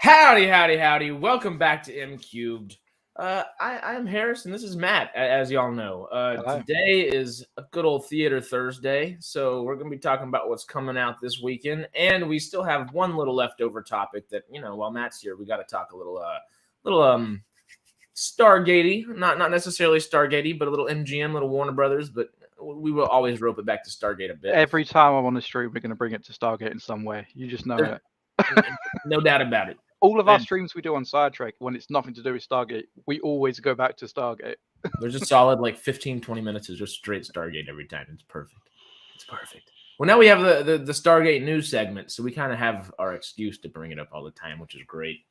Howdy, howdy, howdy. Welcome back to MCubed. I'm Harris, and this is Matt, as y'all know. Hello. Today is a good old Theater Thursday, so we're going to be talking about what's coming out this weekend, and we still have one little leftover topic that, while Matt's here, we got to talk a little Stargatey, not necessarily Stargatey, but a little MGM, little Warner Brothers, but we will always rope it back to Stargate a bit. Every time I'm on the stream, we're going to bring it to Stargate in some way. You just know it. No doubt about it. All of our streams we do on Sidetrack, when it's nothing to do with Stargate, we always go back to Stargate. There's a solid 15-20 minutes of just straight Stargate every time. It's perfect. It's perfect. Well, now we have the Stargate news segment, so we kind of have our excuse to bring it up all the time, which is great.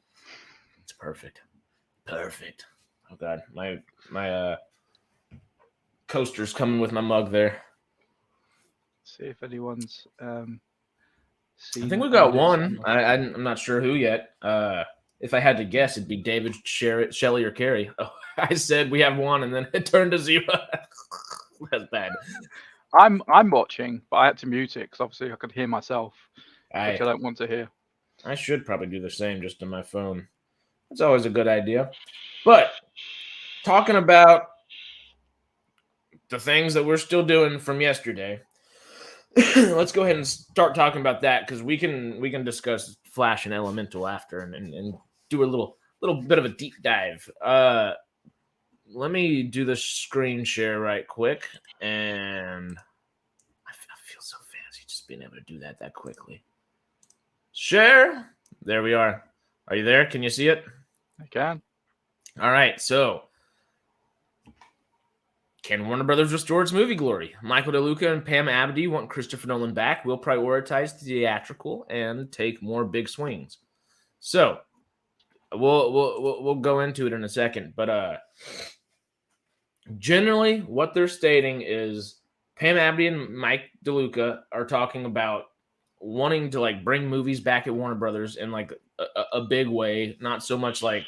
It's perfect. Perfect. Oh God, my coaster's coming with my mug there. See if anyone's I think we got one. I'm not sure who yet. If I had to guess, it'd be David, Shelley, or Carrie. Oh, I said we have one, and then it turned to 0. That's bad. I'm watching, but I had to mute it because obviously I could hear myself, which I don't want to hear. I should probably do the same just on my phone. It's always a good idea. But talking about the things that we're still doing from yesterday, let's go ahead and start talking about that because we can discuss Flash and Elemental after and do a little bit of a deep dive. Let me do the screen share right quick, and I feel so fancy just being able to do that quickly. Share. There we are. Are you there? Can you see it? I can. All right. So, can Warner Brothers restore its movie glory? Michael DeLuca and Pam Abdy want Christopher Nolan back. We'll prioritize theatrical and take more big swings. So, we'll go into it in a second, but generally, what they're stating is Pam Abdy and Mike DeLuca are talking about wanting to bring movies back at Warner Brothers in a big way, not so much like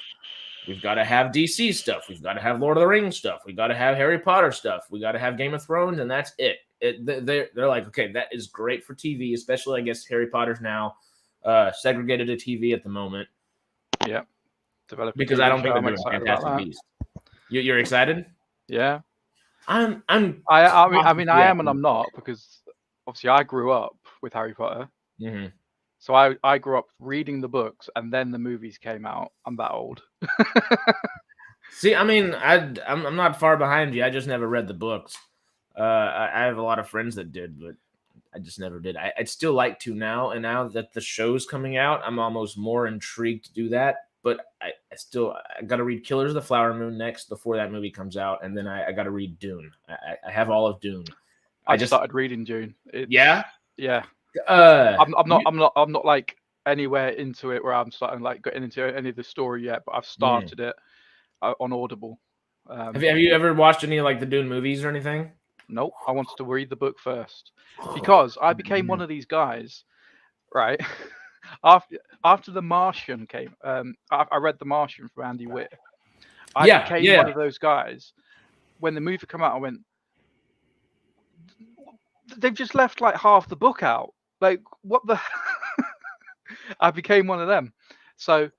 we've got to have DC stuff, we've got to have Lord of the Rings stuff, we got to have Harry Potter stuff, we got to have Game of Thrones, and that's it. They're like, okay, that is great for TV, especially I guess Harry Potter's now segregated to TV at the moment. Yeah, because I don't think they're doing Fantastic Beasts. You're excited? Yeah, I mean, I am and I'm not, because obviously I grew up with Harry Potter. Mm-hmm. So I grew up reading the books, and then the movies came out. I'm that old. See, I mean, I'm not far behind you. I just never read the books. I have a lot of friends that did, but I just never did. I'd still like to now, and now that the show's coming out, I'm almost more intrigued to do that. But I got to read Killers of the Flower Moon next before that movie comes out, and then I got to read Dune. I have all of Dune. I just started reading Dune. Yeah. I'm not like anywhere into it where I'm starting getting into any of the story yet, but I've started it on Audible. Have you ever watched any of the Dune movies or anything? Nope. I wanted to read the book first because I became one of these guys, right? After The Martian came, I read The Martian from Andy Weir. I became one of those guys. When the movie came out, I went, they've just left half the book out. What the? I became one of them. So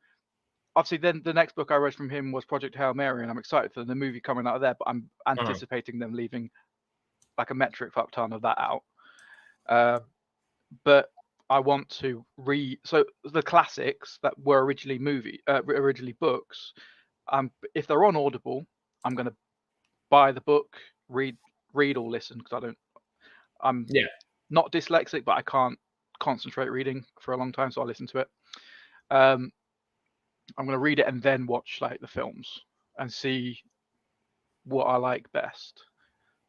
obviously, then the next book I read from him was Project Hail Mary, and I'm excited for the movie coming out of there. But I'm anticipating them leaving a metric fuck ton of that out. But I want to read the classics that were originally books. If they're on Audible, I'm going to buy the book, read or listen, because I'm not dyslexic, but I can't concentrate reading for a long time, so I'll listen to it. I'm going to read it and then watch the films and see what I like best.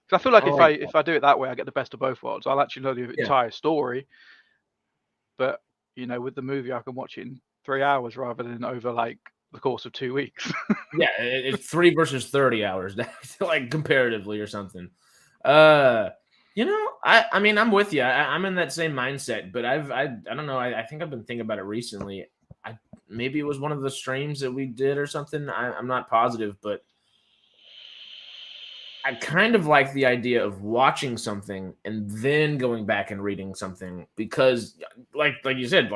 Because I feel like if I do it that way, I get the best of both worlds. I'll actually know the entire story, but with the movie, I can watch it in 3 hours rather than over the course of 2 weeks. Yeah, it's 3 versus 30 hours, comparatively or something. I mean, I'm with you. I'm in that same mindset, but I don't know. I think I've been thinking about it recently. Maybe it was one of the streams that we did or something. I'm not positive, but I kind of like the idea of watching something and then going back and reading something because, like you said,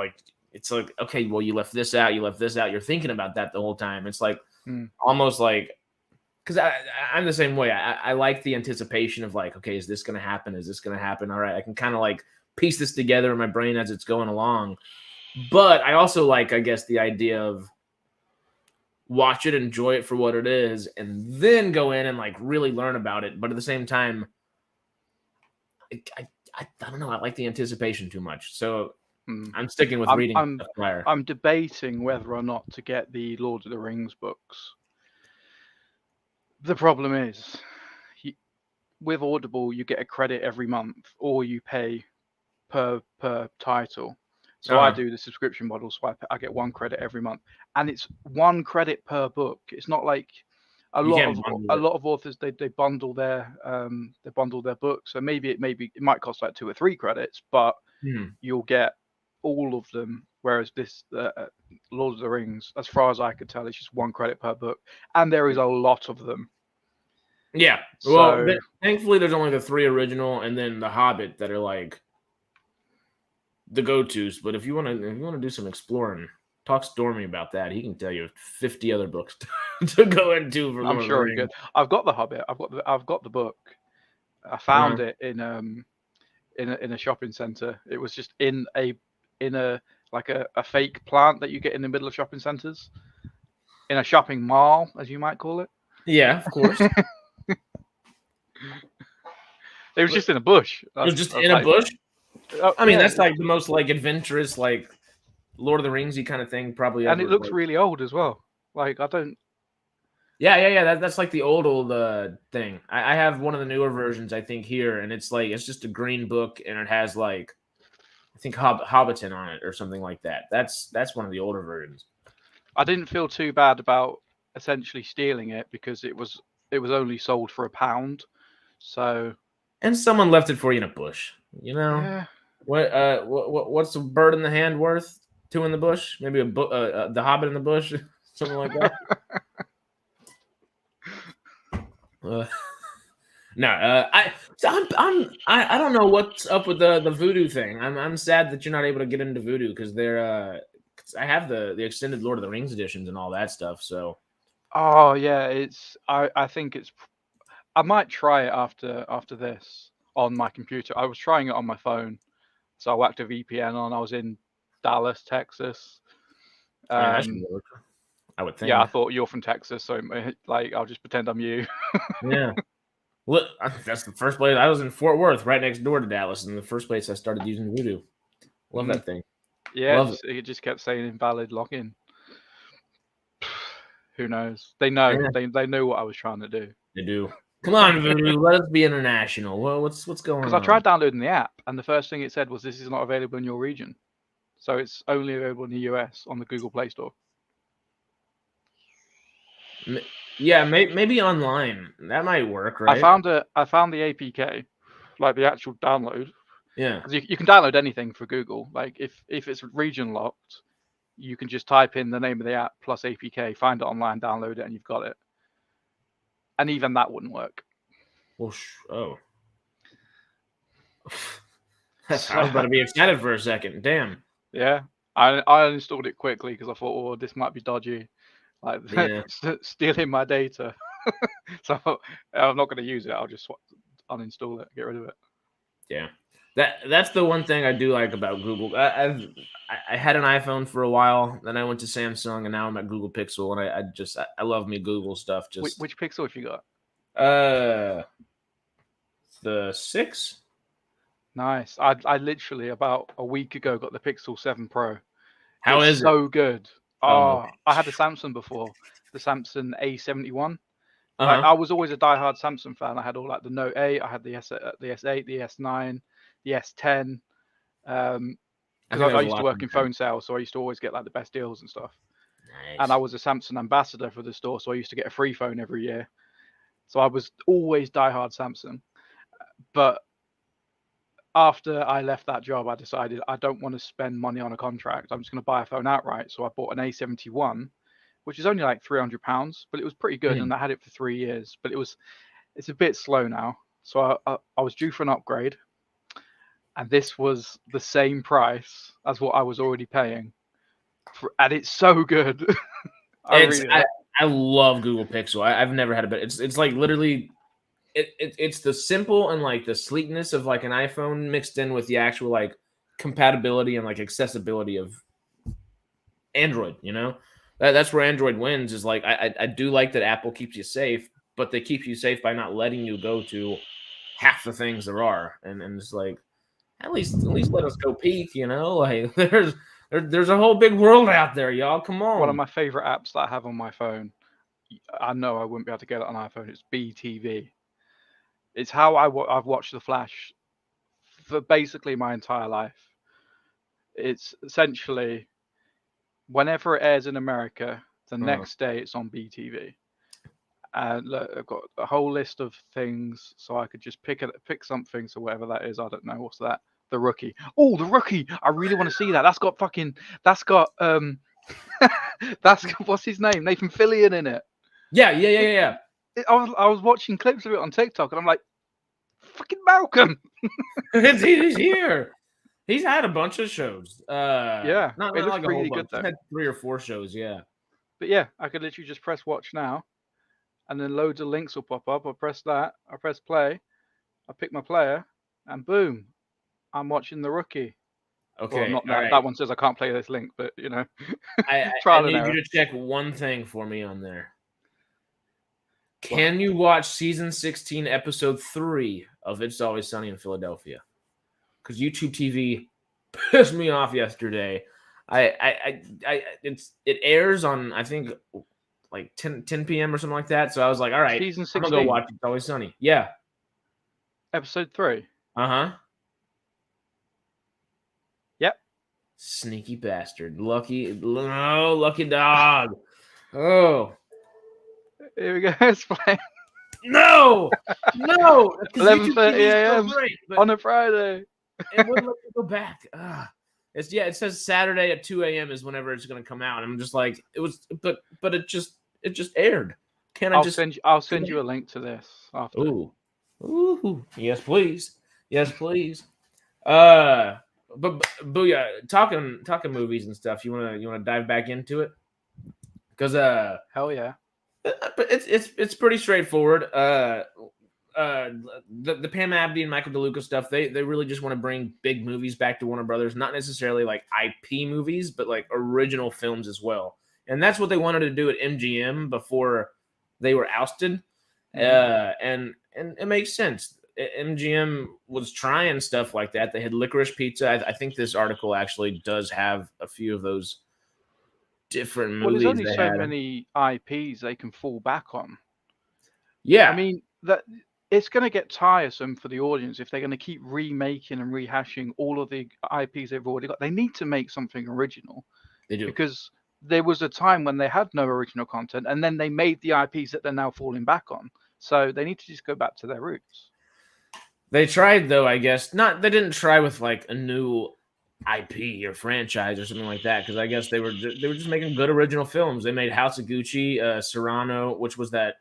it's like, okay, well, you left this out, you left this out. You're thinking about that the whole time. It's like Mm. almost like, because I'm the same way. I like the anticipation of like, okay, is this going to happen? Is this going to happen? All right, I can kind of like piece this together in my brain as it's going along. But I also like, I guess, the idea of watch it, enjoy it for what it is, and then go in and like really learn about it. But at the same time, I don't know. I like the anticipation too much, so I'm sticking with reading stuff prior. I'm debating whether or not to get the Lord of the Rings books. The problem is, with Audible, you get a credit every month, or you pay per title. So I do the subscription model, so I get 1 credit every month, and it's 1 credit per book. It's not like a lot of authors they bundle their books. So maybe it might cost like 2 or 3 credits, but you'll get all of them. Whereas this Lord of the Rings, as far as I could tell, it's just 1 credit per book, and there is a lot of them. Yeah. Well, thankfully, there's only the 3 original, and then the Hobbit that are like the go-tos. But if you want to do some exploring, talk to Stormy about that. He can tell you 50 other books to go into. For I'm sure he could. I've got the Hobbit. I've got the book. I found it in a shopping center. It was just in a fake plant that you get in the middle of shopping centers, in a shopping mall, as you might call it. Yeah, of course. It was just in a bush. It was just in a bush? I mean, that's like the most like adventurous, like Lord of the Ringsy kind of thing, probably. And it looks really old as well. Like I don't. Yeah. That's like the old thing. I have one of the newer versions, I think, here, and it's just a green book, and it has like, I think Hobbiton on it or something like that. That's one of the older versions. I didn't feel too bad about essentially stealing it because it was only sold for £1. So. And someone left it for you in a bush. You know. Yeah. What's a bird in the hand worth? 2 in the bush? Maybe the Hobbit in the bush, something like that. I don't know what's up with the voodoo thing. I'm sad that you're not able to get into voodoo because they're I have the extended Lord of the Rings editions and all that stuff. So. Oh yeah, I think I might try it after this on my computer. I was trying it on my phone, so I whacked a VPN on. I was in Dallas, Texas. That should work, I would think. Yeah, I thought you're from Texas, so like I'll just pretend I'm you. Yeah. Well, that's the first place. I was in Fort Worth, right next door to Dallas, and the first place I started using Voodoo. Love that thing. Yeah, it just kept saying invalid login. Who knows? They know. Yeah. They know what I was trying to do. They do. Come on, Voodoo. Let us be international. Well, what's going on? Because I tried downloading the app, and the first thing it said was, "This is not available in your region." So it's only available in the US on the Google Play Store. Yeah, maybe online. That might work, right? I found the APK, like the actual download. Yeah. You can download anything for Google. Like if it's region locked, you can just type in the name of the app plus APK, find it online, download it, and you've got it. And even that wouldn't work. Well, I was about to be excited for a second. Damn. Yeah, I installed it quickly because I thought, oh, this might be dodgy, like stealing my data. So I'm not going to use it. I'll just uninstall it, get rid of it. Yeah, that's the one thing I do like about Google. I had an iPhone for a while, then I went to Samsung, and now I'm at Google Pixel, and I love me Google stuff. Just which Pixel have you got? The 6. Nice. I literally about a week ago got the Pixel 7 Pro. How is it? So good. Oh, I had the Samsung before, the Samsung A71. Like, I was always a diehard Samsung fan. I had all like the Note 8, I had the S8, the S9, the S10. Because I used to work in phone sales, so I used to always get like the best deals and stuff. Nice. And I was a Samsung ambassador for the store, so I used to get a free phone every year. So I was always diehard Samsung. But after I left that job, I decided I don't want to spend money on a contract. I'm just going to buy a phone outright. So I bought an A71, which is only like £300, but it was pretty good, and I had it for 3 years. But it's a bit slow now, so I was due for an upgrade, and this was the same price as what I was already paying, and it's so good. I love Google Pixel. I've never had a bit. It's like literally, it's the simple and like the sleekness of like an iPhone mixed in with the actual like compatibility and like accessibility of Android. You know, that's where Android wins. Is like I do like that Apple keeps you safe, but they keep you safe by not letting you go to half the things there are, and it's like at least let us go peek. You know, like there's a whole big world out there, y'all. Come on. one of my favorite apps that I have on my phone. I know I wouldn't be able to get it on iPhone. It's BTV. It's how I've watched The Flash for basically my entire life. It's essentially whenever it airs in America, the next day it's on BTV. And look, I've got a whole list of things, so I could just pick something. So whatever that is, I don't know. What's that? The Rookie. Oh, The Rookie! I really want to see that. That's got that's what's his name? Nathan Fillion in it. Yeah. I was watching clips of it on TikTok, and I'm like, fucking Malcolm. He's here. He's had a bunch of shows. Yeah, not it looks like a really whole good bunch. though. He's had 3 or 4 shows. Yeah. But yeah, I could literally just press watch now, and then loads of links will pop up. I press that. I press play. I pick my player, and boom, I'm watching The Rookie. Okay. Well, not that. Right. That one says I can't play this link, but you know, I need you to check one thing for me on there. Can you watch season 16, episode 3 of It's Always Sunny in Philadelphia? Because YouTube TV pissed me off yesterday. It airs on I think like 10 p.m. or something like that. So I was like, all right, season 16. I'm gonna go watch It's Always Sunny. Yeah. Episode 3. Uh-huh. Yep. Sneaky bastard. Lucky dog. Oh. Here we go. It's playing. No. 11:30 a.m. on a Friday. It wouldn't let me go back. It says Saturday at 2 a.m. is whenever it's gonna come out. I'm just like, it was, but it just aired. I'll send you a link to this after. Ooh, yes, please. But Booyah, talking movies and stuff. You wanna dive back into it? Because hell yeah. But it's pretty straightforward. The Pam Abdi and Michael DeLuca stuff, they really just want to bring big movies back to Warner Brothers, not necessarily like IP movies, but like original films as well. And that's what they wanted to do at MGM before they were ousted. And it makes sense. MGM was trying stuff like that. They had Licorice Pizza. I think this article actually does have a few of those different movies. Well, there's only so many IPs they can fall back on. Yeah. I mean, that it's going to get tiresome for the audience if they're going to keep remaking and rehashing all of the IPs they've already got. They need to make something original. They do. Because there was a time when they had no original content, and then they made the IPs that they're now falling back on. So they need to just go back to their roots. They tried, though, I guess. They didn't try with like a new IP or franchise or something like that, because I guess they were just making good original films. They made House of Gucci, Cyrano, which was that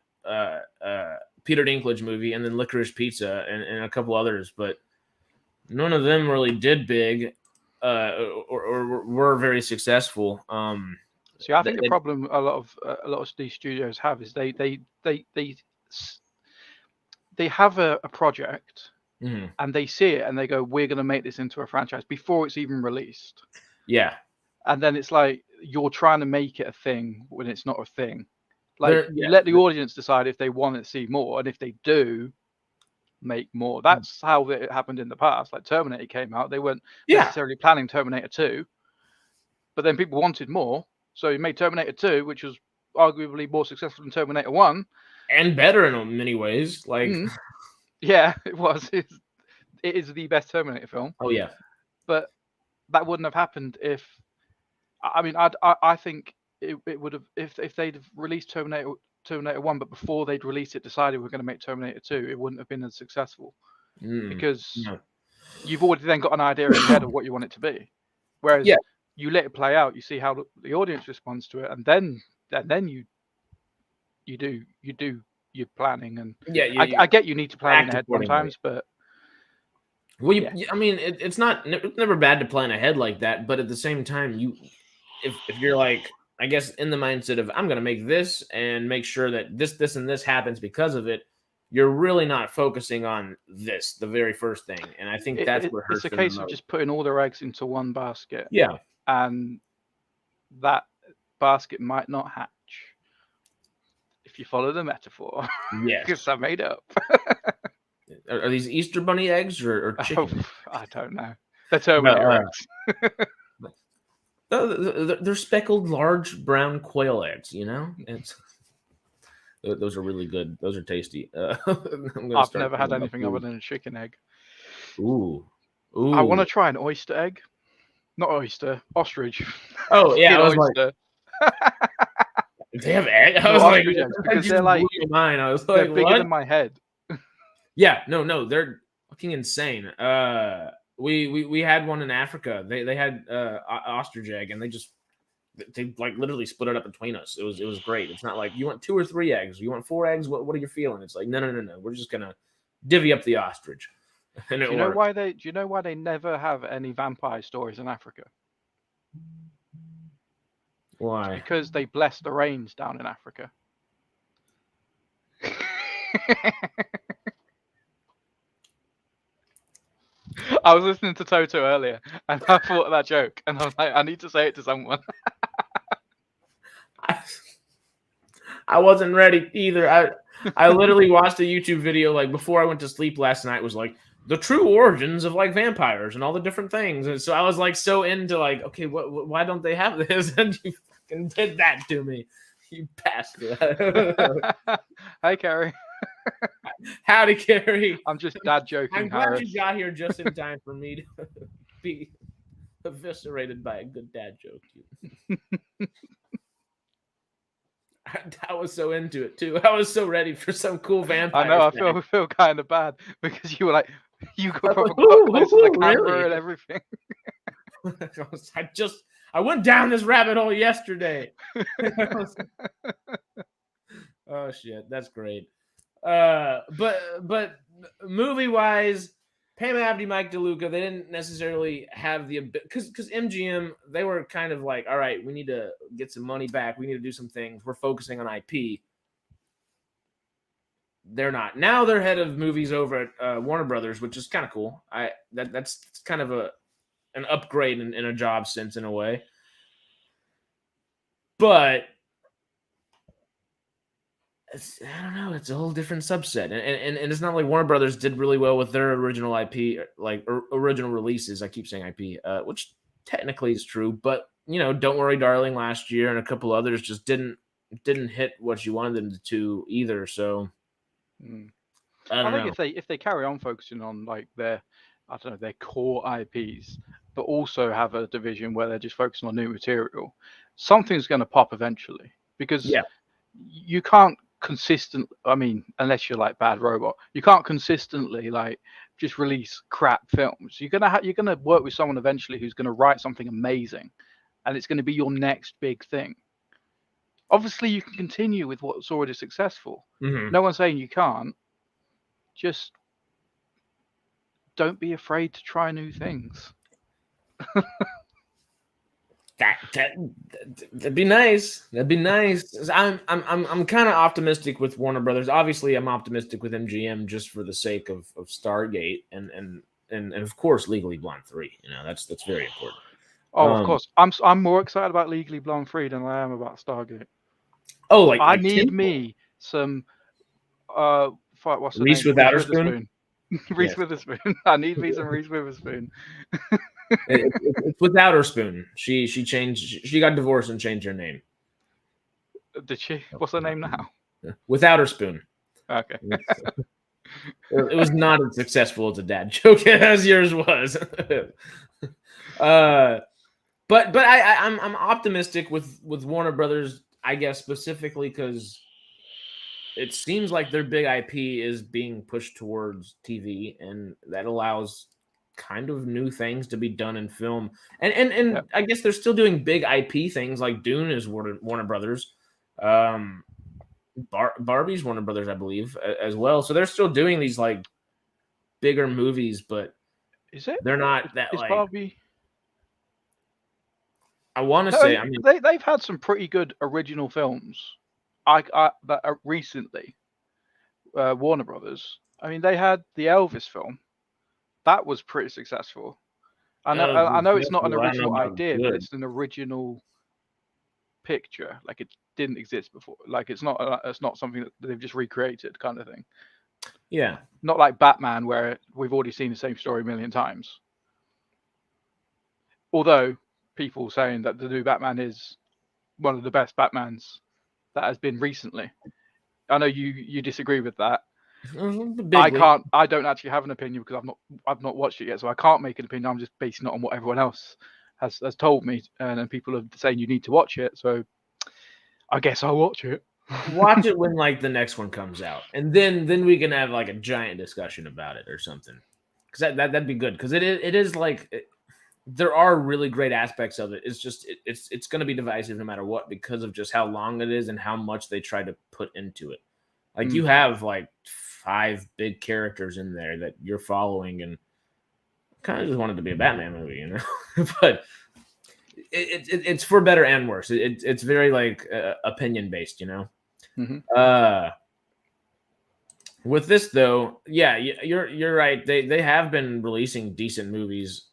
Peter Dinklage movie, and then Licorice Pizza and a couple others, but none of them really did big or were very successful. See, I think the problem a lot of these studios have is they have a project. Mm-hmm. And they see it and they go, we're going to make this into a franchise before it's even released. Yeah. And then it's like, you're trying to make it a thing when it's not a thing. Like, you let the audience decide if they want to see more. And if they do, make more. That's how it happened in the past. Like, Terminator came out. They weren't necessarily planning Terminator 2. But then people wanted more. So you made Terminator 2, which was arguably more successful than Terminator 1. And better in many ways. Like... Yeah, it was. It is the best Terminator film. Oh yeah, but that wouldn't have happened if. I mean, I think it would have if they'd have released Terminator 1, but before they'd released it, decided we're going to make Terminator 2, it wouldn't have been as successful because you've already then got an idea in your head of what you want it to be. Whereas you let it play out, you see how the audience responds to it, and then you do your planning. And I get you need to plan ahead sometimes, but I mean, it's never bad to plan ahead like that, but at the same time, if you're like, I guess, in the mindset of I'm going to make this and make sure that this and this happens because of it, you're really not focusing on this, the very first thing. And I think that's what It's hurts a them the case of most. just putting all their eggs into one basket, Yeah. and that basket might not hatch if you follow the metaphor. Yes. Because I made up. Are these Easter bunny eggs or chicken? I don't know. They're Terminator eggs. They're speckled, large brown quail eggs. You know, those are really good. Those are tasty. I've never had anything other than a chicken egg. Ooh. I want to try an oyster egg. Not oyster, ostrich. Oh yeah, I was oyster. Like, they have eggs. I was like, eggs, because they're like, mine. I was like, they're bigger than my head. Yeah, no, they're fucking insane. We had one in Africa. They had ostrich egg, and they like literally split it up between us. It was great. It's not like you want 2 or 3 eggs, you want 4 eggs. What are you feeling? It's like no. We're just gonna divvy up the ostrich. And do you know why they never have any vampire stories in Africa? Why? It's because they bless the rains down in Africa. I was listening to Toto earlier, and I thought of that joke, and I was like, I need to say it to someone. I wasn't ready either. I literally watched a YouTube video like before I went to sleep last night. Was like the true origins of like vampires and all the different things, and so I was like so into like, okay, why don't they have this? And you fucking did that to me, you bastard. Hi, Carrie. Howdy, Carrie. I'm just dad joking. I'm glad you got here just in time for me to be eviscerated by a good dad joke. I was so into it too. I was so ready for some cool vampire. I know. I feel kind of bad because you were like, you got proper close to the camera really? And everything. I went down this rabbit hole yesterday. Oh shit, that's great. But movie wise, Pam Abdi, Mike DeLuca, they didn't necessarily have the because MGM, they were kind of like, all right, we need to get some money back. We need to do some things. We're focusing on IP. They're not. Now they're head of movies over at Warner Brothers, which is kind of cool. That's kind of an upgrade in a job sense in a way. But I don't know. It's a whole different subset, and it's not like Warner Brothers did really well with their original IP, like original releases. I keep saying IP, which technically is true, but Don't Worry, Darling last year and a couple others just didn't hit what you wanted them to either. So I think if they carry on focusing on like their core IPs, but also have a division where they're just focusing on new material, something's going to pop eventually. Because you can't unless you're like Bad Robot, you can't consistently like just release crap films. You're gonna work with someone eventually who's gonna write something amazing, and it's gonna be your next big thing. Obviously, you can continue with what's already successful. Mm-hmm. No one's saying you can't. Just don't be afraid to try new things. That'd be nice. That'd be nice. I'm kind of optimistic with Warner Brothers. Obviously, I'm optimistic with MGM just for the sake of Stargate and of course Legally Blonde 3. That's very important. Oh, of course. I'm more excited about Legally Blonde 3 than I am about Stargate. Oh, like I need me some what's the Reese name? Witherspoon. Reese Witherspoon. I need me some Reese Witherspoon. It's without her spoon. She changed. She got divorced and changed her name. Did she? What's her name now? Without her spoon. Okay. It was not as successful as a dad joke as yours was. But I'm optimistic with Warner Brothers. I guess specifically because it seems like their big IP is being pushed towards TV, and that allows kind of new things to be done in film. And I guess they're still doing big IP things like Dune is Warner Brothers. Barbie's Warner Brothers, I believe, as well. So they're still doing these like bigger movies, but is it? They're not that is like Barbie. I want to say, I mean, they've had some pretty good original films. That recently, Warner Brothers. I mean, they had the Elvis film. That was pretty successful. I know it's not an original idea, but it's an original picture. Like, it didn't exist before. Like, it's not something that they've just recreated, kind of thing. Yeah. Not like Batman, where we've already seen the same story a million times. Although people saying that the new Batman is one of the best Batmans that has been recently. I know you disagree with that. I don't actually have an opinion because I've not watched it yet, so I can't make an opinion. I'm just basing it on what everyone else has told me, and then people are saying you need to watch it. So I guess I'll watch it. Watch it when like the next one comes out, and then we can have like a giant discussion about it or something. Because that'd be good. Because it is like there are really great aspects of it. It's just it's going to be divisive no matter what because of just how long it is and how much they try to put into it. Like you have like 5 big characters in there that you're following, and kind of just wanted to be a Batman movie, you know. But it's for better and worse. It's very like opinion based, you know. Mm-hmm. With this though, yeah, you're right. They have been releasing decent movies.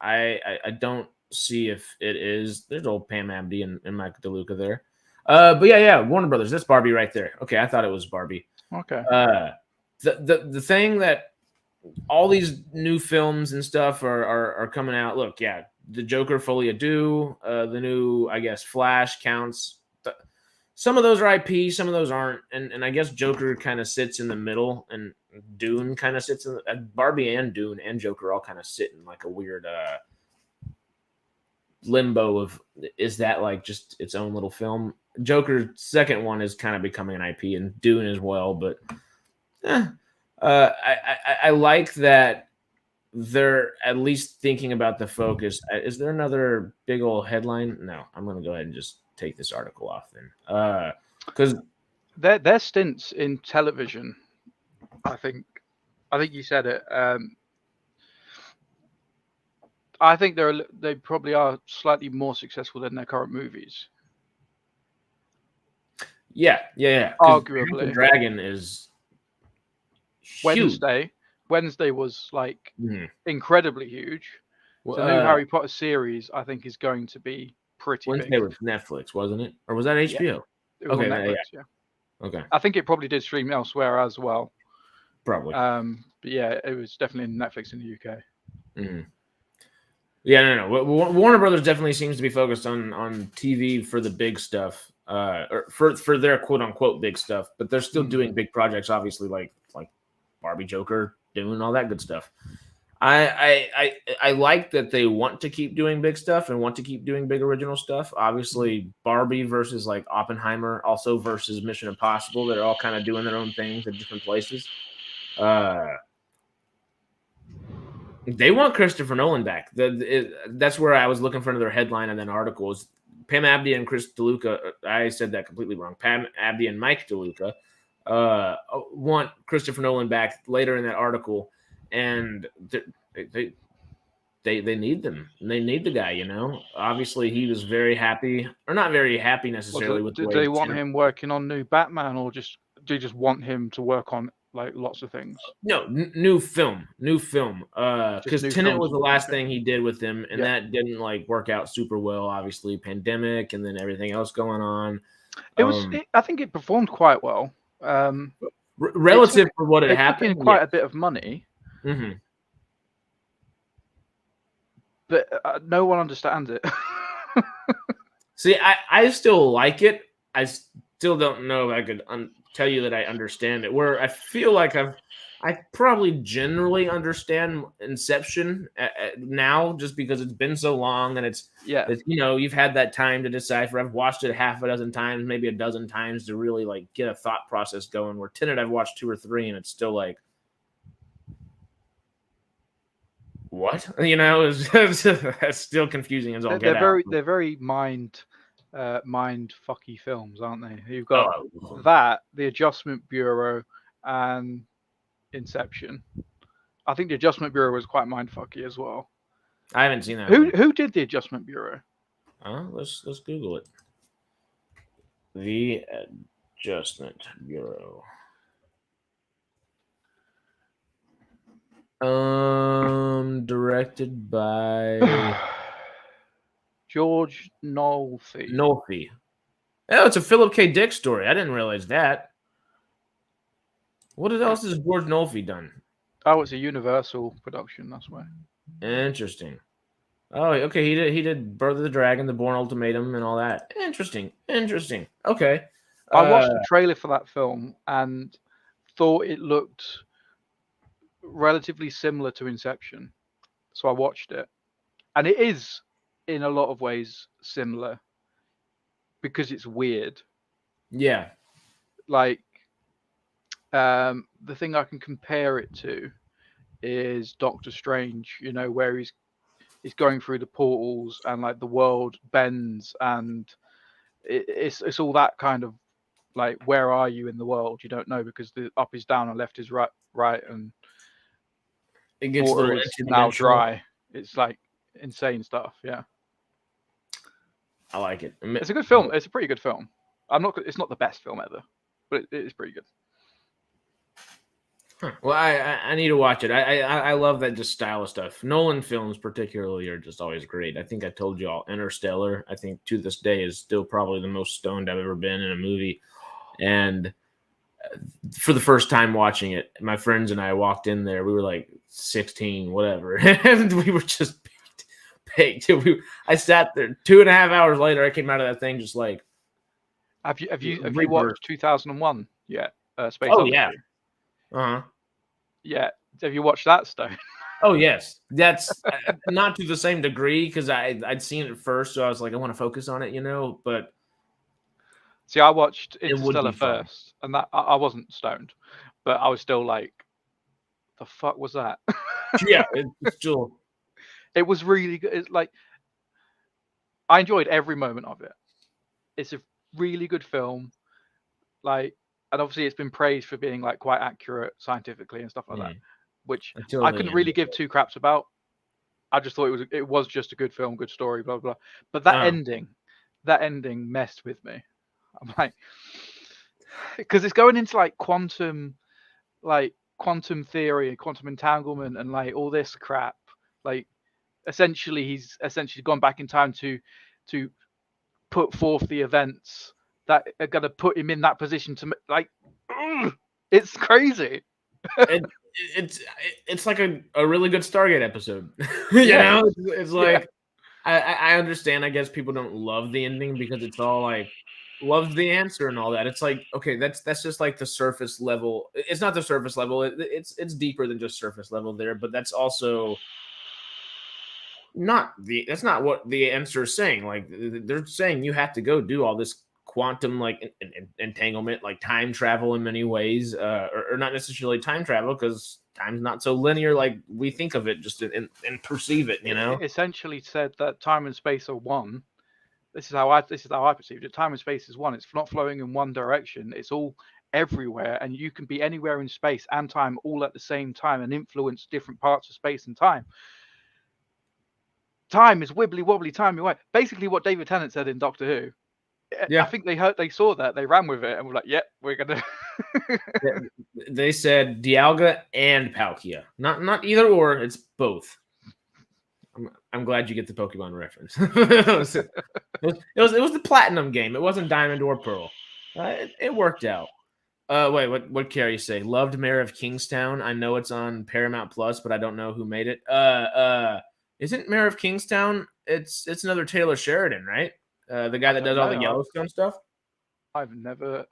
I don't see if it is. There's old Pam Abdi and Mike DeLuca there. But yeah, Warner Brothers. That's Barbie right there. Okay, I thought it was Barbie. Okay. The thing that all these new films and stuff are coming out. Look, yeah, the Joker Folie à Deux, the new, I guess, Flash counts. Some of those are IP, some of those aren't, and I guess Joker kind of sits in the middle, and Dune kind of sits in Barbie and Dune and Joker all kind of sit in like a weird limbo of, is that like just its own little film? Joker's second one is kind of becoming an IP, and Dune as well, but I like that they're at least thinking about the focus. Is there another big old headline? No, I'm going to go ahead and just take this article off then. Because their stints in television, I think you said it. I think they probably are slightly more successful than their current movies. Yeah. Arguably, Dragon is huge. Wednesday was like incredibly huge. The new Harry Potter series, I think, is going to be pretty Wednesday big. was Netflix, wasn't it? Or was that HBO? Yeah. It was on Netflix, yeah. Okay. I think it probably did stream elsewhere as well. Probably. But yeah, it was definitely in Netflix in the UK. Mm-hmm. Yeah, no. Warner Brothers definitely seems to be focused on TV for the big stuff, or for their quote unquote big stuff. But they're still doing big projects, obviously, like Barbie, Joker, Dune, all that good stuff. I like that they want to keep doing big stuff and want to keep doing big original stuff. Obviously, Barbie versus like Oppenheimer, also versus Mission Impossible. They're all kind of doing their own things at different places. They want Christopher Nolan back. That's where I was looking for another headline and then articles. Pam Abdi and Chris DeLuca. I said that completely wrong. Pam Abdi and Mike DeLuca want Christopher Nolan back later in that article, and they need them. They need the guy. You know, obviously he was very happy, or not very happy necessarily. Do they want him working on new Batman, or do you just want him to work on like lots of things? No, new film. Because Tenet was the last thing he did with him, and that didn't like work out super well. Obviously, pandemic, and then everything else going on. It was. I think it performed quite well. Relative for what had happened, took in quite a bit of money. Mm-hmm. But no one understands it. See, I still like it. I still don't know if I could tell you that I understand it. Where I feel like I probably generally understand Inception now, just because it's been so long and it's you've had that time to decipher. I've watched it half a dozen times, maybe a dozen times to really like get a thought process going. Where Tenet I've watched 2 or 3 and it's still like, what? You know, it's still confusing as all get out. They're very mind fucky films, aren't they? You've got The Adjustment Bureau, and Inception. I think The Adjustment Bureau was quite mind fucky as well. I haven't seen that. Who did The Adjustment Bureau? Let's Google it. The Adjustment Bureau. Directed by George Nolfi. Nolfi. Oh, it's a Philip K. Dick story. I didn't realize that. What else has George Nolfi done? Oh, it's a Universal production. That's why. Interesting. Oh, okay. He did Birth of the Dragon, The Bourne Ultimatum, and all that. Interesting. Okay. I watched the trailer for that film and thought it looked relatively similar to Inception, so I watched it, and it is in a lot of ways similar because it's weird. Yeah. Like, the thing I can compare it to is Doctor Strange. You know, where he's going through the portals and like the world bends and it's all that kind of like, where are you in the world? You don't know because the up is down and left is right, and it gets water is now dry. It's like insane stuff. Yeah, I like it. it's a good film. It's a pretty good film. It's not the best film ever, but it is pretty good. Huh. Well, I need to watch it. I love that just style of stuff. Nolan films particularly are just always great. I think I told you all Interstellar, I think to this day is still probably the most stoned I've ever been in a movie. And for the first time watching it, my friends and I walked in there. We were like 16, whatever. And we were just baked. I sat there 2.5 hours later. I came out of that thing just like. Have you watched 2001 yet? Space Oh, Odyssey? yeah. Uh-huh. Yeah. Have you watched that, Stone? Oh, yes. That's not to the same degree because I'd seen it first, so I was like, I want to focus on it, but see, I watched Interstellar fun. first, and that I wasn't stoned, but I was still like, the fuck was that? Yeah, it's still. It was really good. It's like, I enjoyed every moment of it. It's a really good film, like, and obviously it's been praised for being like quite accurate scientifically and stuff like that, which I couldn't really give two craps about. I just thought it was just a good film, good story, blah blah. But that ending messed with me. I'm like, because it's going into like quantum theory, quantum entanglement, and like all this crap. Like, essentially, he's gone back in time to put forth the events that are going to put him in that position to like. It's crazy. It's like a really good Stargate episode. Know, it's like I understand. I guess people don't love the ending because it's all like loves the answer and all that. It's like, okay, that's just like the surface level. It's not the surface level. It's deeper than just surface level there, but that's also that's not what the answer is saying. Like, they're saying you have to go do all this quantum like entanglement, like time travel in many ways, or not necessarily time travel because time's not so linear like we think of it just and perceive it. It essentially said that time and space are one. This is how I perceived it. Time and space is one. It's not flowing in one direction. It's all everywhere, and you can be anywhere in space and time all at the same time and influence different parts of space and time. Time is wibbly wobbly, timey wimey. Basically, what David Tennant said in Doctor Who. Yeah. I think they saw that, they ran with it, and were like, "Yep, we're gonna." They said Dialga and Palkia, not either or. It's both. I'm glad you get the Pokemon reference. it was the Platinum game. It wasn't Diamond or Pearl. It worked out. Wait, what Carrie say? Loved Mayor of Kingstown. I know it's on Paramount Plus, but I don't know who made it. Isn't Mayor of Kingstown? It's another Taylor Sheridan, right? The guy that does all the Yellowstone stuff. I've never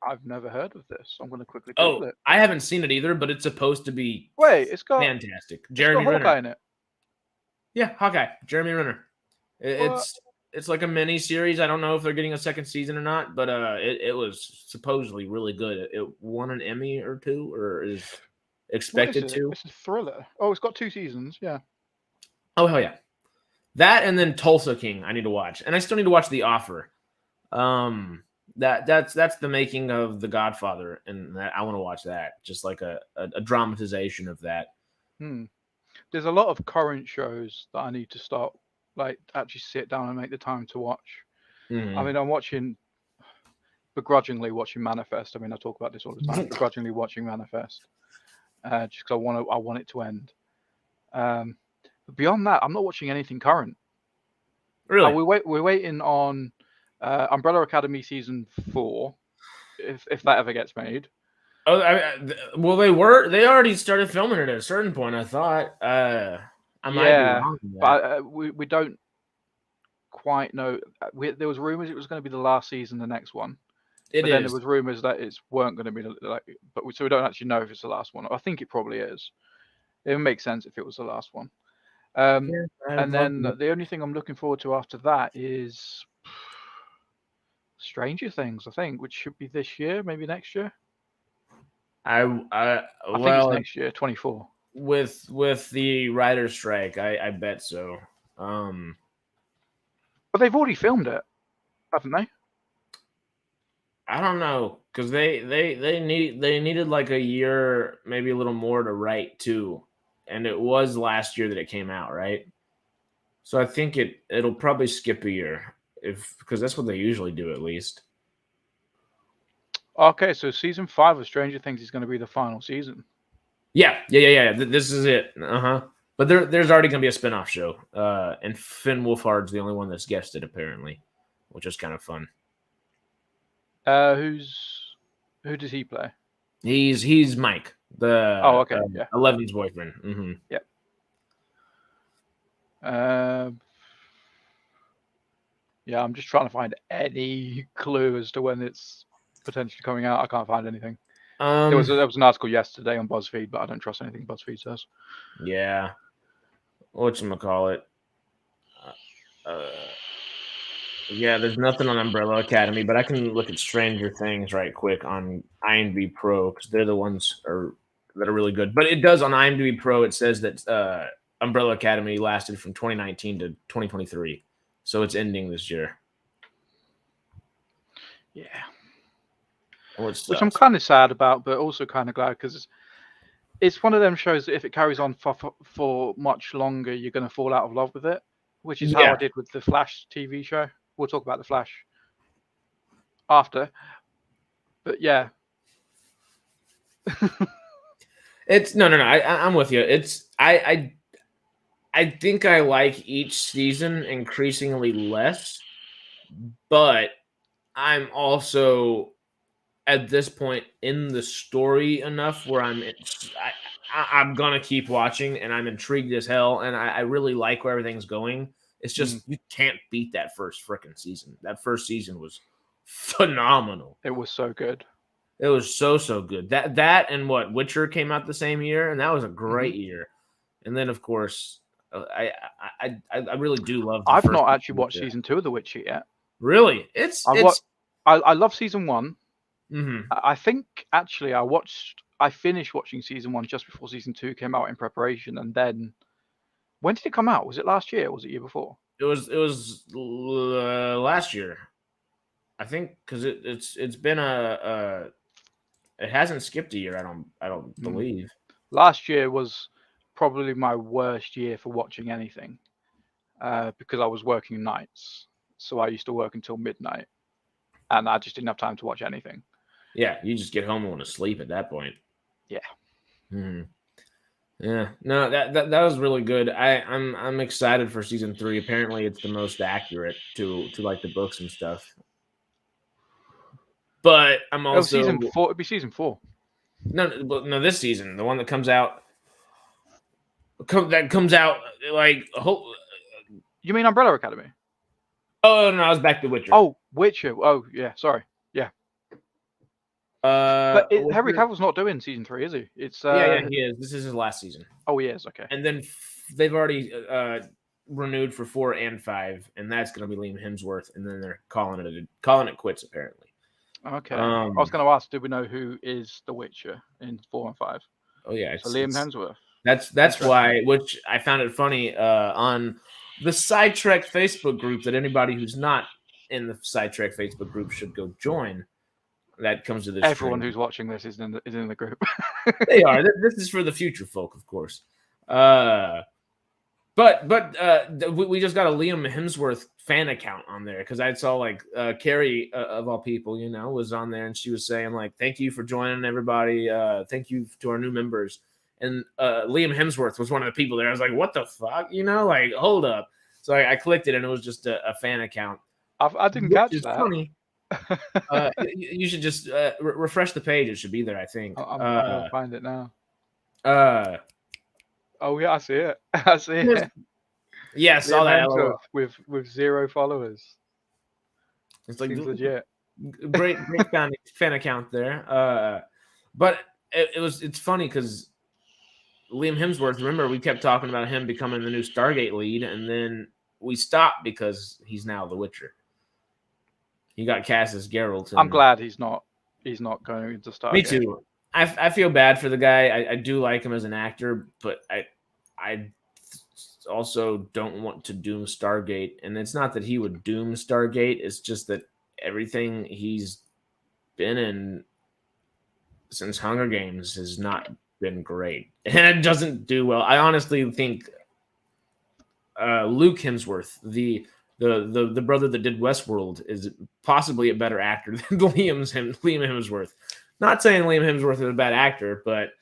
heard of this. I'm going to quickly Google it. I haven't seen it either, but it's supposed to be. Wait, it's got fantastic. Jeremy Renner. Hawkeye in it. Yeah, Hawkeye. Jeremy Renner. It's like a mini series. I don't know if they're getting a second season or not, but it was supposedly really good. It won an Emmy or two, or is expected to. It's a thriller. Oh, it's got 2 seasons. Yeah. Oh hell yeah. That and then Tulsa King I need to watch. And I still need to watch The Offer. That's the making of The Godfather, and I want to watch that. Just like a dramatization of that. There's a lot of current shows that I need to start like actually sit down and make the time to watch. Mhm. I mean, I'm begrudgingly watching Manifest. I mean, I talk about this all the time. Begrudgingly watching Manifest, just because I want it to end. But beyond that, I'm not watching anything current. Really? We're waiting on Umbrella Academy season 4, if that ever gets made. Oh, well, they already started filming it at a certain point. I thought. I might be wrong in that. But we don't quite know. There was rumors it was going to be the last season, the next one. It But is. then there was rumors that it weren't going to be so we don't actually know if it's the last one. I think it probably is. It would make sense if it was the last one. And then the only thing I'm looking forward to after that is Stranger Things, I think, which should be this year, maybe next year. I think it's next year, 24. With the writer's strike, I bet so. But they've already filmed it, haven't they? I don't know, because they needed like a year, maybe a little more to write too, and it was last year that it came out, right? So I think it'll probably skip a year, because that's what they usually do, at least. Okay, so season 5 of Stranger Things is going to be the final season. Yeah. This is it. But there's already going to be a spinoff show, and Finn Wolfhard's the only one that's guested apparently, which is kind of fun. Who does he play? He's Mike, the yeah, Eleven's boyfriend. Mm-hmm. Yep. Yeah, I'm just trying to find any clue as to when it's potentially coming out. I can't find anything. There was an article yesterday on BuzzFeed, but I don't trust anything BuzzFeed says. Yeah. Whatchamacallit? Yeah, there's nothing on Umbrella Academy, but I can look at Stranger Things right quick on IMDb Pro, because they're the ones that are really good. But it does on IMDb Pro. It says that Umbrella Academy lasted from 2019 to 2023, so it's ending this year. Yeah, which I'm kind of sad about, but also kind of glad, because it's one of them shows that if it carries on for much longer, you're going to fall out of love with it, which is how I did with the Flash TV show. We'll talk about the Flash after, but yeah. It's no. I'm with you. It's I think I like each season increasingly less, but I'm also at this point in the story enough where I'm gonna keep watching, and I'm intrigued as hell, and I really like where everything's going. It's just you can't beat that first freaking season. That first season was phenomenal. It was so good. It was so good. That and what Witcher came out the same year, and that was a great year. And then of course, I really do love. I've not actually watched season 2 of The Witcher yet. Really, I love season 1. Mm-hmm. I think actually I finished watching season 1 just before season 2 came out in preparation, and then when did it come out? Was it last year or was it year before? It was last year, I think, because it's been it hasn't skipped a year. I don't believe. Last year was probably my worst year for watching anything, because I was working nights, so I used to work until midnight, and I just didn't have time to watch anything. Yeah, you just get home and want to sleep at that point. Yeah. Mm-hmm. Yeah, no, that was really good. I'm excited for season 3. Apparently, it's the most accurate to like the books and stuff. But I'm also season 4. It'd be season 4. No, this season, the one that comes out. That comes out like. You mean Umbrella Academy? Oh no, I was back to Witcher. Oh, Witcher. Oh yeah, sorry. Yeah. But Henry Cavill's not doing season 3, is he? It's yeah, he is. This is his last season. Oh, he is. Okay. And then they've already renewed for 4 and 5, and that's going to be Liam Hemsworth, and then they're calling it quits apparently. Okay. I was going to ask, do we know who is the Witcher in 4 and 5? Oh yeah, so Liam Hemsworth. That's why, which I found it funny on the Sidetrack Facebook group that anybody who's not in the Sidetrack Facebook group should go join. That comes to this. Everyone who's watching this is in the group. They are. This is for the future folk, of course. But we just got a Liam Hemsworth fan account on there because I saw like Carrie of all people, was on there, and she was saying like, "Thank you for joining, everybody. Thank you to our new members." And Liam Hemsworth was one of the people there. I was like, "What the fuck?" Like, hold up. So I clicked it, and it was just a fan account. I didn't Which catch is that. funny. You should just refresh the page. It should be there, I think. I'm gonna find it now. Oh yeah, I see it. I see it. Yeah, I saw that. With 0 followers. It's like Seems legit. Great fan account there. But it's funny because Liam Hemsworth. Remember, we kept talking about him becoming the new Stargate lead, and then we stopped because he's now The Witcher. He got cast as Geralt. I'm glad he's not going into Stargate. Me too. I feel bad for the guy. I do like him as an actor, but I also don't want to doom Stargate. And it's not that he would doom Stargate. It's just that everything he's been in since Hunger Games has not been great. And it doesn't do well. I honestly think Luke Hemsworth, the brother that did Westworld, is possibly a better actor than Liam Hemsworth. Not saying Liam Hemsworth is a bad actor, but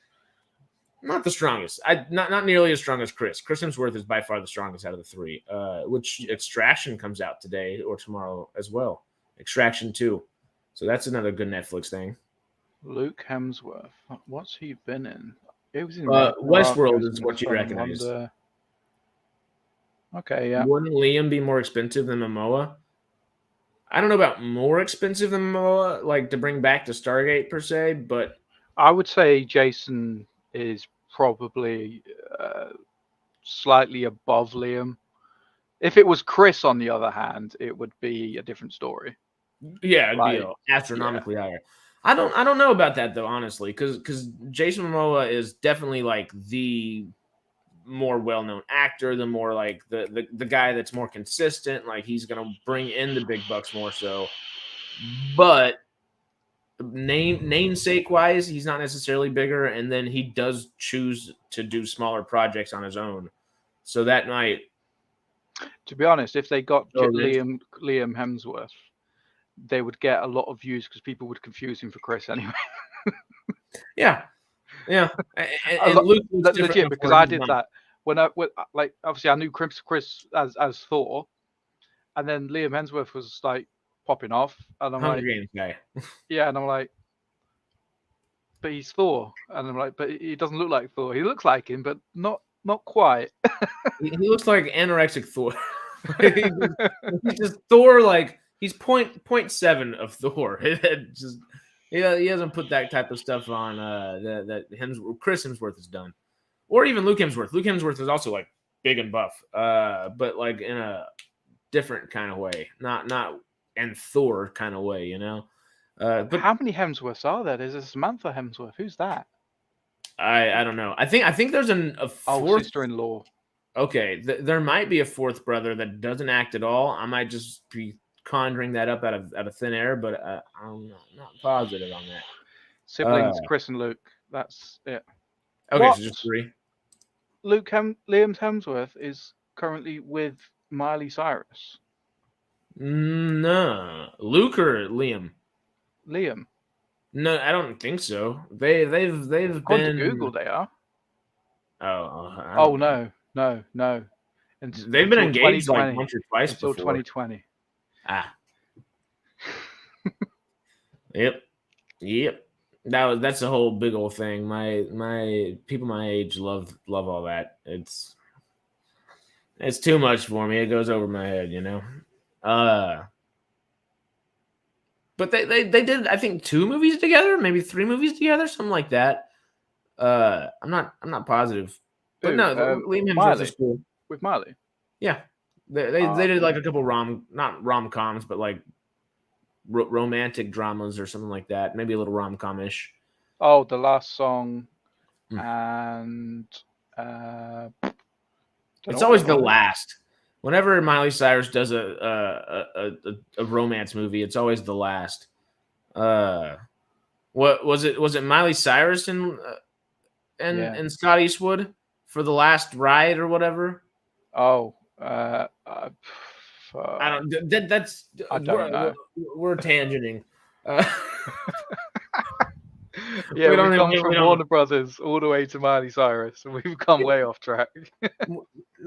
not the strongest. Not nearly as strong as Chris. Chris Hemsworth is by far the strongest out of the three, which Extraction comes out today or tomorrow as well. Extraction 2. So that's another good Netflix thing. Luke Hemsworth. What's he been in? He was in Westworld is what you recognize. Okay, yeah. Wouldn't Liam be more expensive than Momoa? I don't know about more expensive than Momoa, like to bring back to Stargate per se, but I would say Jason is probably slightly above Liam. If it was Chris, on the other hand, it would be a different story. Yeah, it'd be astronomically higher. I don't know about that though, honestly, because Jason Momoa is definitely like the more well-known actor, the more like the guy that's more consistent, like he's gonna bring in the big bucks more so. But namesake wise, he's not necessarily bigger, and then he does choose to do smaller projects on his own. So that might, to be honest, if they got Liam Hemsworth, they would get a lot of views because people would confuse him for Chris anyway. yeah. And Luke legit, because I did that when like obviously I knew Chris as Thor, and then Liam Hemsworth was like popping off, and I'm Hunger Games guy. Yeah, and I'm like, but he's Thor, and I'm like, but he doesn't look like Thor. He looks like him, but not quite. He looks like anorexic Thor. He's just Thor, like he's 0.7 of Thor. Just he hasn't put that type of stuff on that Chris Hemsworth has done, or even Luke Hemsworth. Luke Hemsworth is also like big and buff, but like in a different kind of way, not and Thor kind of way, But how many Hemsworths are there? There's a Samantha Hemsworth. Who's that? I don't know. I think there's a fourth sister-in-law. Okay, there might be a fourth brother that doesn't act at all. I might just be conjuring that up out of thin air, but I'm not positive on that. Siblings, Chris and Luke. That's it. Okay, so just 3. Liam Hemsworth is currently with Miley Cyrus. No, Luke or Liam? Liam. No, I don't think so. They've been to Google. They are. Oh no. And they've been engaged like once or twice until before. 2020. Yep. That's a whole big old thing. My people my age love all that. It's too much for me. It goes over my head, But they did, I think, 2 movies together, maybe 3 movies together, something like that. I'm not positive, but no, Liam Hemsworth is cool with Miley. Yeah, they did like a couple not rom-coms, but like romantic dramas or something like that. Maybe a little rom-com-ish. Oh, the last song, and it's always the last. Whenever Miley Cyrus does a romance movie, it's always the last. What was it? Was it Miley Cyrus and Scott Eastwood for The Last Ride or whatever? Oh, I don't. That's I don't know. we're tangenting. Yeah, We we've don't. gone We from don't. Warner Brothers all the way to Miley Cyrus, and we've come way off track.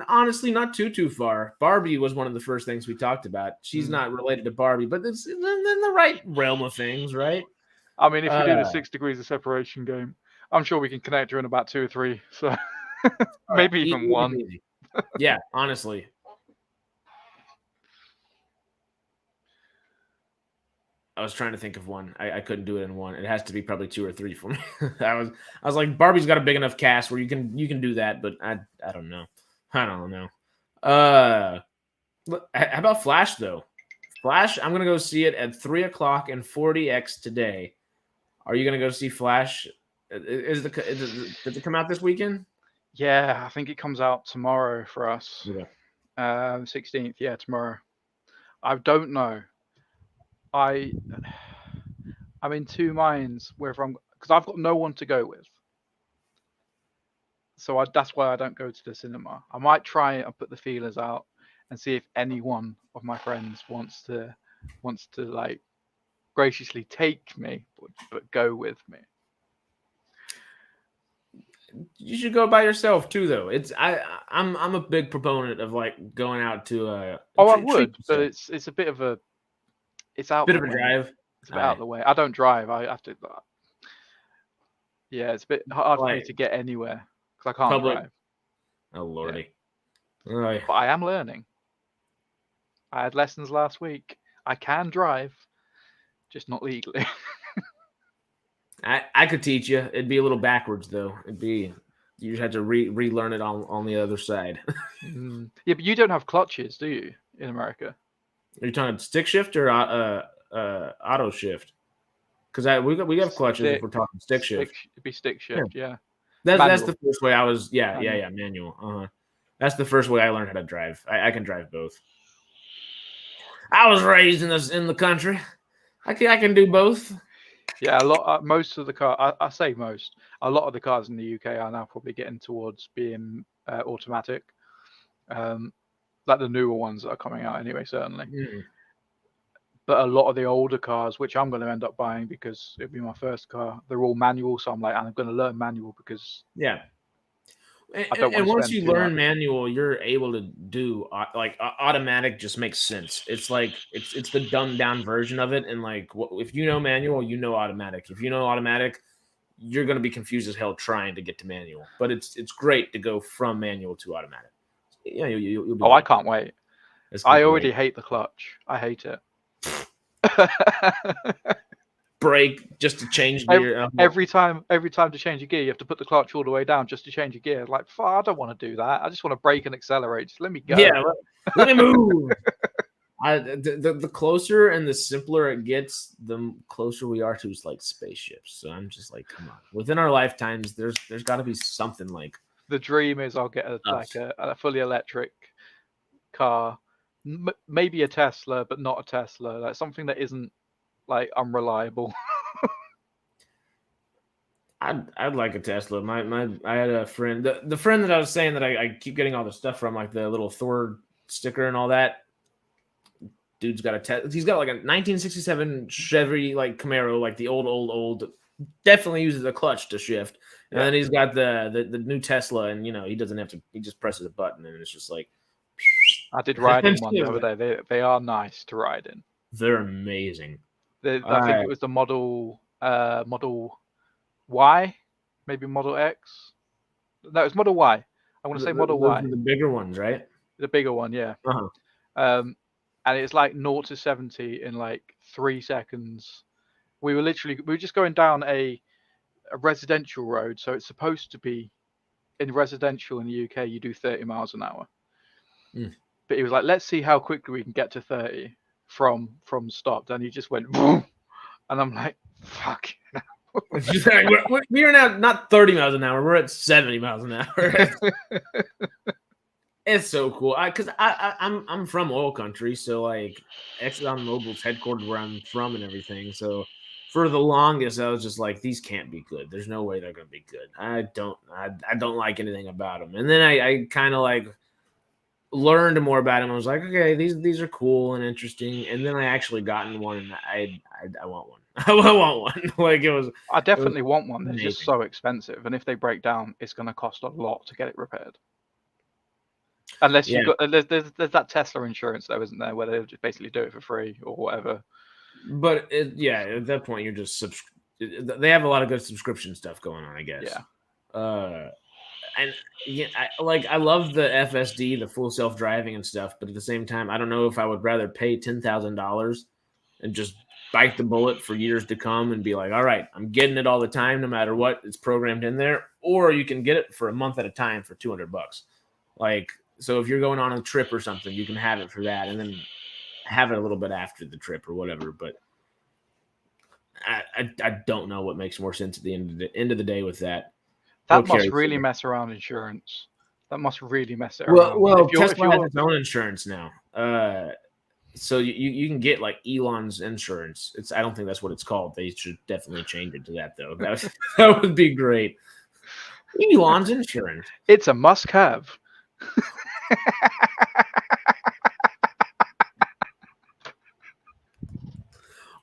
Honestly, not too far. Barbie was one of the first things we talked about. She's Mm. not related to Barbie, but it's in the right realm of things, right? I mean, if we do the 6 degrees of separation game, I'm sure we can connect her in about 2 or 3. So maybe even Easy 1. peasy. Yeah, honestly. I was trying to think of one. I couldn't do it in one. It has to be probably 2 or 3 for me. I was like, Barbie's got a big enough cast where you can do that, but I don't know. I don't know. How about Flash though? Flash, I'm gonna go see it at 3:00 and 40x today. Are you gonna go see Flash? Does it come out this weekend? Yeah, I think it comes out tomorrow for us. Yeah. 16th, yeah, tomorrow. I don't know. I'm in two minds whether because I've got no one to go with. So that's why I don't go to the cinema. I might try and put the feelers out and see if any one of my friends wants to like graciously take me, but go with me. You should go by yourself too, though. I'm a big proponent of like going out to I would, but it's a bit of a out bit of of the a way. drive. It's a bit out of the way. I don't drive. I have to. Yeah, it's a bit hard for me to get anywhere because I can't drive. Oh lordy! Yeah. But I am learning. I had lessons last week. I can drive, just not legally. I could teach you. It'd be a little backwards though. You just have to relearn it on the other side. Yeah, but you don't have clutches, do you, in America? Are you talking stick shift or auto shift? Because we have clutches if we're talking stick shift. It'd be stick shift, yeah. That's the first way I was. Yeah, manual. That's the first way I learned how to drive. I can drive both. I was raised in the country. I can do both. Yeah, most of the car. I say most. A lot of the cars in the UK are now probably getting towards being automatic. Like the newer ones that are coming out anyway, certainly. But a lot of the older cars, which I'm going to end up buying because it'll be my first car, they're all manual. So I'm like, I'm going to learn manual because And once you learn manual, you're able to do like automatic. Just makes sense. It's like it's the dumbed down version of it. And like if you know manual, you know automatic. If you know automatic, you're going to be confused as hell trying to get to manual. But it's great to go from manual to automatic. Yeah, you'll be I can't wait. I already hate the clutch. I hate it. Brake just to change gear. Every time to change a gear, you have to put the clutch all the way down just to change a gear. Like, I don't want to do that. I just want to brake and accelerate. Just let me go. Yeah, let me move. The closer and the simpler it gets, the closer we are to like spaceships. So I'm just like, come on. Within our lifetimes, there's got to be something like. The dream is I'll get a fully electric car, maybe a Tesla, but not a Tesla. Like something that isn't like unreliable. I'd like a Tesla. I had a friend, the friend that I was saying that I keep getting all the stuff from, like the little Thor sticker and all that. Dude's got a Tesla. He's got like a 1967 Chevy like Camaro, like the old. Definitely uses a clutch to shift, and then he's got the new Tesla, and he doesn't have to. He just presses a button, and it's just like. I did ride in one the other day. They are nice to ride in. They're amazing. I think it was the Model Y, maybe Model X. No, it's Model Y. I want to say Model Y. The bigger ones, right? The bigger one, yeah. And it's like 0 to 70 in like 3 seconds. We were just going down a residential road, so it's supposed to be in residential in the UK. You do 30 miles an hour, but he was like, "Let's see how quickly we can get to 30 from stopped," and he just went, boom. And I'm like, "Fuck." We're now not 30 miles an hour. We're at 70 miles an hour. It's so cool. Because I'm from oil country, so like ExxonMobil's headquartered where I'm from and everything. So for the longest, I was just like, these can't be good. There's no way they're gonna be good. I don't like anything about them. And then I kind of like learned more about him, I was like, okay, these are cool and interesting. And then I actually gotten one, and I want one. I want one. Like I definitely want one. They're amazing. just so expensive, and if they break down, it's going to cost a lot to get it repaired. Unless you got there's that Tesla insurance though, isn't there, where they just basically do it for free or whatever. But at that point you're just they have a lot of good subscription stuff going on, I guess. Yeah. And I love the FSD, the full self-driving and stuff, but at the same time, I don't know if I would rather pay $10,000 and just bite the bullet for years to come and be like, all right, I'm getting it all the time, no matter what, it's programmed in there, or you can get it for a month at a time for $200. Like, so if you're going on a trip or something, you can have it for that, and then have it a little bit after the trip or whatever. But I don't know what makes more sense at the end of the day with that. That must really mess around insurance. That must really mess it around. Well, Tesla has its own insurance now. So you can get like Elon's insurance. I don't think that's what it's called. They should definitely change it to that though. That would be great. Elon's insurance. It's a must-have.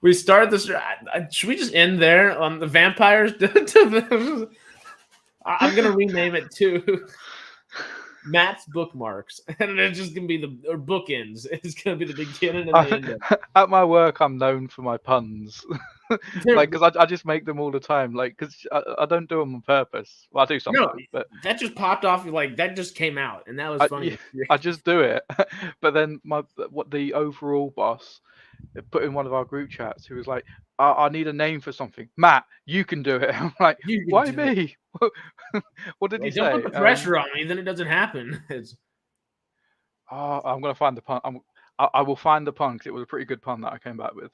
We started this. Should we just end there on the vampires? I'm gonna rename it to Matt's Bookmarks, and it's just gonna be or bookends. It's gonna be the beginning and the end. At my work, I'm known for my puns, like because I just make them all the time, like because I don't do them on purpose. Well, I do sometimes, but that just popped off. Like that just came out, and that was funny. I just do it, but then the overall boss put in one of our group chats who was like, I need a name for something. Matt, you can do it. I'm like, why me? What did he say? Don't put the pressure on me, then it doesn't happen. I'm gonna find the pun. I will find the pun because it was a pretty good pun that I came back with.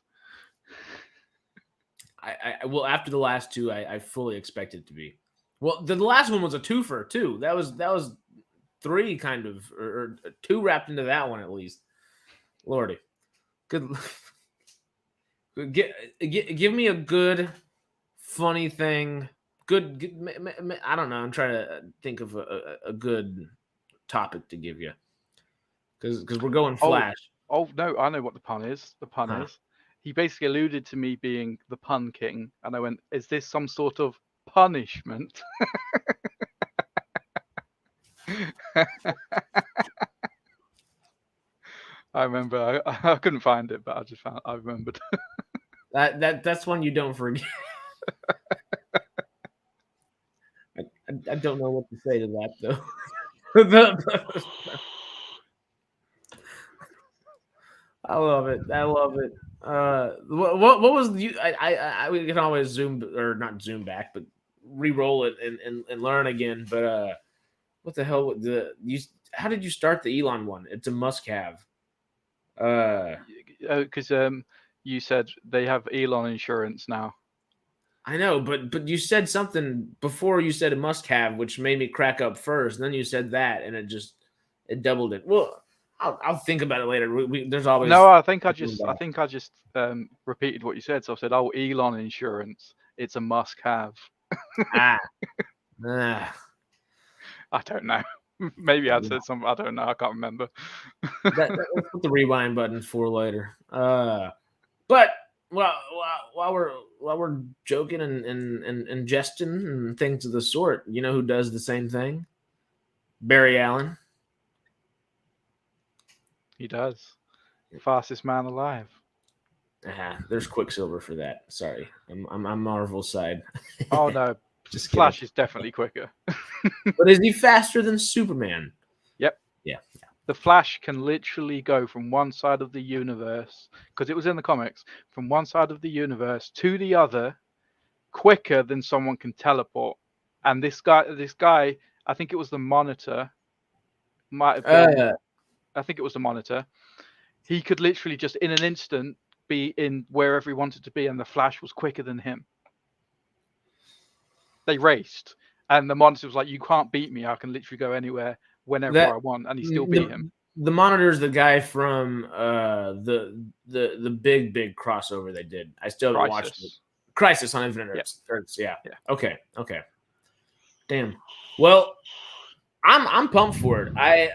Well, after the last two, I fully expected it to be. Well, the last one was a twofer too. That was three kind of, or two wrapped into that one at least. Lordy. Good. Give me a good, funny thing. Good. I don't know. I'm trying to think of a good topic to give you, because we're going Flash. Oh no, I know what the pun is. The pun is he basically alluded to me being the pun king, and I went, "Is this some sort of punishment?" I remember. I couldn't find it, but I remembered. That's one you don't forget. I don't know what to say to that though. I love it. What was you? We can always zoom or not zoom back, but re-roll it and learn again. But what the hell? How did you start the Elon one? It's a must-have. Because you said they have Elon insurance now. I know, but you said something before. You said a must-have, which made me crack up first. And then you said that, and it doubled it. Well, I'll think about it later. There's always no. I think I just repeated what you said. So I said, "Oh, Elon insurance. It's a must-have." I don't know. Maybe I said something. I don't know. I can't remember. Let's put the rewind button for later. But while we're joking and jesting and things of the sort, you know who does the same thing? Barry Allen. He does. Fastest man alive. There's Quicksilver for that. Sorry, I'm Marvel's side. Oh no, just Flash is definitely quicker. But is he faster than Superman? Yep. Yeah. The Flash can literally go from one side of the universe, because it was in the comics, from one side of the universe to the other quicker than someone can teleport. And this guy, I think it was the Monitor, might have been. I think it was the Monitor. He could literally just in an instant be in wherever he wanted to be, and the Flash was quicker than him. They raced, and the Monitor was like, "You can't beat me. I can literally go anywhere, whenever I want," and he still beat him. The Monitor is the guy from the big crossover they did. I still haven't watched it. Crisis on Infinite Earths. Yeah. Okay. Damn. Well, I'm pumped for it.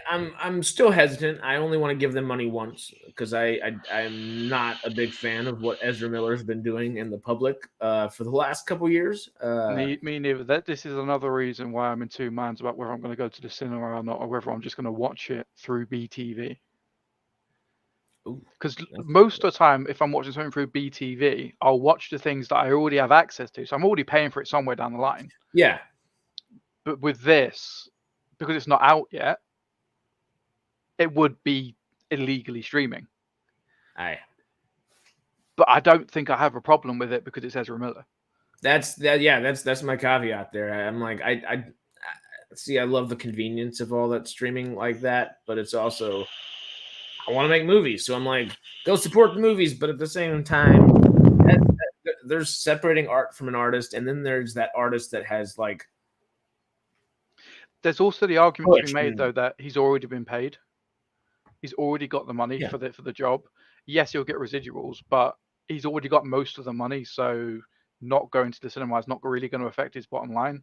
I'm still hesitant. I only want to give them money once because I'm not a big fan of what Ezra Miller's been doing in the public for the last couple years. Me neither. This is another reason why I'm in two minds about whether I'm going to go to the cinema or not, or whether I'm just going to watch it through BTV. Because most of the time, if I'm watching something through BTV, I'll watch the things that I already have access to. So I'm already paying for it somewhere down the line. Yeah. But with this, because it's not out yet, it would be illegally streaming. But I don't think I have a problem with it because it's Ezra Miller. That's my caveat there. I'm like, I see, I love the convenience of all that streaming like that, but it's also, I want to make movies. So I'm like, go support the movies. But at the same time, there's separating art from an artist. And then there's that artist that has like. There's also the argument to be made, though, that he's already been paid. He's already got the money for the job. Yes, he'll get residuals, but he's already got most of the money. So not going to the cinema is not really going to affect his bottom line.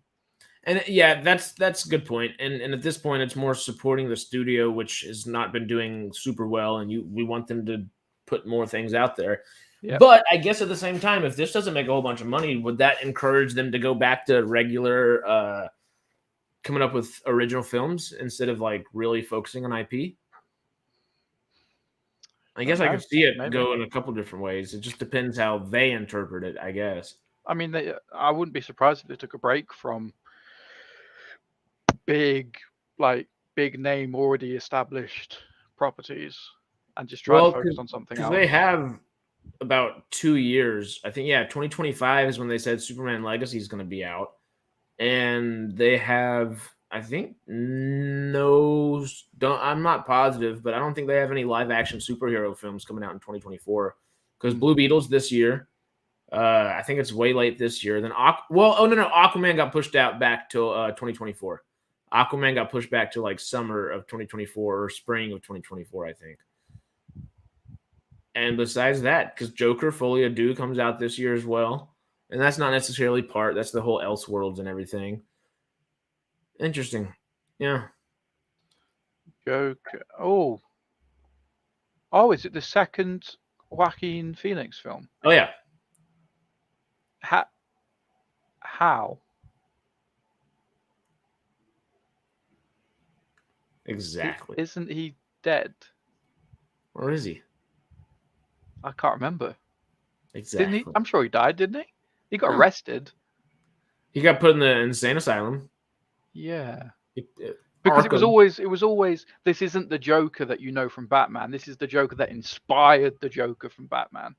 And yeah, that's a good point. And at this point, it's more supporting the studio, which has not been doing super well, and we want them to put more things out there. Yeah. But I guess at the same time, if this doesn't make a whole bunch of money, would that encourage them to go back to regular coming up with original films instead of like really focusing on IP? I guess I could see it go in a couple different ways. It just depends how they interpret it, I guess. I mean, I wouldn't be surprised if they took a break from big name, already established properties and just try to focus on something else. They have about 2 years. I think, 2025 is when they said Superman Legacy is going to be out. And they have, I think, I'm not positive, but I don't think they have any live action superhero films coming out in 2024 because Blue Beetle's this year. I think it's way late this year. Then Aquaman got pushed out back till 2024. Aquaman got pushed back to like summer of 2024 or spring of 2024, I think. And besides that, because Joker Folie à Deux comes out this year as well. And that's not necessarily that's the whole Elseworlds and everything. Interesting. Yeah. Joker. Oh, is it the second Joaquin Phoenix film? Oh, yeah. How? Exactly. Isn't he dead? Or is he? I can't remember. Exactly. Didn't he? I'm sure he died, didn't he? He got arrested. He got put in the insane asylum. Yeah. Because it was always this isn't the Joker that you know from Batman. This is the Joker that inspired the Joker from Batman.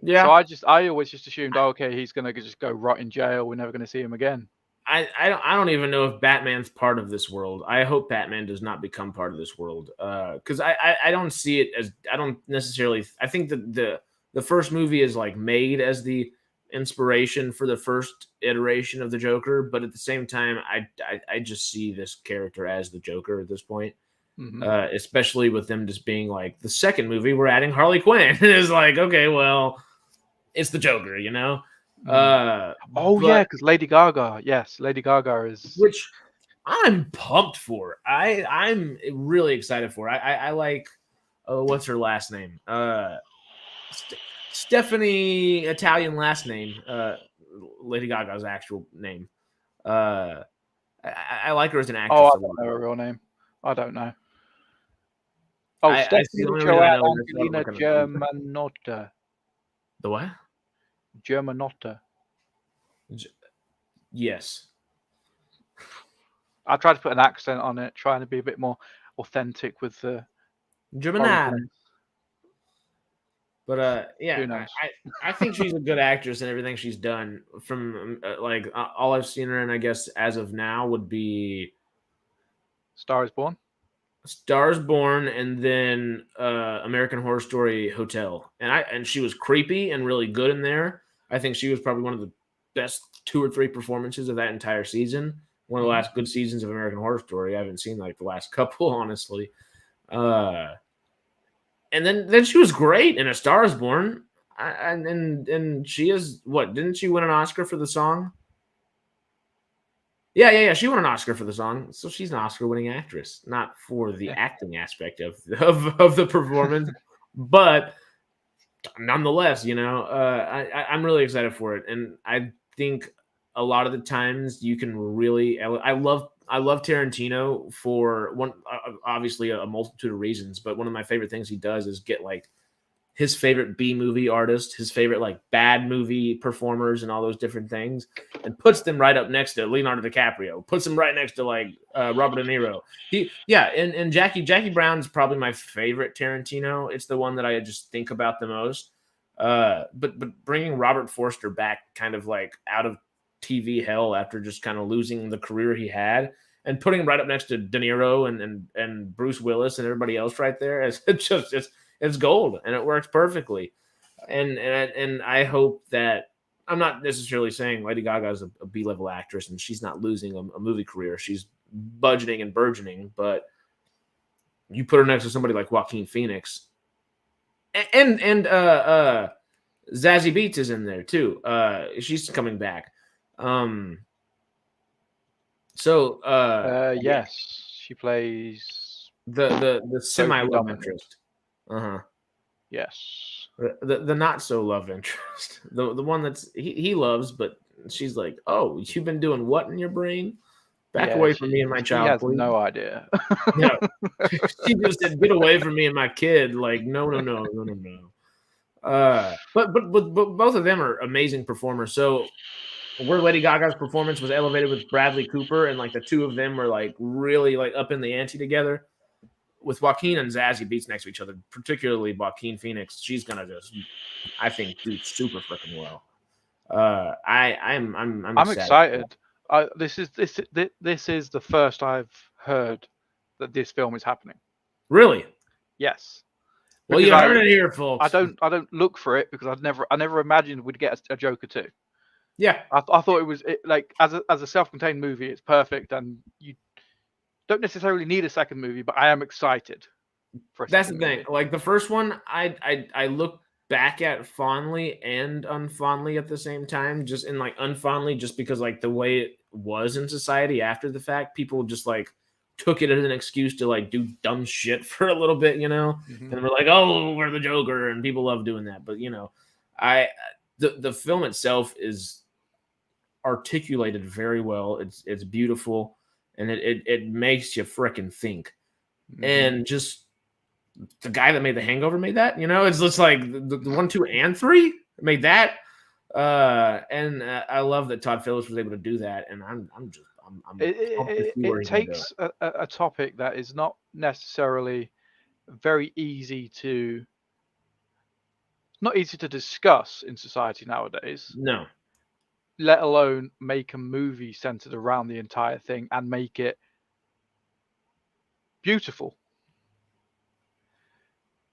Yeah. So I always just assumed, okay, he's gonna just go rot in jail. We're never gonna see him again. I don't even know if Batman's part of this world. I hope Batman does not become part of this world. Because I don't see it as, I don't necessarily, I think that the first movie is like made as the inspiration for the first iteration of the Joker, but at the same time, I just see this character as the Joker at this point. Mm-hmm. Especially with them just being like, the second movie, we're adding Harley Quinn. It's like, okay, well, it's the Joker, you know? Yeah, because Lady Gaga. Yes, Lady Gaga is... Which I'm pumped for. I'm really excited for. I like, what's her last name? Stephanie, Italian last name. Lady Gaga's actual name. I like her as an actress. Oh, I don't know her real name. I don't know. Oh, Stephanie Angelina Germanotta. The what? Germanotta. Yes. I tried to put an accent on it, trying to be a bit more authentic with the Germanad. But yeah, I think she's a good actress and everything she's done. From like all I've seen her in, I guess as of now, would be Star is Born. Star is Born, and then American Horror Story Hotel, and she was creepy and really good in there. I think she was probably one of the best 2 or 3 performances of that entire season. One of the last good seasons of American Horror Story. I haven't seen like the last couple, honestly. And then she was great in A Star is Born. And she is what? Didn't she win an Oscar for the song? Yeah. She won an Oscar for the song, so she's an Oscar-winning actress, not for the Yeah. acting aspect of the performance, but nonetheless, I'm really excited for it, and I think a lot of the times you can really. I love Tarantino for one, obviously a multitude of reasons, but one of my favorite things he does is get like his favorite B movie artist, his favorite like bad movie performers, and all those different things, and puts them right up next to Leonardo DiCaprio. Puts them right next to like Robert De Niro. And Jackie Brown's probably my favorite Tarantino. It's the one that I just think about the most. But bringing Robert Forster back, kind of like out of TV hell after just kind of losing the career he had, and putting him right up next to De Niro and Bruce Willis and everybody else right there, it's gold, and it works perfectly. And I hope that I'm not necessarily saying Lady Gaga is a B-level actress and she's not losing a movie career. She's budgeting and burgeoning, but you put her next to somebody like Joaquin Phoenix, and Zazie Beetz is in there too. She's coming back. Yes, she plays the semi love dominant. interest. Yes. The not so love interest. The one that's he loves, but she's like, oh, you've been doing what in your brain? Back away from me and my She child, has please. no idea. No. She just said, get away from me and my kid. Like, no. But both of them are amazing performers. So where Lady Gaga's performance was elevated with Bradley Cooper, and like the two of them were like really like up in the ante together, with Joaquin and Zazie Beetz next to each other, particularly Joaquin Phoenix, she's gonna just, I think, do super freaking well. I'm excited. This is the first I've heard that this film is happening. Really? Yes. Well, you heard it here, folks. I don't look for it because I never imagined we'd get a Joker 2. Yeah. I thought it was like as a self-contained movie, it's perfect, and you don't necessarily need a second movie, but I am excited for a That's the second thing. movie. Like the first one, I look back at fondly and unfondly at the same time, just in like unfondly, just because like the way it was in society after the fact, people just like took it as an excuse to like do dumb shit for a little bit, Mm-hmm. and we're like, oh, we're the Joker, and people love doing that. But the film itself is articulated very well. It's beautiful, and it makes you fricking think. Mm-hmm. And just the guy that made The Hangover made that, it's just like the 1, 2, and 3 made that. And I love that Todd Phillips was able to do that. And I'm it takes a topic that is not necessarily very easy to discuss in society nowadays. No. Let alone make a movie centered around the entire thing and make it beautiful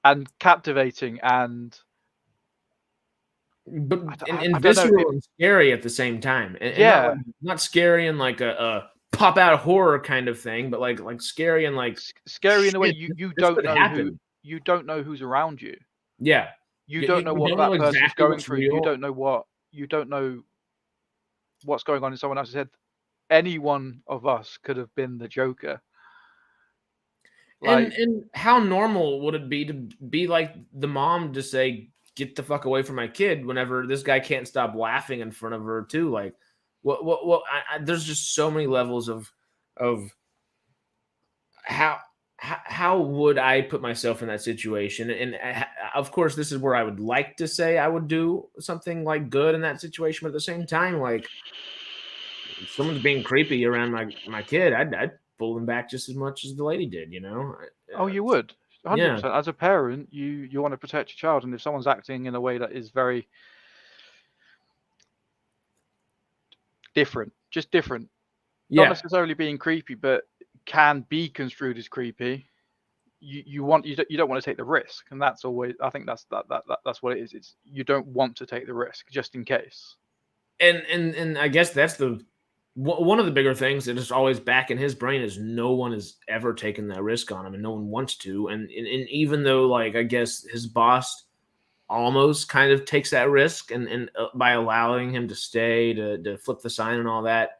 and captivating and visceral and scary at the same time. And not scary in like a pop out horror kind of thing, but like scary and like scary in the way you don't know who's around you. Yeah. You don't know what that person's going through. You don't know what's going on in someone else's head. Any one of us could have been the Joker. And how normal would it be to be like the mom to say, get the fuck away from my kid, whenever this guy can't stop laughing in front of her too? Like, there's just so many levels of how would I put myself in that situation? And of course, this is where I would like to say I would do something like good in that situation, but at the same time, like, if someone's being creepy around my kid, I'd pull them back just as much as the lady did, Oh, you would. 100%. Yeah. As a parent, you want to protect your child, and if someone's acting in a way that is very different, not necessarily being creepy, but can be construed as creepy, you don't want to take the risk, and that's always, I think that's what it is. It's you don't want to take the risk just in case. And I guess that's one of the bigger things that is always back in his brain is no one has ever taken that risk on him, and no one wants to. And even though, like, I guess his boss almost kind of takes that risk, and by allowing him to stay to flip the sign and all that,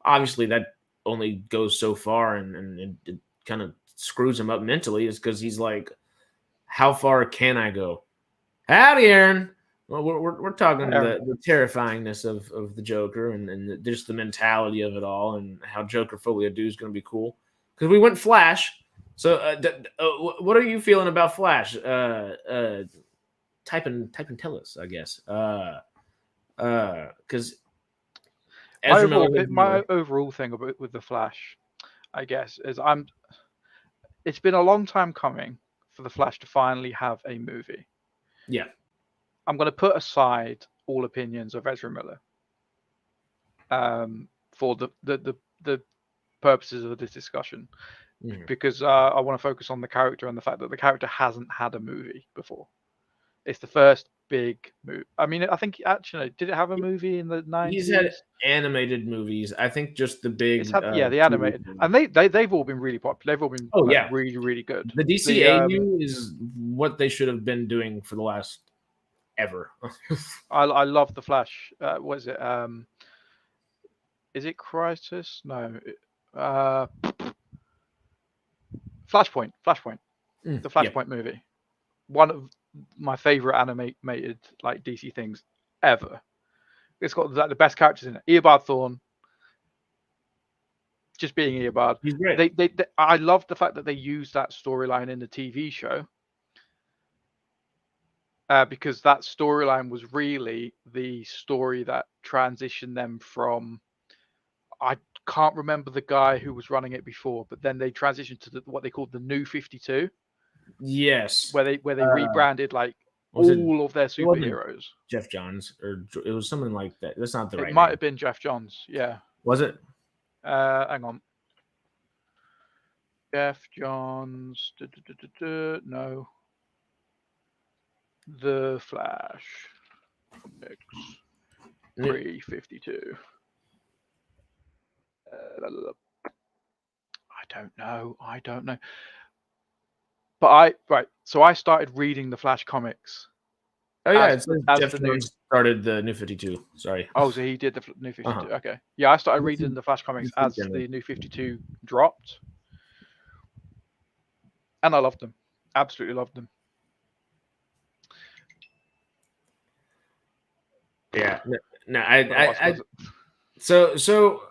obviously that only goes so far, and it kind of screws him up mentally, is because he's like, how far can I go? Howdy, Aaron. Well, we're talking the terrifyingness of the Joker, and just the mentality of it all, and how Joker Folia Do is going to be cool, because we went Flash. So what are you feeling about Flash? Type and tell us, I guess. Because my overall thing with the Flash, I guess, is it's been a long time coming for the Flash to finally have a movie. Yeah. I'm going to put aside all opinions of Ezra Miller for the purposes of this discussion, because I want to focus on the character and the fact that the character hasn't had a movie before. It's the first big movie. I mean, I think actually, did it have a movie in the 90s? He's had animated movies. I think just the big. The animated, and they've all been really popular. They've all been really, really good. The DCAU is what they should have been doing for the last ever. I love the Flash. What is it? Is it Crisis? No. Flashpoint. The Flashpoint movie. One of my favorite animated like DC things ever. It's got like the best characters in it. Eobard Thawne, just being Eobard. He's great. I love the fact that they used that storyline in the TV show, because that storyline was really the story that transitioned them from. I can't remember the guy who was running it before, but then they transitioned to what they called the New 52. Yes, where they rebranded like all of their superheroes. Jeff Johns, or it was something like that. That's not the right. It might have been Jeff Johns. Yeah. Was it? Hang on. Jeff Johns. No. The Flash. Comics. 352. I don't know. But so I started reading the Flash comics. Oh yeah, Jeff Johns started the New 52. Sorry. Oh, so he did the New 52. Okay. Yeah, I started reading the Flash comics as the New 52 dropped, and I loved them. Absolutely loved them. Yeah. No, So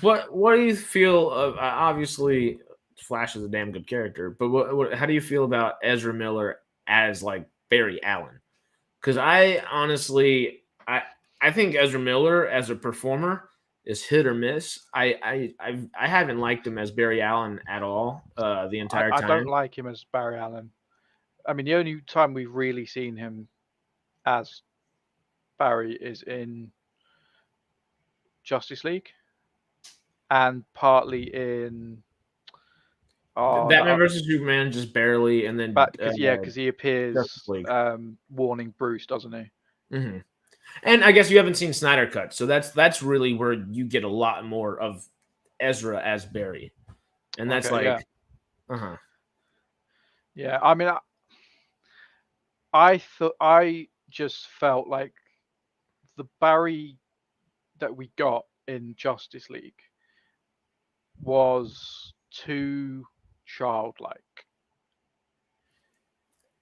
what do you feel of? Obviously, Flash is a damn good character, but how do you feel about Ezra Miller as like Barry Allen? Because I honestly, I think Ezra Miller as a performer is hit or miss. I haven't liked him as Barry Allen at all the entire time. I don't like him as Barry Allen. I mean, the only time we've really seen him as Barry is in Justice League, and partly in Batman versus Superman, just barely, and then because he appears warning Bruce, doesn't he? Mm-hmm. And I guess you haven't seen Snyder Cut, so that's really where you get a lot more of Ezra as Barry, and that's yeah. I mean, I just felt like the Barry that we got in Justice League was too childlike.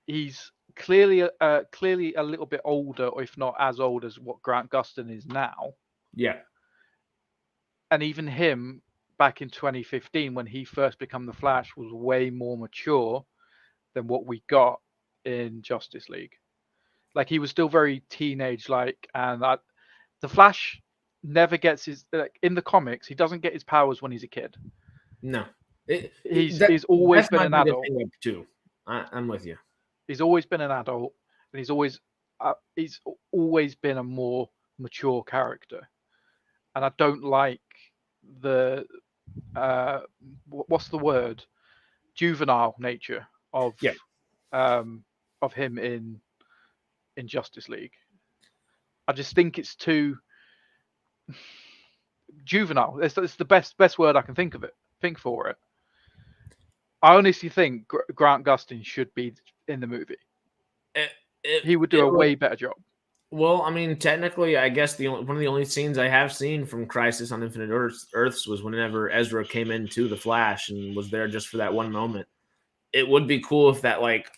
He's clearly a little bit older, or if not as old as what Grant Gustin is now. Yeah. And even him back in 2015, when he first became the Flash, was way more mature than what we got in Justice League. Like, he was still very teenage-like, and the Flash never gets his in the comics. He doesn't get his powers when he's a kid. No, he's always been an adult too. I'm with you. He's always been an adult, and he's always been a more mature character. And I don't like the what's the word, juvenile nature of him in Justice League. I just think it's too juvenile. It's the best word I can think for it. I honestly think Grant Gustin should be in the movie. He would do a way better job. Well, I mean, technically, I guess one of the only scenes I have seen from Crisis on Infinite Earths was whenever Ezra came into the Flash and was there just for that one moment. It would be cool if that like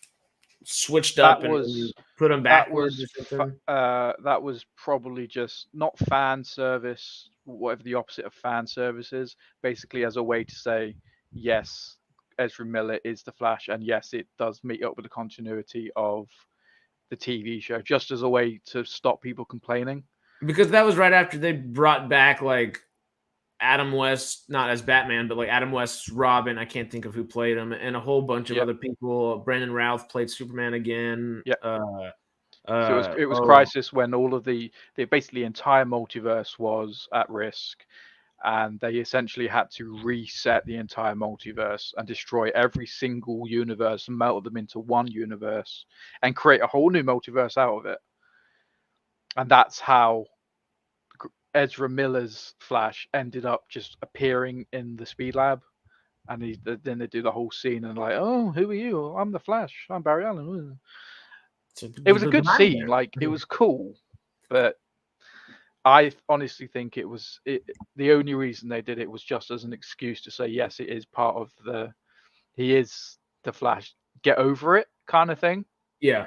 switched up and put him backwards or something. That was probably just not fan service, whatever the opposite of fan service is. Basically, as a way to say, yes, Ezra Miller is the Flash, and yes, it does meet up with the continuity of the TV show, just as a way to stop people complaining. Because that was right after they brought back like Adam West, not as Batman, but like Adam West's Robin. I can't think of who played him, and a whole bunch of other people. Brandon Routh played Superman again. Yeah. So it was Crisis when all of the basically entire multiverse was at risk, and they essentially had to reset the entire multiverse and destroy every single universe and melt them into one universe and create a whole new multiverse out of it. And that's how Ezra Miller's Flash ended up just appearing in the Speed Lab. And then they do the whole scene and like, oh, who are you? I'm the Flash. I'm Barry Allen. It was a good scene. Like, it was cool. But I honestly think it was the only reason they did it was just as an excuse to say, yes, it is part of he is the Flash. Get over it kind of thing. Yeah.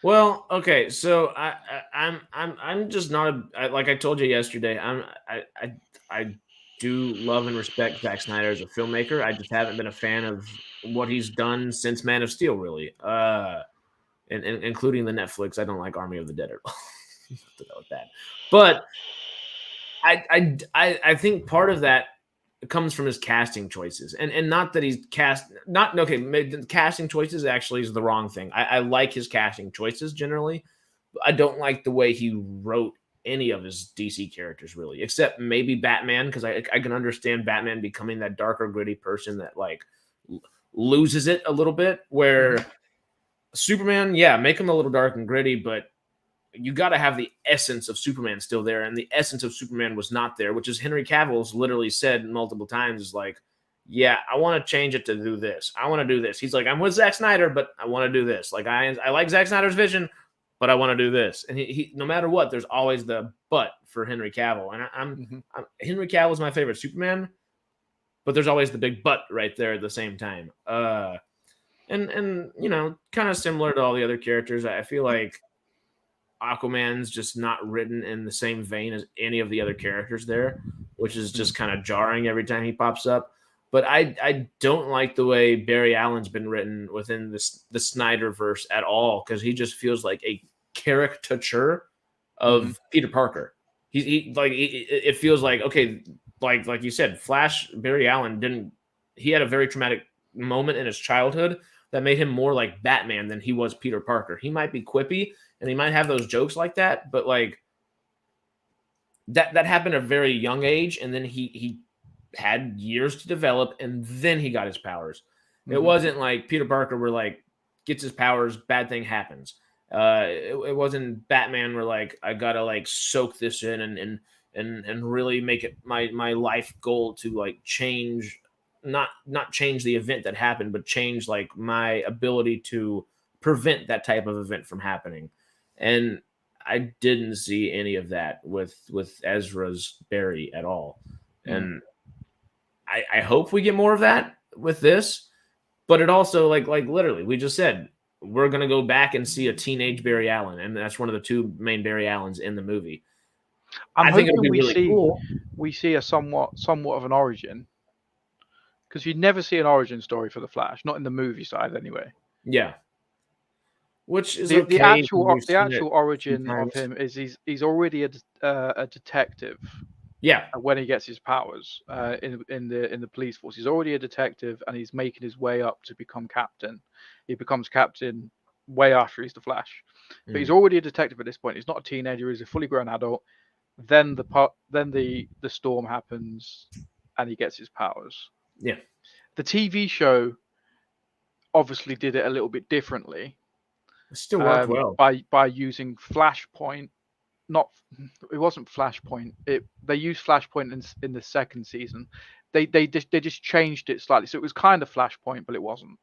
Well, okay, so I'm just not like I told you yesterday. I do love and respect Zack Snyder as a filmmaker. I just haven't been a fan of what he's done since Man of Steel, really. And including the Netflix. I don't like Army of the Dead at all. With that, but I think part of that comes from his casting choices, and not that he's casting choices actually is the wrong thing. I like his casting choices generally. I don't like the way he wrote any of his DC characters really, except maybe Batman, because I can understand Batman becoming that darker, gritty person that like loses it a little bit. Where Superman, yeah, make him a little dark and gritty, but you got to have the essence of Superman still there, and the essence of Superman was not there, which is Henry Cavill's literally said multiple times is like, yeah, I want to change it to do this. I want to do this. He's like, I'm with Zack Snyder, but I want to do this. Like I like Zack Snyder's vision, but I want to do this. And he no matter what, there's always the but for Henry Cavill. And I'm Henry Cavill is my favorite Superman, but there's always the big but right there at the same time. And you know, kind of similar to all the other characters, I feel like Aquaman's just not written in the same vein as any of the other characters there, which is just kind of jarring every time he pops up. But I don't like the way Barry Allen's been written within the Snyderverse at all, because he just feels like a caricature of Peter Parker. It feels like, okay, like you said, Flash, Barry Allen he had a very traumatic moment in his childhood that made him more like Batman than he was Peter Parker. He might be quippy and he might have those jokes like that, but like that happened at a very young age, and then he had years to develop, and then he got his powers. It wasn't like Peter Parker where like gets his powers, bad thing happens. It wasn't Batman where like I gotta like soak this in and really make it my life goal to like change, not change the event that happened, but change like my ability to prevent that type of event from happening. And I didn't see any of that with Ezra's Barry at all. And I hope we get more of that with this. But it also like literally, we just said we're gonna go back and see a teenage Barry Allen, and that's one of the two main Barry Allens in the movie. I think it'll be really cool. We see a somewhat of an origin, because you never see an origin story for the Flash, not in the movie side anyway. Yeah. Which is the actual origin of him is he's already a detective. Yeah. When he gets his powers in the police force, he's already a detective, and he's making his way up to become captain. He becomes captain way after he's the Flash, but he's already a detective at this point. He's not a teenager; he's a fully grown adult. Then the storm happens, and he gets his powers. Yeah. The TV show obviously did it a little bit differently. It still worked well by using Flashpoint. It wasn't Flashpoint. They used Flashpoint in the second season. They just changed it slightly, so it was kind of Flashpoint, but it wasn't.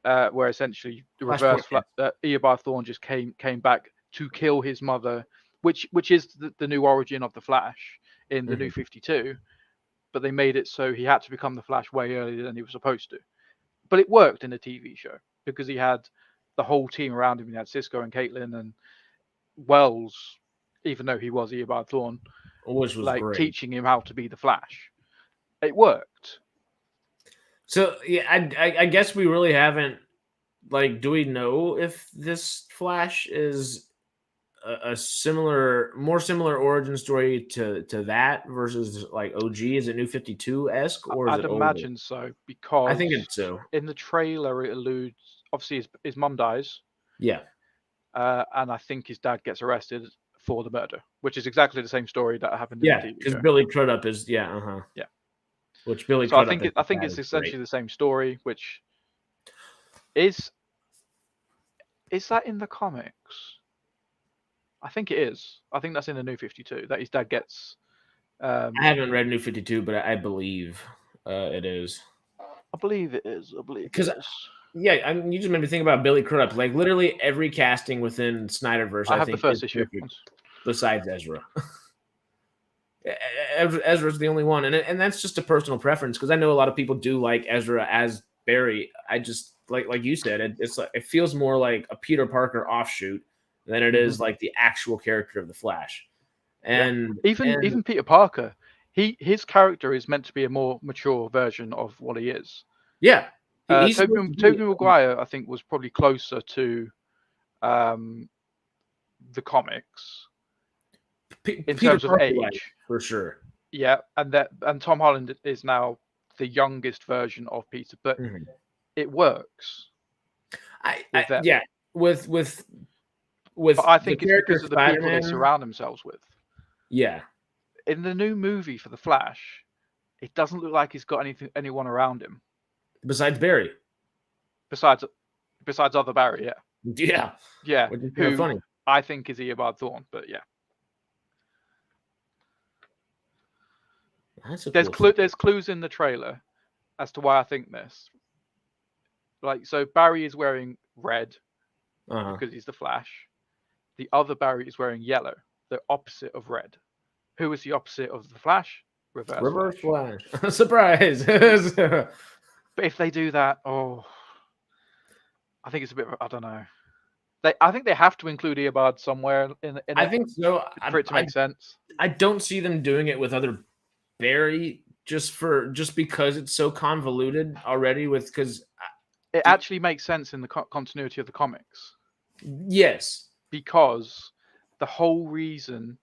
where essentially the Flashpoint, reverse Eobard Thawne just came back to kill his mother, which is the new origin of the Flash in the New 52. But they made it so he had to become the Flash way earlier than he was supposed to. But it worked in the TV show because he had the whole team around him. He had Cisco and Caitlin and Wells, even though he was Eobard Thawne, which was like great. teaching him how to be the Flash. It worked. So yeah, I guess we really haven't. Like, do we know if this Flash is a similar, more similar origin story to that versus like OG? Is it New 52-esque or is I'd it older? imagine so, because I think it's so. in the trailer it alludes, obviously his mum dies, Yeah. and I think his dad gets arrested for the murder, which is exactly the same story that happened in Yeah, the TV because show. Billy Crudup is Yeah. Which Billy So Crudup. I think it's essentially the same story, which is that in the comics? I think it is. I think that's in the New 52 that his dad gets. I haven't read New 52, but I believe it is. I believe it is. Because yeah, I mean, you just made me think about Billy Crudup. Like literally every casting within Snyderverse, I have think the first is issue. perfect, besides Ezra. Ezra's the only one, and that's just a personal preference because I know a lot of people do like Ezra as Barry. I just like you said, it's like it feels more like a Peter Parker offshoot than it is like the actual character of the Flash. And even Peter Parker, his character is meant to be a more mature version of what he is. Yeah, Tobey Maguire, I think, was probably closer to the comics in terms of age, for sure. Yeah, and Tom Holland is now the youngest version of Peter, but it works. With I think it's because of the people they surround themselves with. Yeah. In the new movie for the Flash, it doesn't look like he's got anyone around him besides Barry. Besides other Barry, yeah. Which is kind of funny. I think is Eobard Thawne, but yeah. There's clues in the trailer as to why I think this. Like, so Barry is wearing red because he's the Flash. The other Barry is wearing yellow, the opposite of red. Who is the opposite of the Flash? Reverse Flash. Surprise! But if they do that, I think it's a bit. I don't know. I think they have to include Eobard somewhere in I think so. For it to make sense. I don't see them doing it with other Barry just because it's so convoluted already. Because it actually makes sense in the continuity of the comics. Yes, because the whole reason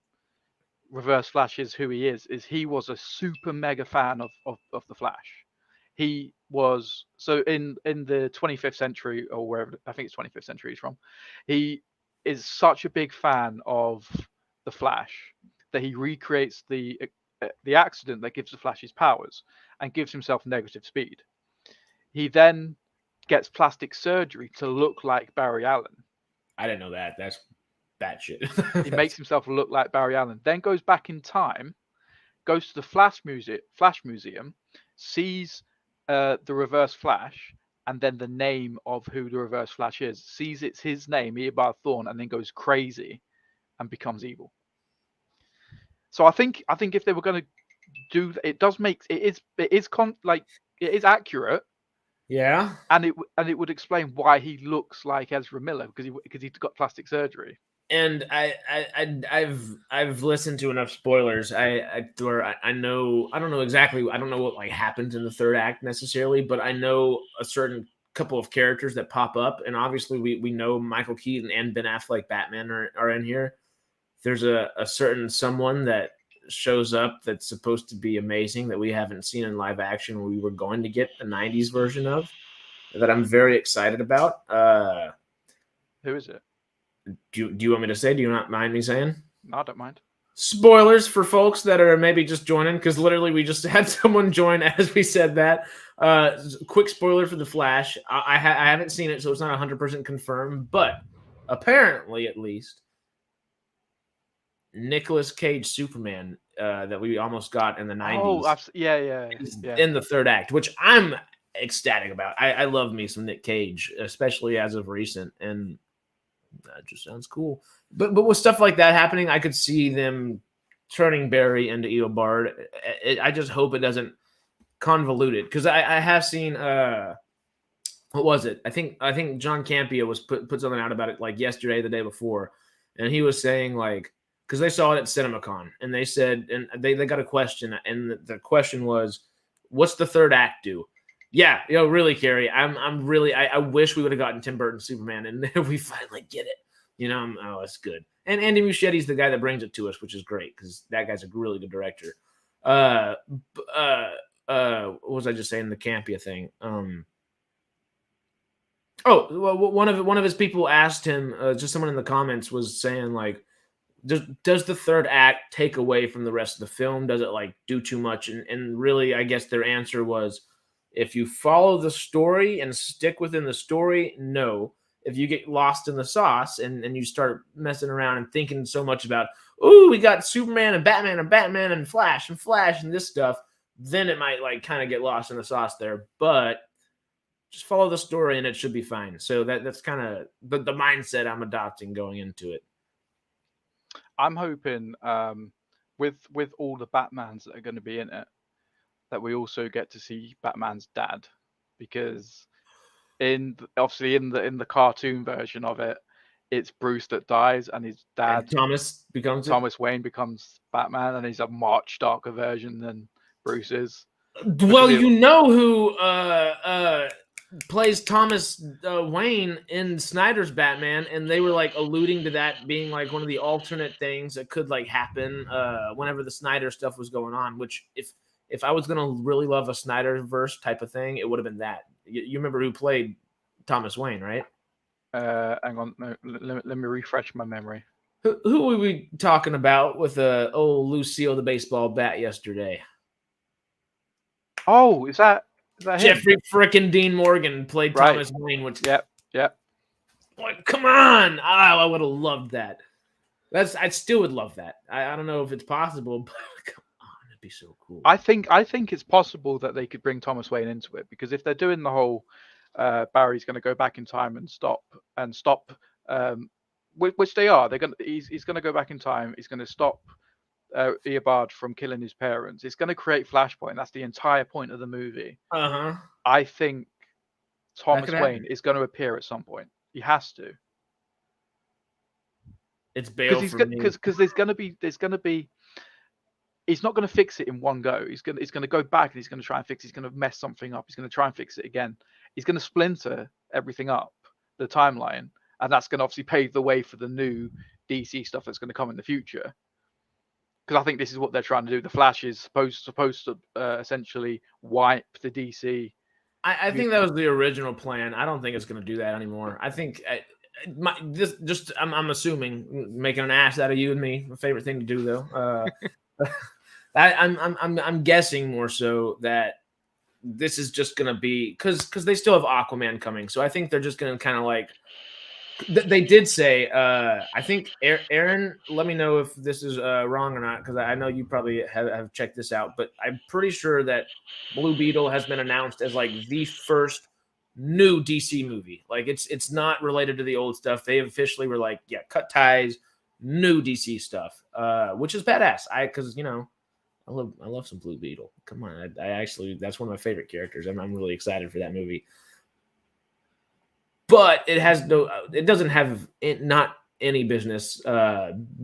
Reverse Flash is who he is he was a super mega fan of the Flash. He was in the 25th century or wherever, I think it's 25th century he's from. He is such a big fan of the Flash that he recreates the accident that gives the Flash his powers and gives himself negative speed. He then gets plastic surgery to look like Barry Allen. I didn't know that. That's batshit. He makes himself look like Barry Allen, then goes back in time, goes to the Flash Museum, sees the Reverse Flash, and then the name of who the Reverse Flash is, sees it's his name, Eobard Thawne, and then goes crazy and becomes evil. So I think if they were going to do, it is accurate. Yeah, and it would explain why he looks like Ezra Miller because he's got plastic surgery. And I've listened to enough spoilers. I know, I don't know exactly. I don't know what like happens in the third act necessarily, but I know a certain couple of characters that pop up, and obviously we know Michael Keaton and Ben Affleck Batman are in here. There's a certain someone that shows up that's supposed to be amazing that we haven't seen in live action. We were going to get a 90s version of that. I'm very excited about. Who is it? Do you want me to say? Do you not mind me saying? No, I don't mind. Spoilers for folks that are maybe just joining, because literally we just had someone join as we said that. Quick spoiler for The Flash. I haven't seen it, so it's not 100% confirmed, but apparently, at least, Nicolas Cage Superman that we almost got in the 90s. Oh, yeah. In the third act, which I'm ecstatic about. I love me some Nick Cage, especially as of recent, and that just sounds cool. But with stuff like that happening, I could see them turning Barry into Eobard. I just hope it doesn't convolute it, because I have seen what was it? I think John Campea was put something out about it like yesterday, the day before, and he was saying like, because they saw it at CinemaCon, and they said, and they got a question, and the question was, what's the third act do? Yeah, really, Carrie, I'm really, I wish we would have gotten Tim Burton Superman, and we finally get it. Oh, that's good. And Andy Muschietti's the guy that brings it to us, which is great, because that guy's a really good director. What was I just saying? The Campea thing. Oh, well, one of his people asked him, just someone in the comments was saying like, does the third act take away from the rest of the film? Does it like do too much? And really, I guess their answer was, if you follow the story and stick within the story, no. If you get lost in the sauce and you start messing around and thinking so much about, ooh, we got Superman and Batman and Flash and this stuff, then it might like kind of get lost in the sauce there. But just follow the story and it should be fine. So that's kind of the mindset I'm adopting going into it. I'm hoping with all the Batmans that are going to be in it, that we also get to see Batman's dad, because obviously in the cartoon version of it, it's Bruce that dies and his dad, and Thomas Wayne becomes Batman, and he's a much darker version than Bruce is. Well, who plays Thomas Wayne in Snyder's Batman, and they were like alluding to that being like one of the alternate things that could like happen whenever the Snyder stuff was going on. Which if I was gonna really love a Snyderverse type of thing, it would have been that. You remember who played Thomas Wayne, right? Hang on, no, let me refresh my memory. Who were we talking about with old Lucille the baseball bat yesterday? Oh, is that Jeffrey frickin' Dean Morgan played Thomas Wayne? Which yep. Like, come on! I would have loved that. I still would love that. I don't know if it's possible, but come on, it'd be so cool. I think it's possible that they could bring Thomas Wayne into it, because if they're doing the whole Barry's going to go back in time and stop, which they are. He's going to go back in time. He's going to stop Eobard from killing his parents. It's going to create Flashpoint. That's the entire point of the movie. I think Thomas Wayne is going to appear at some point. He has to. It's Bale because there's going to be. He's not going to fix it in one go. He's going to go back and he's going to try and fix it. He's going to mess something up. He's going to try and fix it again. He's going to splinter everything up, the timeline, and that's going to obviously pave the way for the new DC stuff that's going to come in the future. Because I think this is what they're trying to do. The Flash is supposed to essentially wipe the DC. I think that was the original plan. I don't think it's going to do that anymore. I think I'm assuming, making an ass out of you and me. My favorite thing to do, though. I'm guessing more so that this is just going to be because they still have Aquaman coming. So I think they're just going to kind of like. They did say, I think, Aaron, let me know if this is wrong or not, because I know you probably have checked this out, but I'm pretty sure that Blue Beetle has been announced as like the first new DC movie. Like it's not related to the old stuff. They officially were like, yeah, cut ties, new DC stuff, which is badass. Because I love some Blue Beetle. Come on, I actually, that's one of my favorite characters. I'm really excited for that movie. But it doesn't have not any business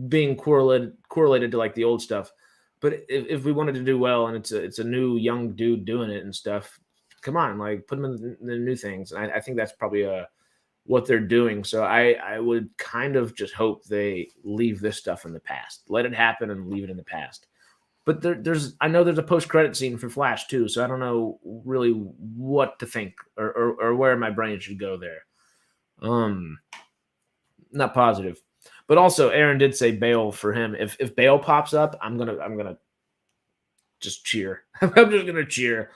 being correlated to like the old stuff. But if we wanted to do well, and it's a new young dude doing it and stuff, come on, like put him in the new things. And I think that's probably what they're doing. So I would kind of just hope they leave this stuff in the past, let it happen, and leave it in the past. But I know there's a post-credit scene for Flash too, so I don't know really what to think or where my brain should go there. Not positive, but also Aaron did say Bale for him. If Bale pops up, I'm gonna just cheer. I'm just gonna cheer.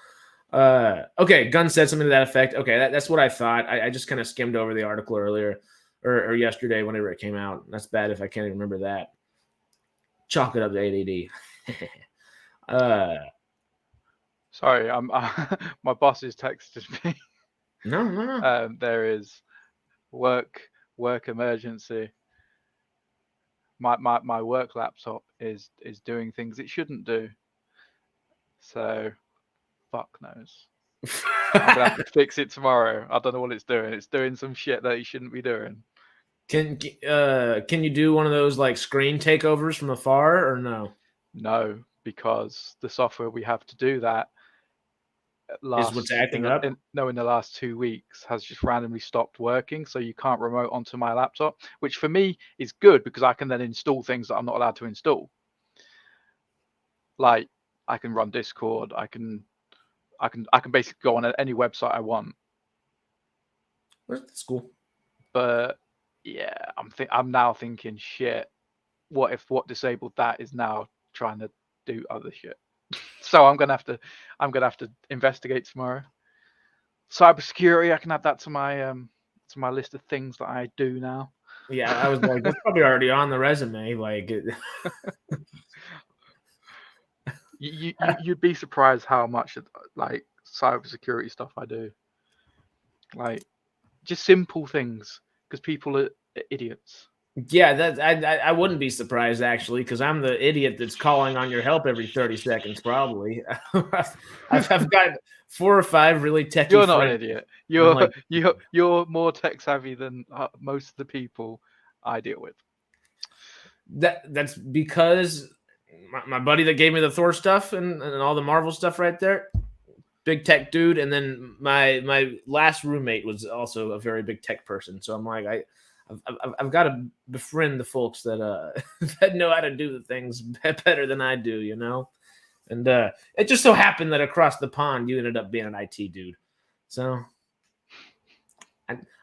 Okay, Gunn said something to that effect. Okay, that's what I thought. I just kind of skimmed over the article earlier or yesterday whenever it came out. That's bad if I can't even remember that. Chalk it up to ADD. Sorry, my boss has texted me. No. There is work emergency. My work laptop is doing things it shouldn't do. So, fuck knows. I'm gonna have to fix it tomorrow. I don't know what it's doing. It's doing some shit that it shouldn't be doing. Can you do one of those like screen takeovers from afar or no? No, because the software we have to do that Is what's acting up? in the last 2 weeks has just randomly stopped working, so you can't remote onto my laptop, which for me is good because I can then install things that I'm not allowed to install. Like I can run Discord, I can basically go on any website I want. That's cool. But yeah, I'm now thinking, shit, what if what disabled that is now trying to do other shit? So I'm gonna have to investigate tomorrow. Cybersecurity, I can add that to my list of things that I do now. Yeah, I was like, that's probably already on the resume. Like, You'd be surprised how much like cybersecurity stuff I do. Like just simple things because people are idiots. yeah, that I wouldn't be surprised actually, because I'm the idiot that's calling on your help every 30 seconds, probably. I've got 4 or 5 really techie You're not an friends. idiot. Like, You're more tech savvy than most of the people I deal with. that's because my buddy that gave me the Thor stuff and all the Marvel stuff right there, big tech dude, and then my last roommate was also a very big tech person. So I'm like, I've got to befriend the folks that that know how to do the things better than I do, you know. And it just so happened that across the pond, you ended up being an IT dude. So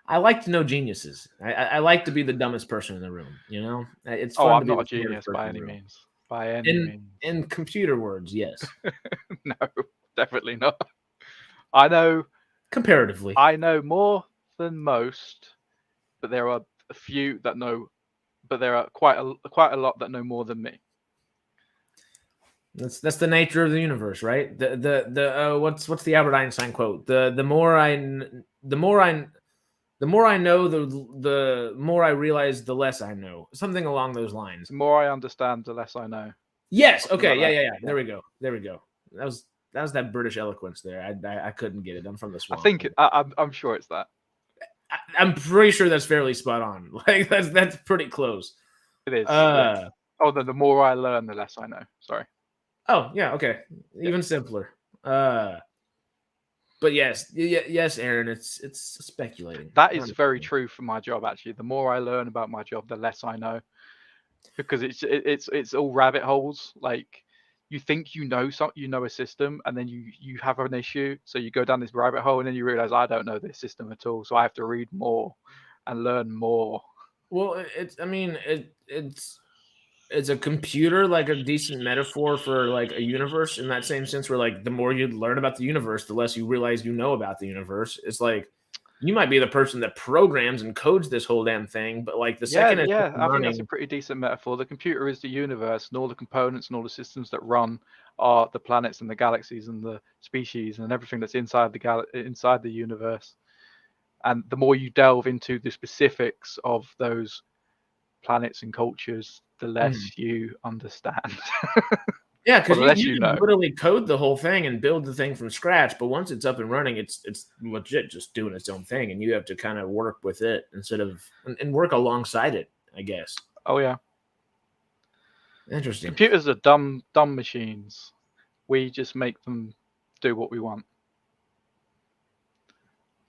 I like to know geniuses. I like to be the dumbest person in the room. You know, it's fun. I'm not a genius by any means. By any means. In computer words, yes. No, definitely not. I know comparatively. I know more than most, but there are a few that know. But there are quite a lot that know more than me. That's the nature of the universe, right? What's the Albert Einstein quote? The more I know, the more I realize, the less I know. Something along those lines. The more I understand, the less I know. Yes. Okay. Like yeah. There we go. That was that British eloquence there. I couldn't get it. I'm from the swamp. I think I'm sure it's that. I'm pretty sure that's fairly spot on. Like that's pretty close. It is. Yes. Oh, the more I learn, the less I know. Sorry. Oh yeah. Okay. Even simpler. But yes, Aaron, it's speculating. That is very true for my job. Actually, the more I learn about my job, the less I know, because it's all rabbit holes. Like you think you know a system, and then you have an issue, so you go down this rabbit hole, and then you realize I don't know this system at all, so I have to read more and learn more. Well, it's a computer, like a decent metaphor for like a universe in that same sense, where like the more you learn about the universe, the less you realize you know about the universe. It's like you might be the person that programs and codes this whole damn thing, but like the second I think that's a pretty decent metaphor. The computer is the universe, and all the components and all the systems that run are the planets and the galaxies and the species and everything that's inside the universe. And the more you delve into the specifics of those planets and cultures, the less you understand. Yeah, because you can literally code the whole thing and build the thing from scratch, but once it's up and running, it's legit just doing its own thing, and you have to kind of work with it instead of and work alongside it, I guess. Oh yeah. Interesting. Computers are dumb machines. We just make them do what we want.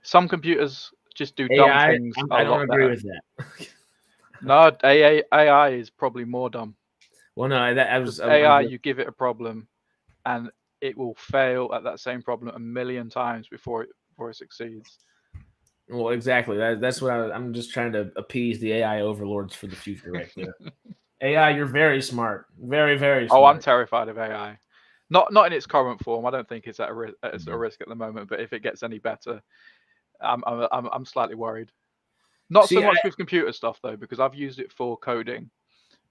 Some computers just do dumb things. I don't agree with that. No, AI is probably more dumb. Well, no, AI. You give it a problem, and it will fail at that same problem a million times before it succeeds. Well, exactly. That's what I'm just trying to appease the AI overlords for the future, right there. AI, you're very smart, very, very smart. Oh, I'm terrified of AI. Not in its current form. I don't think it's at a risk at the moment. But if it gets any better, I'm slightly worried. Not so much with computer stuff though, because I've used it for coding.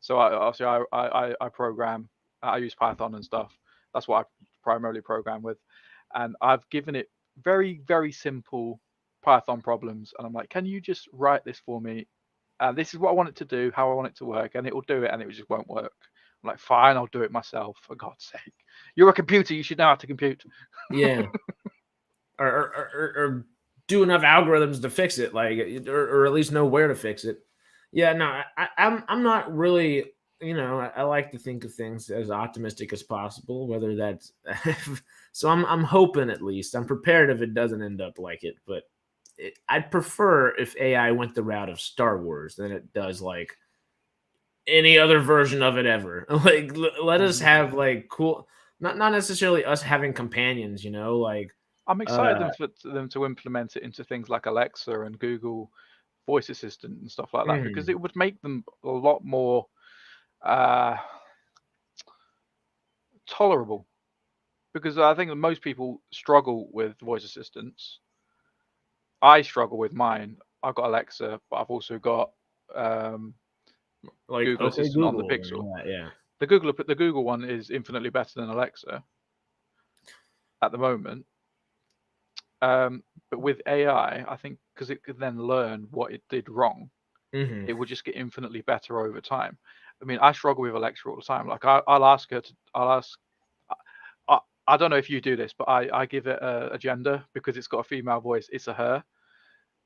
So I program. I use Python and stuff. That's what I primarily program with. and I've given it very, very simple Python problems, and I'm like, can you just write this for me? And this is what I want it to do, how I want it to work, and it will do it, and it just won't work. I'm like, fine, I'll do it myself, for God's sake. You're a computer, you should know how to compute. Yeah. or do enough algorithms to fix it, like, or at least know where to fix it. Yeah, no, I'm not really, I like to think of things as optimistic as possible, whether that's so I'm hoping, at least I'm prepared if it doesn't end up like it, but I'd prefer if AI went the route of Star Wars than it does like any other version of it ever. Like, let us have like cool, not necessarily us having companions, like I'm excited for them to implement it into things like Alexa and Google Voice Assistant and stuff like that, because it would make them a lot more tolerable. Because I think that most people struggle with voice assistants. I struggle with mine. I've got Alexa, but I've also got like Google Assistant on the Google, Pixel. Yeah. The Google one is infinitely better than Alexa at the moment. But with AI, I think because it could then learn what it did wrong, it would just get infinitely better over time. I mean, I struggle with Alexa all the time. Like I'll ask her to, I don't know if you do this, but I give it a gender because it's got a female voice, it's a her,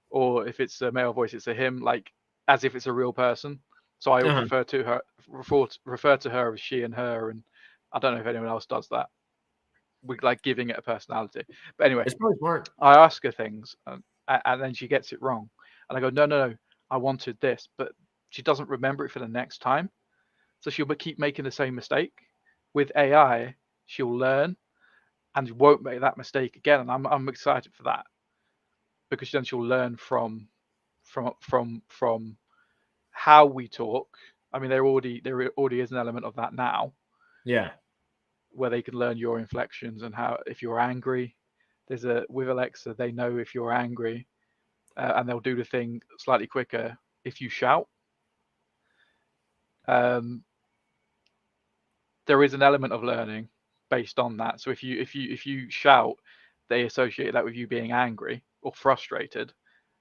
or if it's a male voice, it's a him, like as if it's a real person. So I always refer to her as she and her, and I don't know if anyone else does that. We like giving it a personality. But anyway, it's probably smart. I ask her things, and then she gets it wrong, and I go, no, I wanted this, but she doesn't remember it for the next time, so she'll keep making the same mistake. With AI, she'll learn and won't make that mistake again, and I'm excited for that, because then she'll learn from how we talk. I mean, there already is an element of that now. Yeah. Where they can learn your inflections and how, if you're angry, with Alexa, they know if you're angry, and they'll do the thing slightly quicker if you shout. There is an element of learning based on that. So if you shout, they associate that with you being angry or frustrated,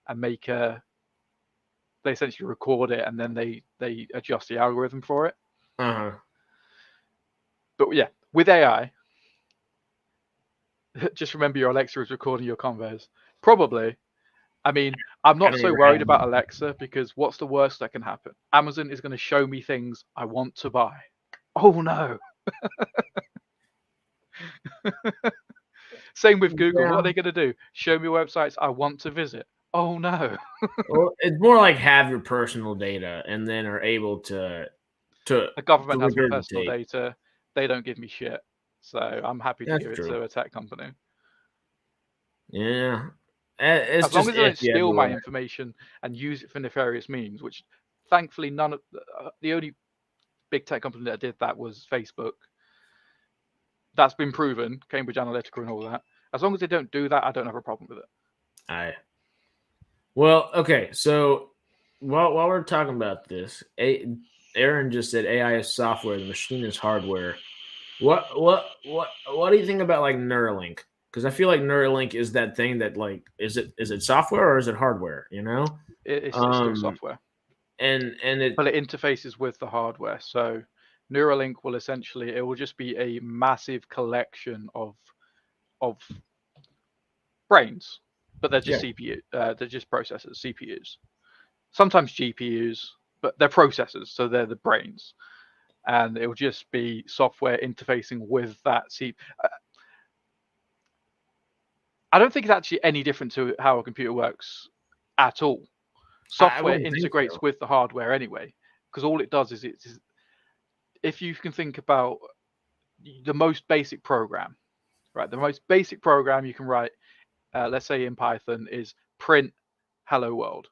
and they essentially record it, and then they adjust the algorithm for it. But yeah, with AI, just remember your Alexa is recording your convos. Probably. I mean, I'm not so worried about Alexa, because what's the worst that can happen? Amazon is going to show me things I want to buy. Oh no. Same with Google. Yeah. What are they going to do? Show me websites I want to visit. Oh no. Well, it's more like have your personal data and then are able to the government has my personal data. They don't give me shit. So I'm happy to give it to a tech company. Yeah. As long as they don't steal my information and use it for nefarious means, which thankfully none of the only big tech company that did that was Facebook. That's been proven, Cambridge Analytica and all that. As long as they don't do that, I don't have a problem with it. Well, okay. So while we're talking about this, Aaron just said AI is software, the machine is hardware. What do you think about like Neuralink? Because I feel like Neuralink is that thing that, like, is it software or is it hardware? It's still software, but it interfaces with the hardware. So Neuralink will it will just be a massive collection of brains, but they're just CPU. They're just processors, CPUs, sometimes GPUs, but they're processors, so they're the brains, and it will just be software interfacing with that CPU. I don't think it's actually any different to how a computer works at all. Software integrates with the hardware anyway, because all it does is if you can think about the most basic program, right? The most basic program you can write, let's say in Python, is print hello world.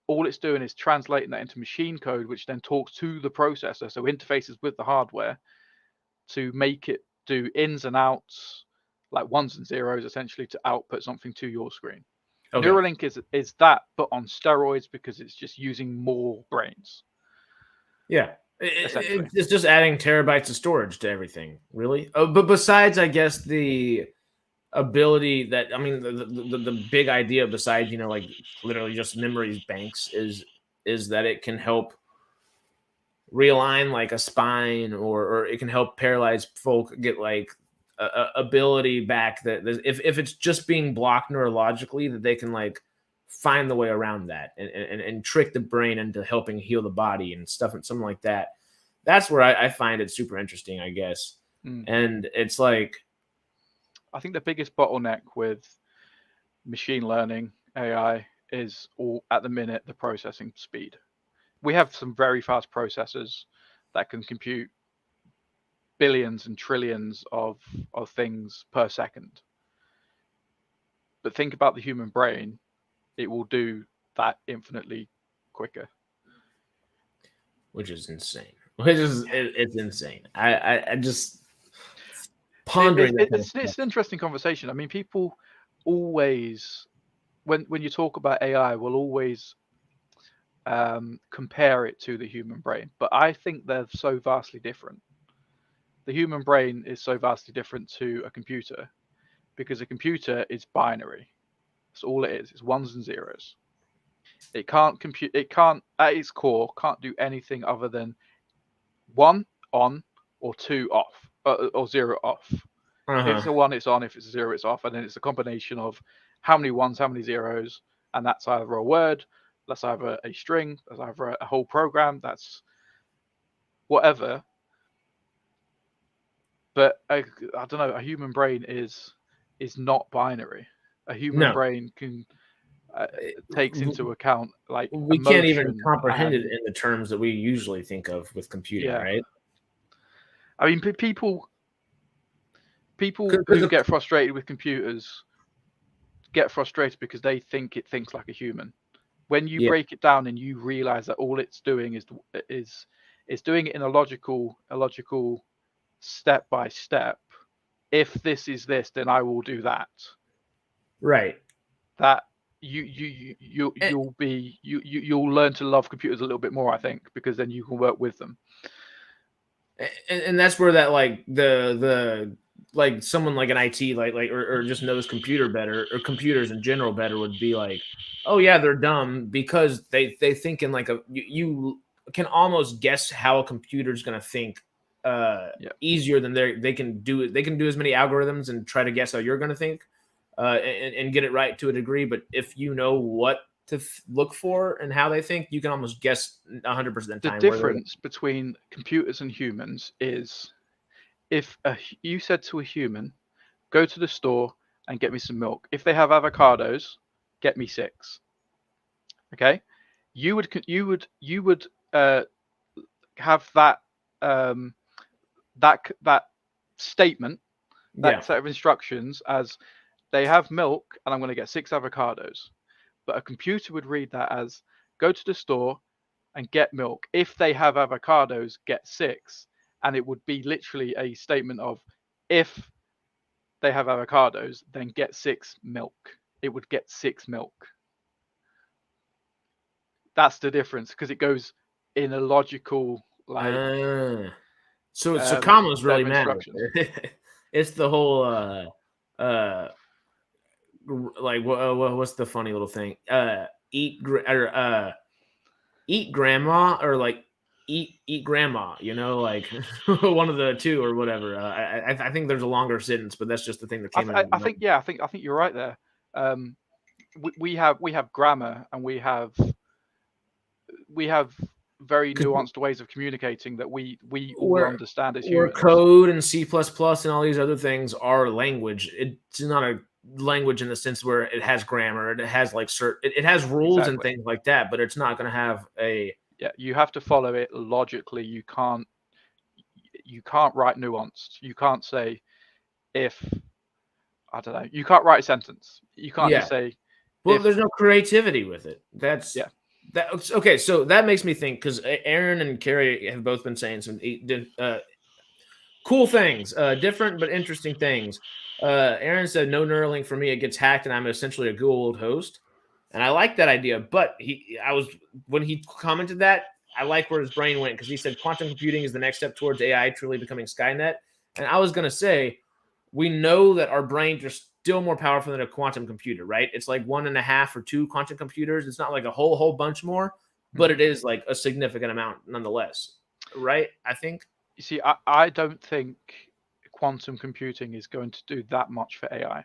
All it's doing is translating that into machine code, which then talks to the processor, so interfaces with the hardware to make it do ins and outs, like ones and zeros, essentially, to output something to your screen. Okay. Neuralink is that, but on steroids, because it's just using more brains. Yeah. It's just adding terabytes of storage to everything, really. Oh, but besides, I guess, the ability that, I mean, the big idea besides, you know, like literally just memories banks is that it can help realign like a spine, or it can help paralyzed folk get like a ability back that if it's just being blocked neurologically, that they can like find the way around that and trick the brain into helping heal the body and stuff and something like that. That's where I find it super interesting, I guess. And it's like, I think the biggest bottleneck with machine learning AI is all at the minute the processing speed. We have some very fast processors that can compute billions and trillions of things per second. But think about the human brain, it will do that infinitely quicker. Which is insane. It's insane. I just pondering it's an interesting conversation. I mean, people always, when you talk about AI, will always compare it to the human brain, but I think they're so vastly different. The human brain is so vastly different to a computer because a computer is binary. That's all it is. It's ones and zeros. It can't compute. It can't, at its core, can't do anything other than 1 on or 2 off, or 0 off. If it's a 1, it's on. If it's a 0, it's off. And then it's a combination of how many ones, how many zeros, and that's either a word, that's either a string, that's either a whole program, that's whatever. But I don't know. A human brain is not binary. A human brain can takes into account like we can't even comprehend it in the terms that we usually think of with computing, right? I mean, people who get frustrated with computers get frustrated because they think it thinks like a human. When you break it down and you realize that all it's doing is doing it in a logical step by step. If this is this, then I will do that. Right. That you'll learn to love computers a little bit more, I think, because then you can work with them. And that's where that like the like someone like an IT or just knows computer better, or computers in general better, would be like, oh yeah, they're dumb because they think in like you can almost guess how a computer's going to think easier than they can do. They can do as many algorithms and try to guess how you're going to think and get it right to a degree. But if you know what to look for and how they think, you can almost guess 100% of the time. The difference between computers and humans is if you said to a human, go to the store and get me some milk. If they have avocados, get me 6. Okay, you would have that that statement, that set of instructions as they have milk and I'm going to get 6 avocados. But a computer would read that as go to the store and get milk. If they have avocados, get 6. And it would be literally a statement of if they have avocados, then get 6 milk. It would get 6 milk. That's the difference, because it goes in a logical like. So commas really matter. It's the whole like what's the funny little thing? Eat grandma, or like eat grandma, you know, like one of the two or whatever. I think there's a longer sentence, but that's just the thing that came out. I think you're right there. We have grammar, and we have very nuanced ways of communicating that we all understand as humans. Where code and C++ and all these other things are language. It's not a language in the sense where it has grammar. It has like it has rules and things like that, but it's not going to have a. Yeah, you have to follow it logically. You can't write nuanced. You can't say if, I don't know. You can't write a sentence. You can't just say. Well, there's no creativity with it. That's okay. So that makes me think, because Aaron and Carrie have both been saying some cool things, different but interesting things. Aaron said, no Neuralink for me. It gets hacked and I'm essentially a Google host. And I like that idea, but when he commented that, I like where his brain went, because he said quantum computing is the next step towards AI truly becoming Skynet. And I was going to say, we know that our brain just still more powerful than a quantum computer, right? It's like 1.5 or 2 quantum computers. It's not like a whole bunch more, but it is like a significant amount nonetheless, right? I think. You see, I don't think quantum computing is going to do that much for AI.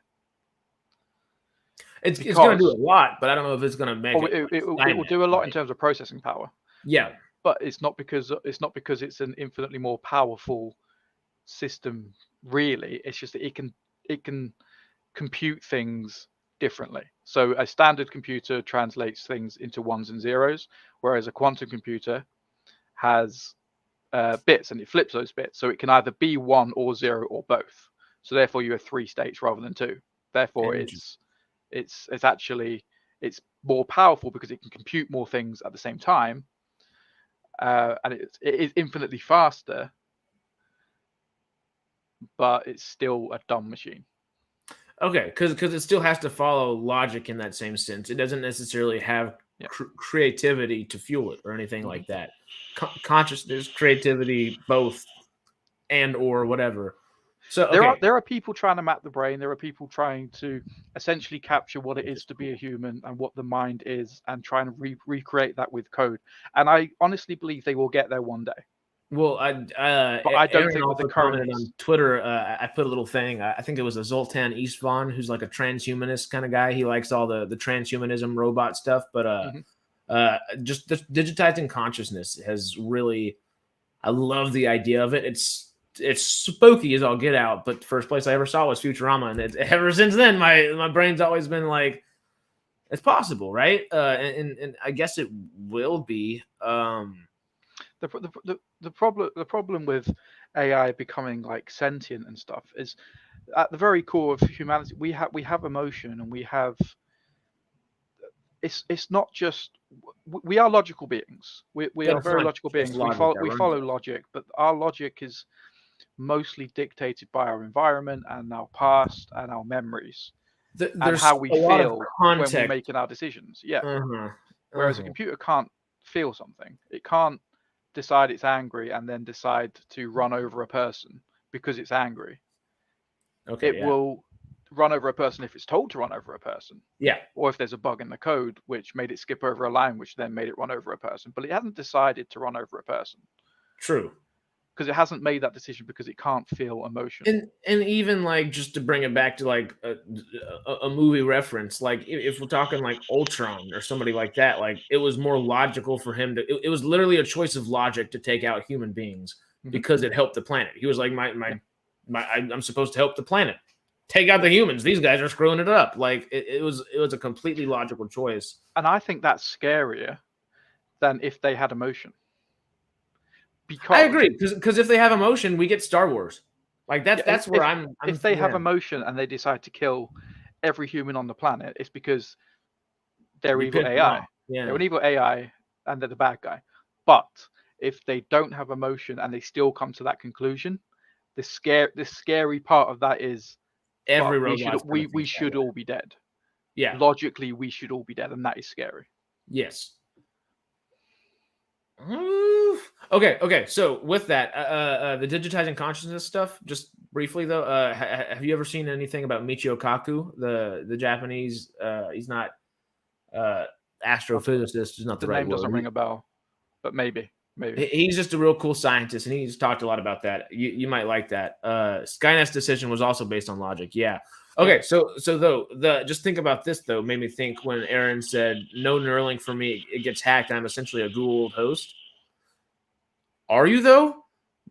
It's going to do a lot, but I don't know if it's going to make it will do a lot in terms of processing power. Yeah, but it's not because it's an infinitely more powerful system. Really, it's just that it can compute things differently. So a standard computer translates things into ones and zeros, whereas a quantum computer has bits, and it flips those bits, so it can either be 1 or 0 or both. So therefore, you have 3 states rather than 2. Therefore, it's actually more powerful because it can compute more things at the same time, and it is infinitely faster, but it's still a dumb machine. Okay, because it still has to follow logic in that same sense. It doesn't necessarily have creativity to fuel it or anything like that. Consciousness, creativity, both, and or whatever. So there are people trying to map the brain. There are people trying to essentially capture what it is to be a human and what the mind is, and trying to recreate that with code. And I honestly believe they will get there one day. Well, but I don't think with the current on Twitter, I put a little thing. I think it was a Zoltan Istvan, who's like a transhumanist kind of guy. He likes all the transhumanism robot stuff, but just digitizing consciousness has really. I love the idea of it. It's spooky as all get out, but the first place I ever saw was Futurama, and ever since then, my brain's always been like, it's possible, right? And I guess it will be. The problem with AI becoming like sentient and stuff is, at the very core of humanity, we have emotion, and we have. It's not just we are logical beings. We are very logical beings. We follow logic, but our logic is mostly dictated by our environment and our past and our memories and how we feel when we're making our decisions. Whereas a computer can't feel something. It can't decide it's angry and then decide to run over a person because it's angry. It will run over a person if it's told to run over a person. Or if there's a bug in the code which made it skip over a line, which then made it run over a person. But it hasn't decided to run over a person. True. Because it hasn't made that decision because it can't feel emotion. And even like, just to bring it back to like a movie reference, like if we're talking like Ultron or somebody like that, like it was more logical for him to. It was literally a choice of logic to take out human beings because it helped the planet. He was like, I'm supposed to help the planet. Take out the humans. These guys are screwing it up. Like it was a completely logical choice. And I think that's scarier than if they had emotion. I agree, because if they have emotion, we get Star Wars. Like that's where I'm. If they have emotion and they decide to kill every human on the planet, it's because they're evil AI. They're an evil AI, and they're the bad guy. But if they don't have emotion and they still come to that conclusion, the scary part of that is every we should all be dead. Logically, we should all be dead, and that is scary. Yes. Okay. So with that, the digitizing consciousness stuff, just briefly though, have you ever seen anything about Michio Kaku, the Japanese? He's not astrophysicist. Is not the right word. The name doesn't ring a bell, but maybe. He's just a real cool scientist, and he's talked a lot about that. You might like that. Skynet's decision was also based on logic. Yeah. Okay, so though just think about this though, made me think when Aaron said no Neuralink for me, it gets hacked. I'm essentially a Google host. Are you though?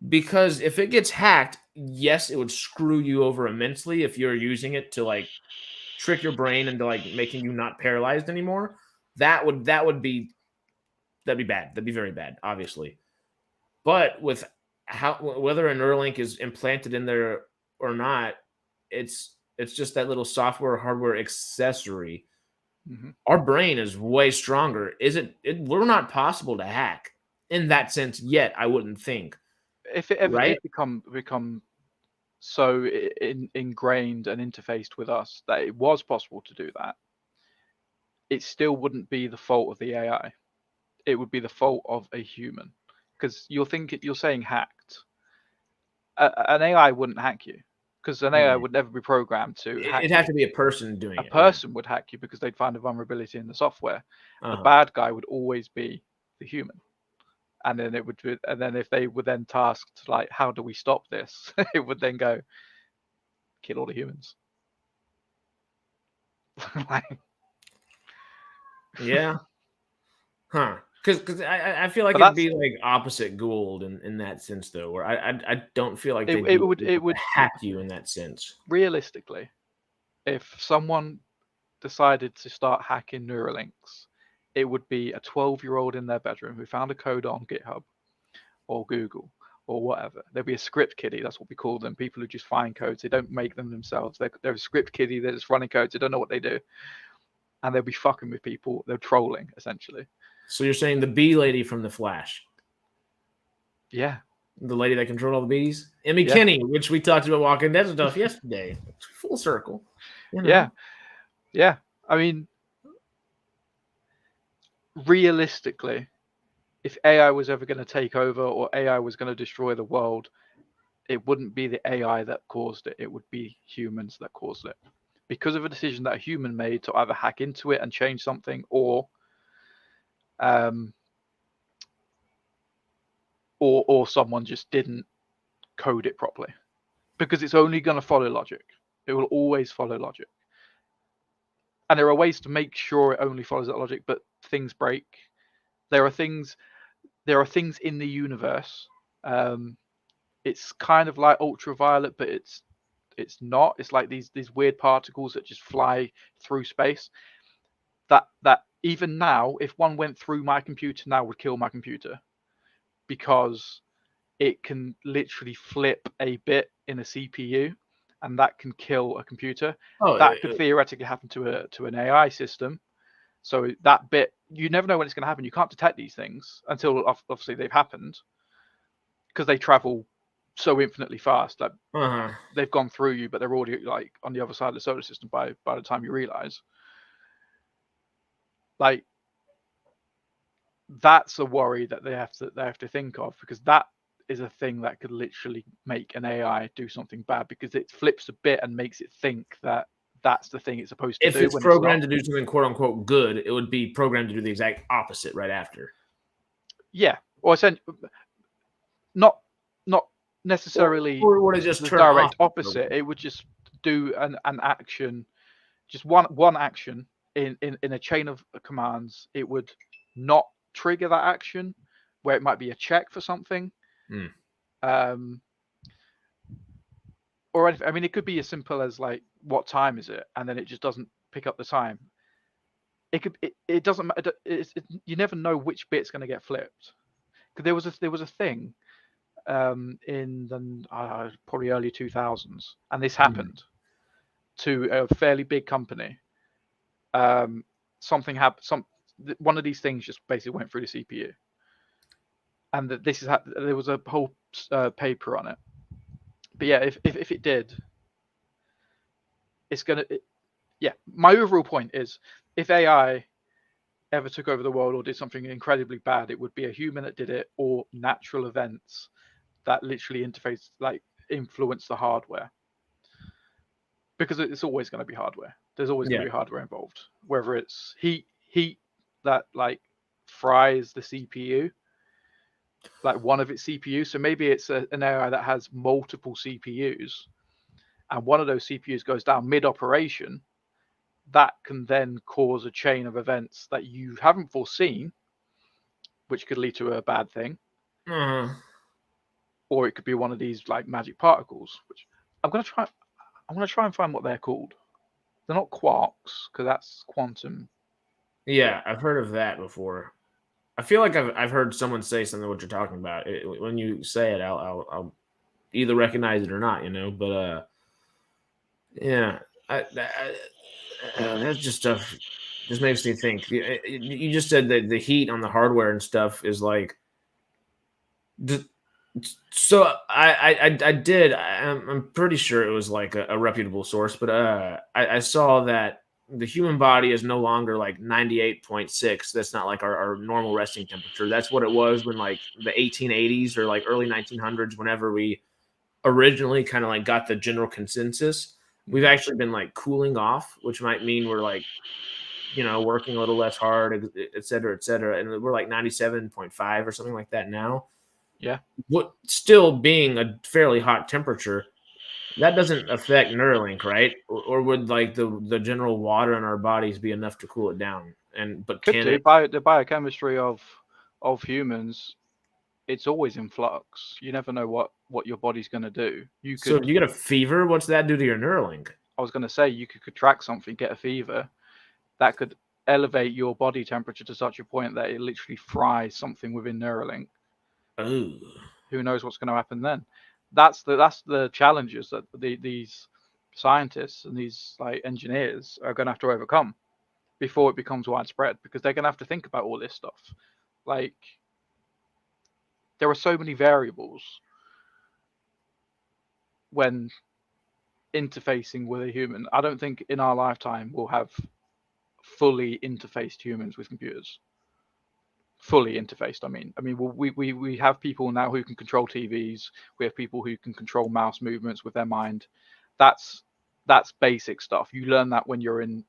Because if it gets hacked, yes, it would screw you over immensely if you're using it to like trick your brain into like making you not paralyzed anymore. That would be bad. That'd be very bad, obviously. But with whether a Neuralink is implanted in there or not, it's just that little software hardware accessory. Our brain is way stronger. We're not possible to hack in that sense yet, I wouldn't think. If it ever did become so ingrained and interfaced with us that it was possible to do that, it still wouldn't be the fault of the AI. It would be the fault of a human, because you're saying hacked. An AI wouldn't hack you. because an AI would never be programmed to hack It'd have to be a person doing you. it. A person would hack you because they'd find a vulnerability in the software. Uh-huh. The bad guy would always be the human. And then it would, and then if they were then tasked like, how do we stop this? It would then go, kill all the humans. Yeah. Huh. Because I feel like But it'd be like opposite Gould in that sense, though, where I don't feel like it would hack you in that sense. Realistically, if someone decided to start hacking Neuralinks, it would be a 12-year-old in their bedroom who found a code on GitHub or Google or whatever. There'd be a script kiddie, that's what we call them, people who just find codes. They don't make them themselves. They're a script kiddie, they're just running codes, they don't know what they do. And they'll be fucking with people. They're trolling, essentially. So you're saying the bee lady from The Flash? Yeah. The lady that controlled all the bees? Emmy Kinney, which we talked about Walking Dead stuff yesterday. Full circle. You know? Yeah. Yeah. I mean, realistically, if AI was ever going to take over or AI was going to destroy the world, it wouldn't be the AI that caused it. It would be humans that caused it. Because of a decision that a human made to either hack into it and change something, or someone just didn't code it properly. Because it's only going to follow logic. It will always follow logic. And there are ways to make sure it only follows that logic, but things break. There are things in the universe. It's kind of like ultraviolet, but it's not. It's like these weird particles that just fly through space. That even now, if one went through my computer now, would kill my computer, because it can literally flip a bit in a CPU, and that can kill a computer. That could theoretically happen to an AI system. So that bit, you never know when it's going to happen. You can't detect these things until obviously they've happened, because they travel so infinitely fast that they've gone through you, but they're already like on the other side of the solar system by the time you realize. Like, that's a worry that they have to think of, because that is a thing that could literally make an AI do something bad, because it flips a bit and makes it think that that's the thing it's supposed to do. If it's programmed to do something quote unquote good, it would be programmed to do the exact opposite right after. Yeah, or essentially, not necessarily or would it just the turn direct off opposite. It would just do an action, just one action in a chain of commands. It would not trigger that action, where it might be a check for something. Or anything. I mean, it could be as simple as like, what time is it, and then it just doesn't pick up the time. It doesn't matter. You never know which bit's going to get flipped. Because there was a thing in the probably early 2000s, and this happened to a fairly big company. Something happened. One of these things just basically went through the CPU, and there was a whole paper on it. But yeah, if it did, it's gonna. My overall point is, if AI ever took over the world or did something incredibly bad, it would be a human that did it, or natural events that literally influence the hardware. Because it's always going to be hardware. There's always going to be hardware involved, whether it's heat that like fries the CPU, like one of its CPUs. So maybe it's an AI that has multiple CPUs, and one of those CPUs goes down mid-operation. That can then cause a chain of events that you haven't foreseen, which could lead to a bad thing. Or it could be one of these like magic particles, which I'm going to try and find what they're called. They're not quarks, because that's quantum. Yeah, I've heard of that before. I feel like I've heard someone say something what you're talking about. When you say it, I'll either recognize it or not, you know. But yeah, that's just stuff. Just makes me think. You just said that the heat on the hardware and stuff is like. So I'm pretty sure it was like a reputable source, but I saw that the human body is no longer like 98.6. That's not like our normal resting temperature. That's what it was when like the 1880s or like early 1900s, whenever we originally kind of like got the general consensus, we've actually been like cooling off, which might mean we're like, working a little less hard, et cetera, et cetera. And we're like 97.5 or something like that now. Yeah. What still being a fairly hot temperature, that doesn't affect Neuralink, right? Or would like the general water in our bodies be enough to cool it down? But Could can do. it? The biochemistry of humans, it's always in flux. You never know what your body's going to do. So if you get a fever, what's that do to your Neuralink? I was going to say, you could contract something, get a fever, that could elevate your body temperature to such a point that it literally fries something within Neuralink. Oh, who knows what's going to happen then? That's the challenges that these scientists and these like engineers are going to have to overcome before it becomes widespread, because they're going to have to think about all this stuff. Like, there are so many variables when interfacing with a human. I don't think in our lifetime we'll have fully interfaced humans with computers. Fully interfaced. I mean, we have people now who can control TVs. We have people who can control mouse movements with their mind. That's basic stuff. You learn that when you're in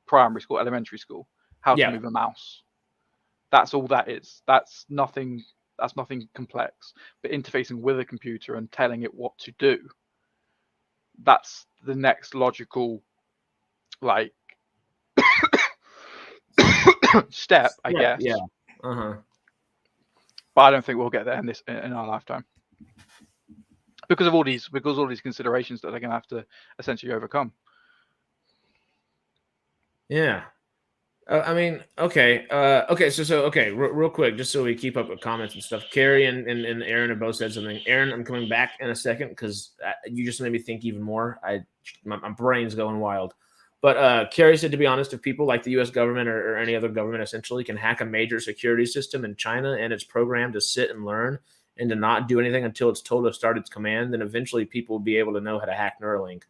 primary school, elementary school, how to move a mouse. That's all that is. That's nothing complex. But interfacing with a computer and telling it what to do, that's the next logical, like, step, I guess. Yeah. Uh-huh. But I don't think we'll get there in our lifetime, because of all these considerations that they're going to have to essentially overcome. Yeah. I mean, okay. Okay. Real quick, just so we keep up with comments and stuff. Carrie and Aaron have both said something. Aaron, I'm coming back in a second because you just made me think even more. My brain's going wild. But Carrie said, to be honest, if people like the U.S. government or any other government essentially can hack a major security system in China and it's programmed to sit and learn and to not do anything until it's told to start its command, then eventually people will be able to know how to hack Neuralink.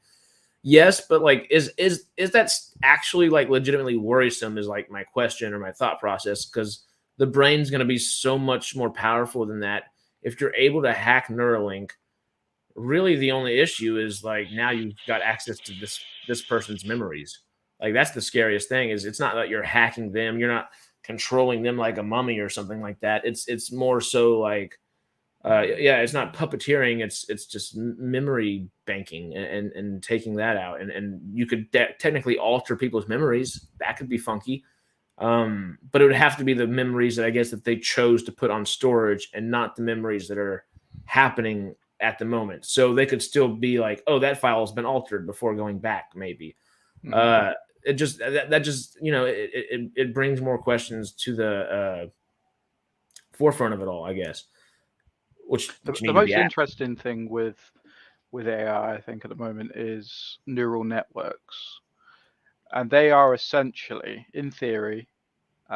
Yes, but like, is that actually like legitimately worrisome? Is like my question or my thought process, because the brain's going to be so much more powerful than that. If you're able to hack Neuralink, really the only issue is like now you've got access to this person's memories. Like that's the scariest thing. Is it's not that you're hacking them, you're not controlling them like a mummy or something like that. It's more so like it's not puppeteering. It's just memory banking and taking that out. And you could technically alter people's memories. That could be funky. But it would have to be the memories that I guess that they chose to put on storage and not the memories that are happening at the moment. So they could still be like, oh, that file has been altered before going back, maybe. Mm-hmm. It just that just it brings more questions to the forefront of it all, I guess. Which the most interesting thing with AI, I think, at the moment is neural networks, and they are essentially, in theory, they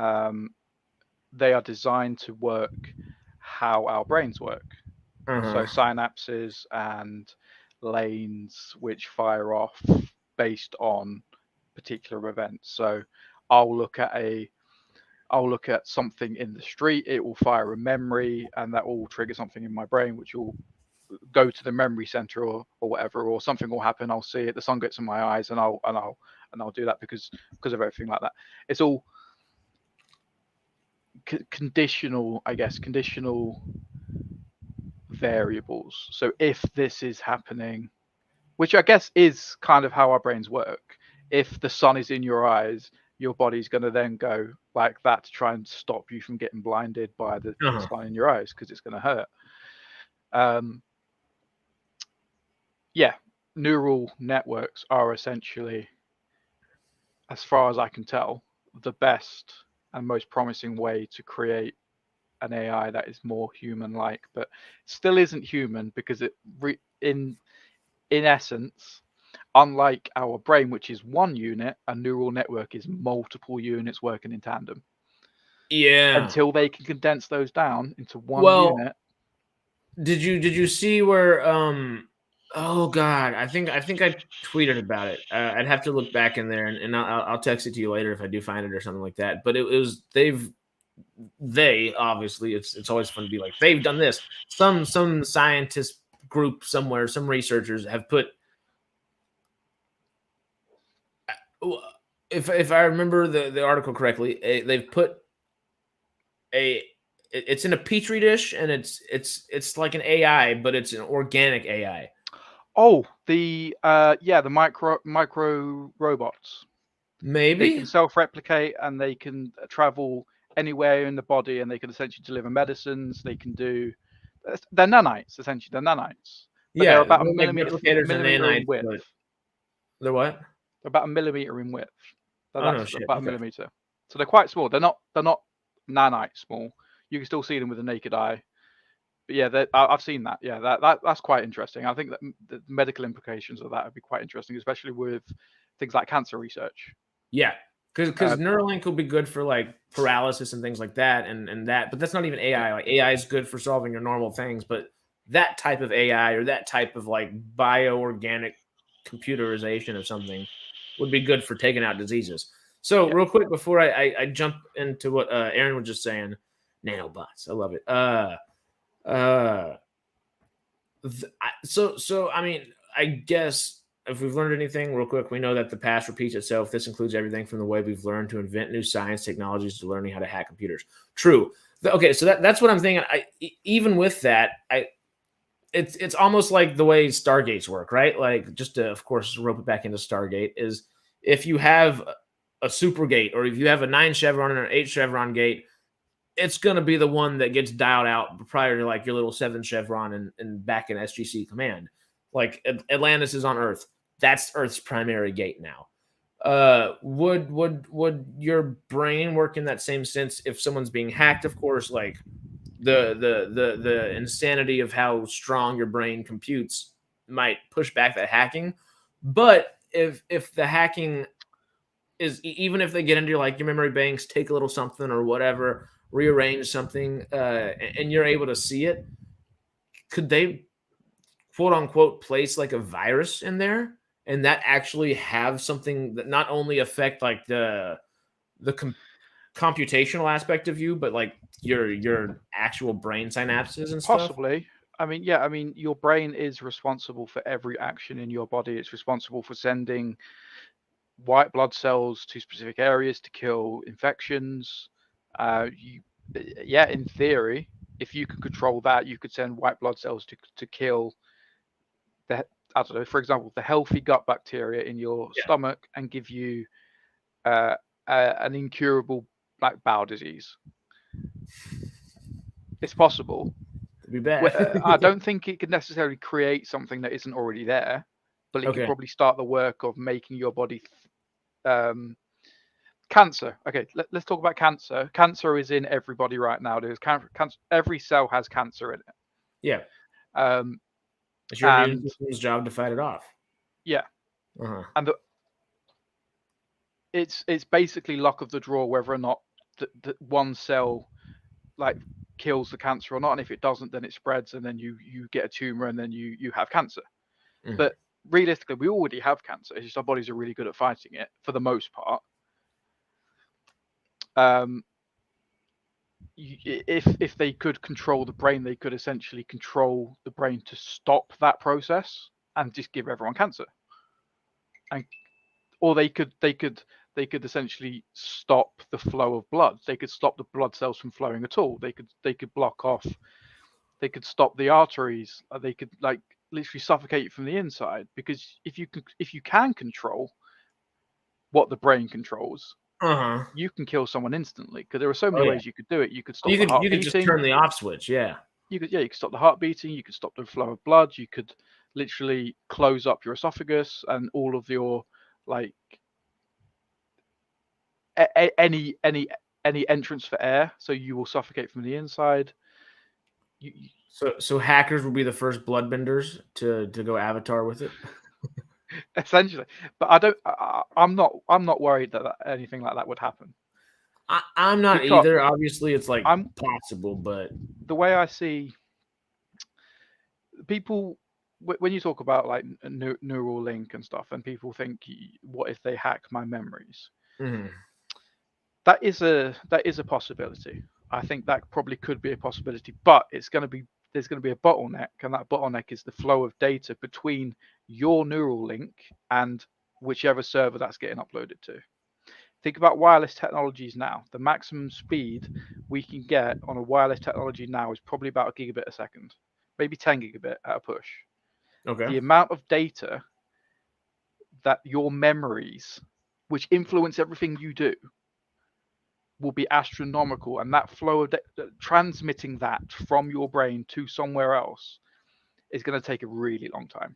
are designed to work how our brains work. So synapses and lanes which fire off based on particular events. So I'll look at something in the street, it will fire a memory, and that will trigger something in my brain, which will go to the memory center or whatever, or something will happen. I'll see it, the sun gets in my eyes, and I'll do that because of everything like that. It's all conditional, I guess, conditional variables. So if this is happening, which I guess is kind of how our brains work, if the sun is in your eyes, your body's going to then go like that to try and stop you from getting blinded by the sun in your eyes, because it's going to hurt. Neural networks are essentially, as far as I can tell, the best and most promising way to create an AI that is more human-like, but still isn't human, because it in essence, unlike our brain, which is one unit, a neural network is multiple units working in tandem. Yeah. Until they can condense those down into one unit. Did you see where oh god, I think I tweeted about it. I'd have to look back in there and I'll text it to you later if I do find it or something like that. But it was they obviously, it's always fun to be like, they've done this. Some scientist group somewhere, some researchers have put, if I remember the article correctly, they've put it's in a petri dish, and it's like an AI, but it's an organic AI. Oh, the micro robots. They Maybe. can self-replicate and they can travel anywhere in the body, and they can essentially deliver medicines. They can do. They're nanites, essentially. They're nanites, but they're Yeah, about a they're like replicators and millimeter in nanites, width. but they're what? They're about a millimeter in width. Oh no, That's shit. about Okay. a millimeter. So they're quite small. They're not nanite small. You can still see them with the naked eye. But yeah, I've seen that. Yeah, that's quite interesting. I think that the medical implications of that would be quite interesting, especially with things like cancer research. Yeah, because Neuralink will be good for like paralysis and things like that, and that. But that's not even AI. Like AI is good for solving your normal things, but that type of AI or that type of like bioorganic computerization of something would be good for taking out diseases. So real quick before I jump into what Aaron was just saying, nanobots. I love it. So I mean, I guess if we've learned anything real quick, we know that the past repeats itself. This includes everything from the way we've learned to invent new science technologies to learning how to hack computers. True. Okay, so that's what I'm thinking. Even with that, it's almost like the way Stargates work, right? Like, just to, of course, rope it back into Stargate, is if you have a super gate, or if you have a 9 chevron and an 8 chevron gate, it's going to be the one that gets dialed out prior to like your little 7 chevron and back in SGC command. Like Atlantis is on Earth. That's Earth's primary gate now. Would your brain work in that same sense if someone's being hacked? Of course, like the insanity of how strong your brain computes might push back that hacking. But if the hacking is, even if they get into like your memory banks, take a little something or whatever, rearrange something, and you're able to see it, could they quote unquote place like a virus in there, and that actually have something that not only affect like the computational aspect of you, but like your actual brain synapses and stuff? Possibly. I mean, yeah. I mean, your brain is responsible for every action in your body. It's responsible for sending white blood cells to specific areas to kill infections. In theory, if you could control that, you could send white blood cells to kill the, I don't know, for example, the healthy gut bacteria in your stomach, and give you an incurable like bowel disease. It's possible. It'd be bad. I don't think it could necessarily create something that isn't already there, but it could probably start the work of making your body cancer. Okay, let's talk about cancer. Cancer is in everybody right now. There's cancer. Every cell has cancer in it. Yeah. It's your immune system's job to fight it off. Yeah. And it's basically luck of the draw whether or not the one cell like kills the cancer or not. And if it doesn't, then it spreads, and then you get a tumor, and then you have cancer. But realistically, we already have cancer. It's just our bodies are really good at fighting it for the most part. If they could control the brain, they could essentially control the brain to stop that process and just give everyone cancer. Or they could essentially stop the flow of blood. They could stop the blood cells from flowing at all. They could block off. They could stop the arteries. They could like literally suffocate you from the inside. Because if you can control what the brain controls, you can kill someone instantly. Because there are so many ways you could do it. You could stop the heart beating. You could just turn the off switch. Yeah. You could stop the heart beating. You could stop the flow of blood. You could literally close up your esophagus and all of your like any entrance for air, so you will suffocate from the inside. So hackers will be the first bloodbenders to go Avatar with it. Essentially, but I'm not worried that anything like that would happen. I'm not either. Obviously, it's like possible, but the way I see people, when you talk about like neural link and stuff, and people think, what if they hack my memories? That is a possibility. I think that probably could be a possibility, but it's going to be there's going to be a bottleneck, and that bottleneck is the flow of data between your neural link and whichever server that's getting uploaded to. Think about wireless technologies now. The maximum speed we can get on a wireless technology now is probably about a gigabit a second, maybe 10 gigabit at a push. Okay. The amount of data that your memories, which influence everything you do, will be astronomical, and that flow of transmitting that from your brain to somewhere else is going to take a really long time.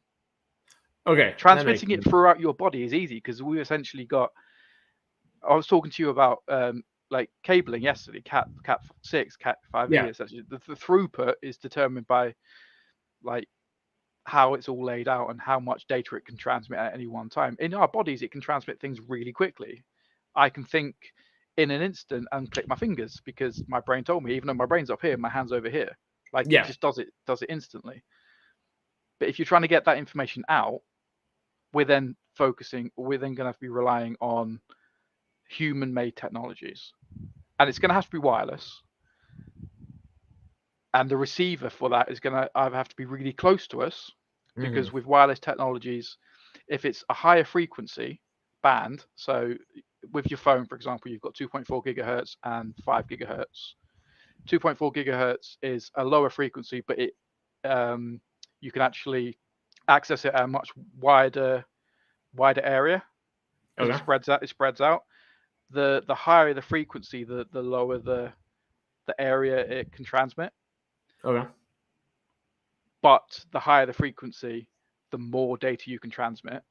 Okay. Transmitting it throughout your body is easy because we essentially got. I was talking to you about like cabling yesterday, Cat 6, Cat 5e. Yeah. Essentially, the throughput is determined by like how it's all laid out and how much data it can transmit at any one time. In our bodies, it can transmit things really quickly. I can think in an instant and click my fingers because my brain told me, even though my brain's up here, my hand's over here. Like it just does it instantly. But if you're trying to get that information out, we're then going to have to be relying on human-made technologies, and it's going to have to be wireless. And the receiver for that is going to either have to be really close to us, because with wireless technologies, if it's a higher frequency band, so with your phone, for example, you've got 2.4 gigahertz and 5 gigahertz. 2.4 gigahertz is a lower frequency, but it you can actually access it at a much wider area because it spreads out. The higher the frequency, the lower the area it can transmit. Okay. But the higher the frequency, the more data you can transmit.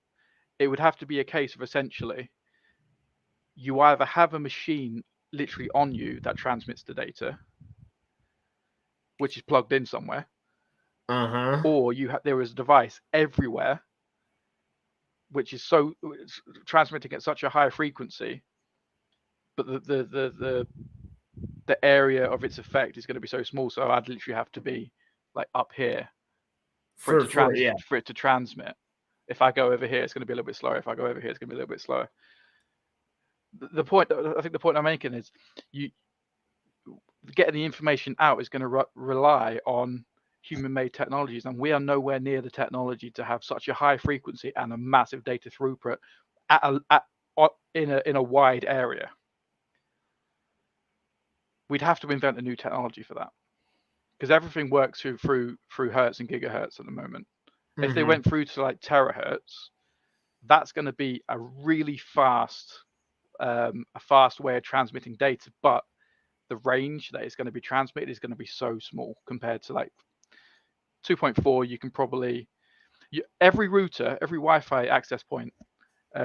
It would have to be a case of essentially you either have a machine literally on you that transmits the data, which is plugged in somewhere, or there is a device everywhere which is transmitting at such a high frequency, but the area of its effect is going to be so small. So I'd literally have to be like up here for it to transmit. If I go over here, it's going to be a little bit slower. If I go over here, it's going to be a little bit slower. I think the point I'm making is you getting the information out is going to rely on human-made technologies, and we are nowhere near the technology to have such a high frequency and a massive data throughput in a wide area. We'd have to invent a new technology for that, because everything works through hertz and gigahertz at the moment. If they went through to like terahertz, that's going to be a really fast way of transmitting data, but the range that it's going to be transmitted is going to be so small compared to like 2.4. You can probably every router, every Wi-Fi access point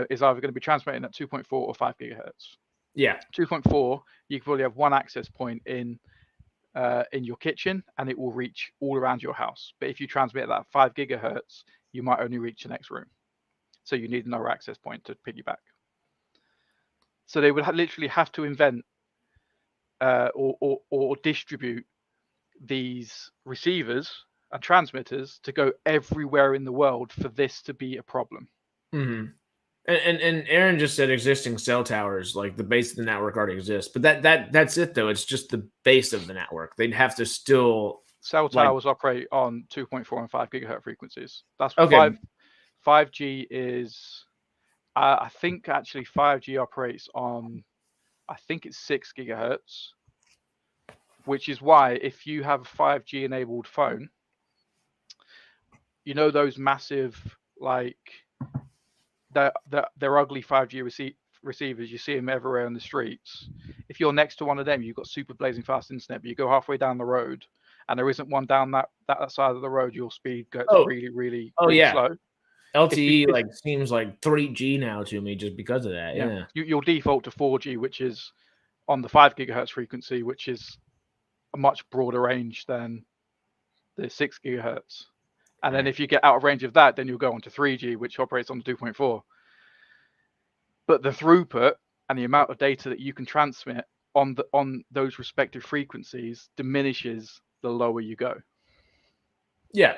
is either going to be transmitting at 2.4 or 5 gigahertz. Yeah. 2.4, you can probably have one access point in your kitchen, and it will reach all around your house. But if you transmit that 5 gigahertz, you might only reach the next room. So you need another access point to piggyback. So they would literally have to invent or distribute these receivers and transmitters to go everywhere in the world for this to be a problem. And Aaron just said existing cell towers, like the base of the network already exists, but that's it though. It's just the base of the network. They'd have to still cell towers operate on 2.4 and 5 gigahertz frequencies. That's okay. 5G is. I think actually 5G operates on, I think it's 6 gigahertz, which is why if you have a 5G enabled phone, you know those massive like they're ugly 5G receivers. You see them everywhere in the streets. If you're next to one of them, you've got super blazing fast internet, but you go halfway down the road and there isn't one down that side of the road, your speed gets really slow. LTE seems like 3G now to me just because of that. Yeah. You'll default to 4G, which is on the 5 gigahertz frequency, which is a much broader range than the 6 gigahertz. And then if you get out of range of that, then you'll go on to 3G, which operates on the 2.4. But the throughput and the amount of data that you can transmit on those respective frequencies diminishes the lower you go. Yeah.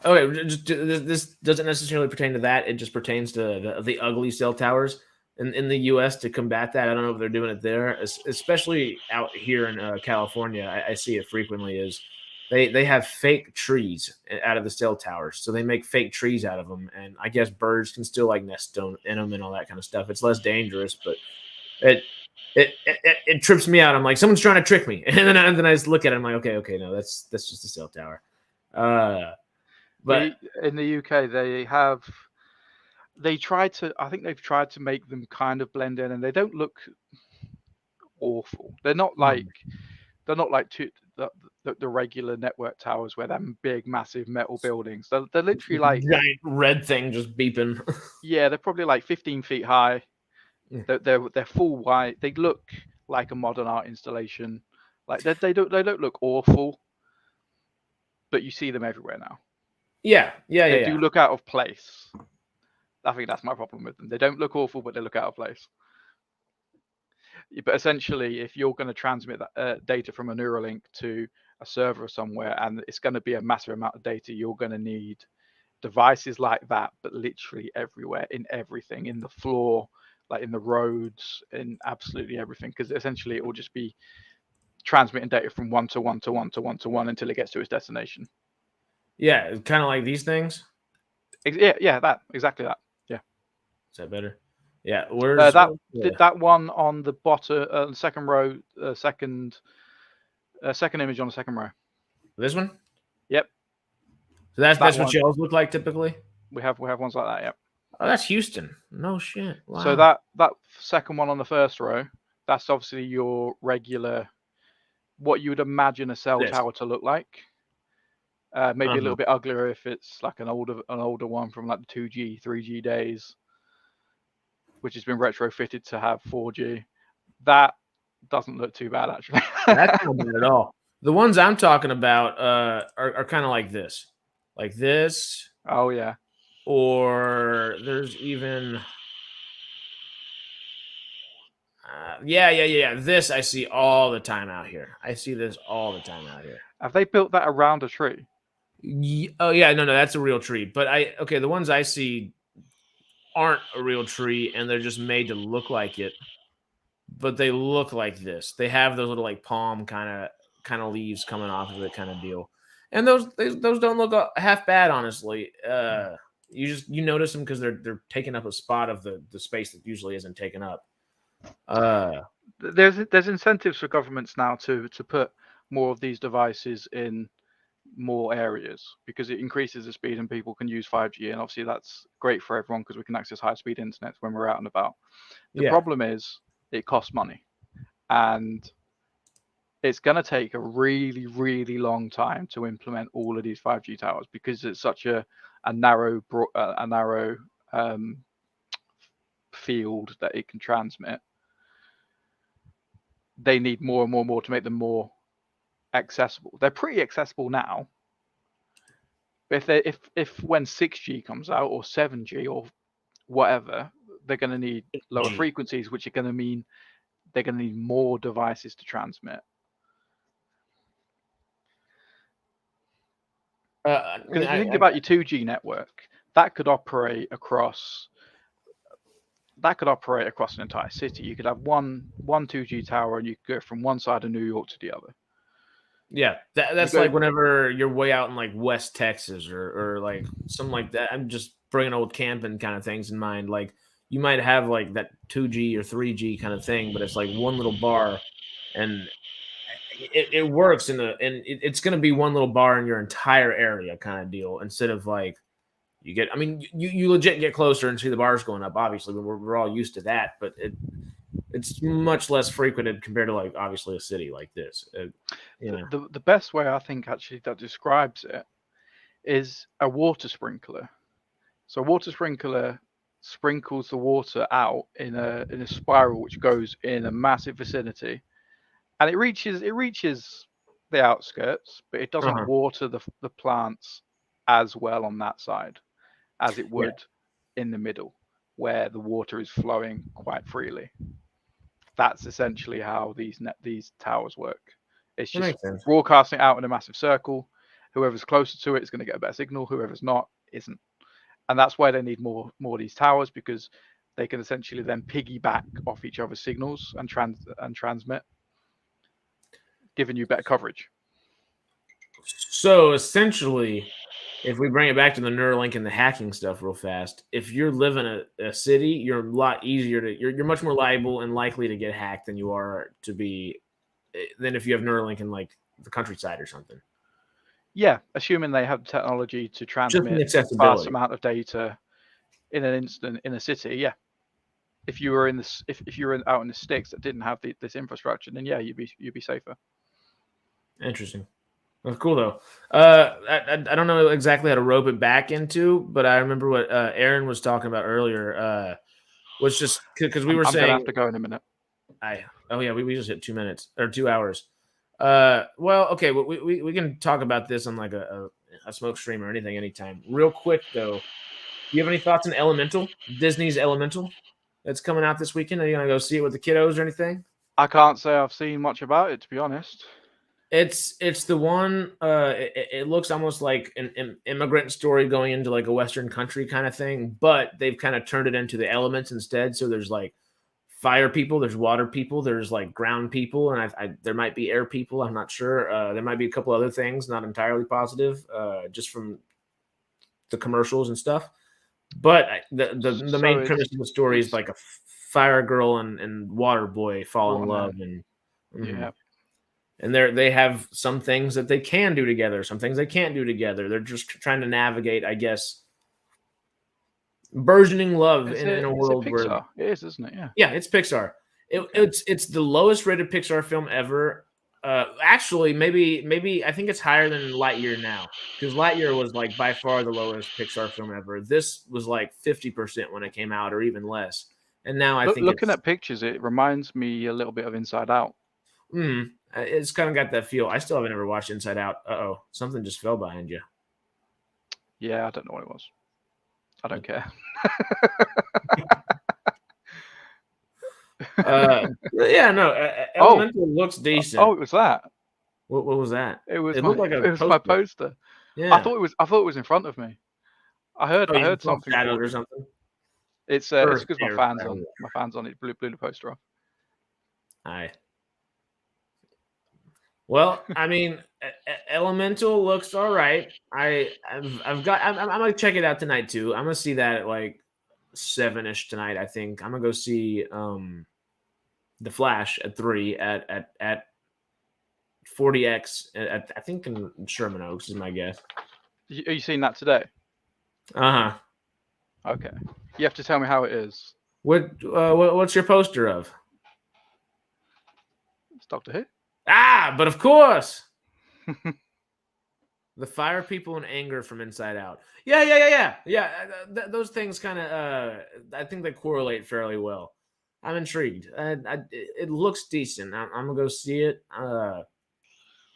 Okay, this doesn't necessarily pertain to that. It just pertains to the ugly cell towers in the U.S. to combat that. I don't know if they're doing it there, especially out here in California. I see it frequently. Is they have fake trees out of the cell towers, so they make fake trees out of them, and I guess birds can still like nest in them and all that kind of stuff. It's less dangerous, but it it trips me out. I'm like, someone's trying to trick me, and then I just look at it. I'm like, okay, no, that's just a cell tower. But in the UK, I think they've tried to make them kind of blend in, and they don't look awful. They're not like the regular network towers where them big, massive metal buildings. They're literally like giant red thing just beeping. Yeah, they're probably like 15 feet high. Yeah. They're full white. They look like a modern art installation. Like they don't look awful, but you see them everywhere now. They do look out of place. I think that's my problem with them. They don't look awful, but they look out of place. But essentially, if you're going to transmit that data from a Neuralink to a server somewhere, and it's going to be a massive amount of data, you're going to need devices like that, but literally everywhere, in everything, in the floor, like in the roads, in absolutely everything, because essentially it will just be transmitting data from one to one to one to one to one until it gets to its destination. Yeah, kind of like these things. Yeah, exactly that. Yeah. Is that better? Yeah, where's that one on the bottom, second row, second image on the second row. This one? Yep. So that's what shells look like typically. We have ones like that. Yep. Oh, that's Houston. No shit. Wow. So that second one on the first row, that's obviously your regular, what you would imagine a cell tower to look like. Maybe a little bit uglier if it's like an older one from like the 2G, 3G days, which has been retrofitted to have 4G. That doesn't look too bad, actually. That's not bad at all. The ones I'm talking about are kind of like this. Like this. Oh, yeah. Or there's even... yeah. This I see all the time out here. I see this all the time out here. Have they built that around a tree? Oh, yeah. No, that's a real tree. But the ones I see aren't a real tree, and they're just made to look like it. But they look like this. They have those little like palm kind of leaves coming off of it, kind of deal. And those don't look half bad, honestly. You notice them because they're taking up a spot of the space that usually isn't taken up. There's incentives for governments now to put more of these devices in more areas because it increases the speed and people can use 5G, and obviously that's great for everyone because we can access high-speed internet when we're out and about. The problem is it costs money, and it's going to take a really, really long time to implement all of these 5G towers because it's such a narrow field that it can transmit. They need more and more to make them more accessible. They're pretty accessible now. But if when 6G comes out or 7G or whatever, they're going to need lower frequencies, which are going to mean they're going to need more devices to transmit. Because if you think about your 2G network, that could operate across an entire city. You could have one 2G tower, and you could go from one side of New York to the other. Yeah, that's like whenever you're way out in like West Texas or like something like that. I'm just bringing old camping kind of things in mind. Like you might have like that 2G or 3G kind of thing, but it's like one little bar, and it works it's going to be one little bar in your entire area kind of deal instead of like you legit get closer and see the bars going up. Obviously, we're all used to that, but it's much less frequented compared to like obviously a city like this. The best way I think actually that describes it is a water sprinkler. So a water sprinkler sprinkles the water out in a spiral which goes in a massive vicinity, and it reaches the outskirts, but it doesn't water the plants as well on that side as it would in the middle, where the water is flowing quite freely. That's essentially how these towers work. It's just broadcasting out in a massive circle. Whoever's closer to it is going to get a better signal. Whoever's not isn't. And that's why they need more of these towers, because they can essentially then piggyback off each other's signals and transmit, giving you better coverage. So essentially, if we bring it back to the Neuralink and the hacking stuff real fast, if you're living in a city, you're a lot easier to you're much more liable and likely to get hacked than you are to be than if you have Neuralink in like the countryside or something. Yeah, assuming they have the technology to Just in transmit vast accessibility. amount of data in an instant in a city. Yeah, if you were in this, if you were out in the sticks that didn't have this infrastructure, then yeah, you'd be safer. Interesting. That's cool though. I don't know exactly how to rope it back into, but I remember what Aaron was talking about earlier. Was just because we were I'm gonna saying have to go in a minute. oh yeah, we just hit 2 minutes or 2 hours. Well, okay, we can talk about this on like a smoke stream or anything anytime. Real quick though, do you have any thoughts on Elemental? Disney's Elemental that's coming out this weekend. Are you gonna go see it with the kiddos or anything? I can't say I've seen much about it, to be honest. It's the one. It looks almost like an immigrant story going into like a Western country kind of thing, but they've kind of turned it into the elements instead. So there's like fire people, there's water people, there's like ground people, and there might be air people. I'm not sure. There might be a couple other things, not entirely positive, just from the commercials and stuff. But the main premise of the story is like a fire girl and water boy fall in love, and yeah. And they have some things that they can do together, some things they can't do together. They're just trying to navigate, I guess, burgeoning love in a world where it is, isn't it? Yeah. Yeah, it's Pixar. It's the lowest rated Pixar film ever. Actually, maybe I think it's higher than Lightyear now, because Lightyear was like by far the lowest Pixar film ever. This was like 50% when it came out, or even less. And now I think looking at pictures, it reminds me a little bit of Inside Out. It's kind of got that feel. I still haven't ever watched Inside Out. Uh-oh, something just fell behind you. Yeah, I don't know what it was. I don't care. Yeah, no. Elemental looks decent. Oh, it was that. What was that? It was my poster. Yeah. I thought it was in front of me. I heard something. Shadowed or something. It's because my fans on it blew the poster off. Aye. Well, I mean, Elemental looks all right. I'm gonna check it out tonight too. I'm gonna see that at like 7-ish tonight. I think I'm gonna go see The Flash at 3 at 40X. I think in Sherman Oaks is my guess. Are you seeing that today? Uh-huh. Okay. You have to tell me how it is. What's your poster of? It's Doctor Who. But of course. The fire people in anger from Inside Out. Yeah. Those things kind of, I think they correlate fairly well. I'm intrigued. It looks decent. I'm gonna go see it. I'm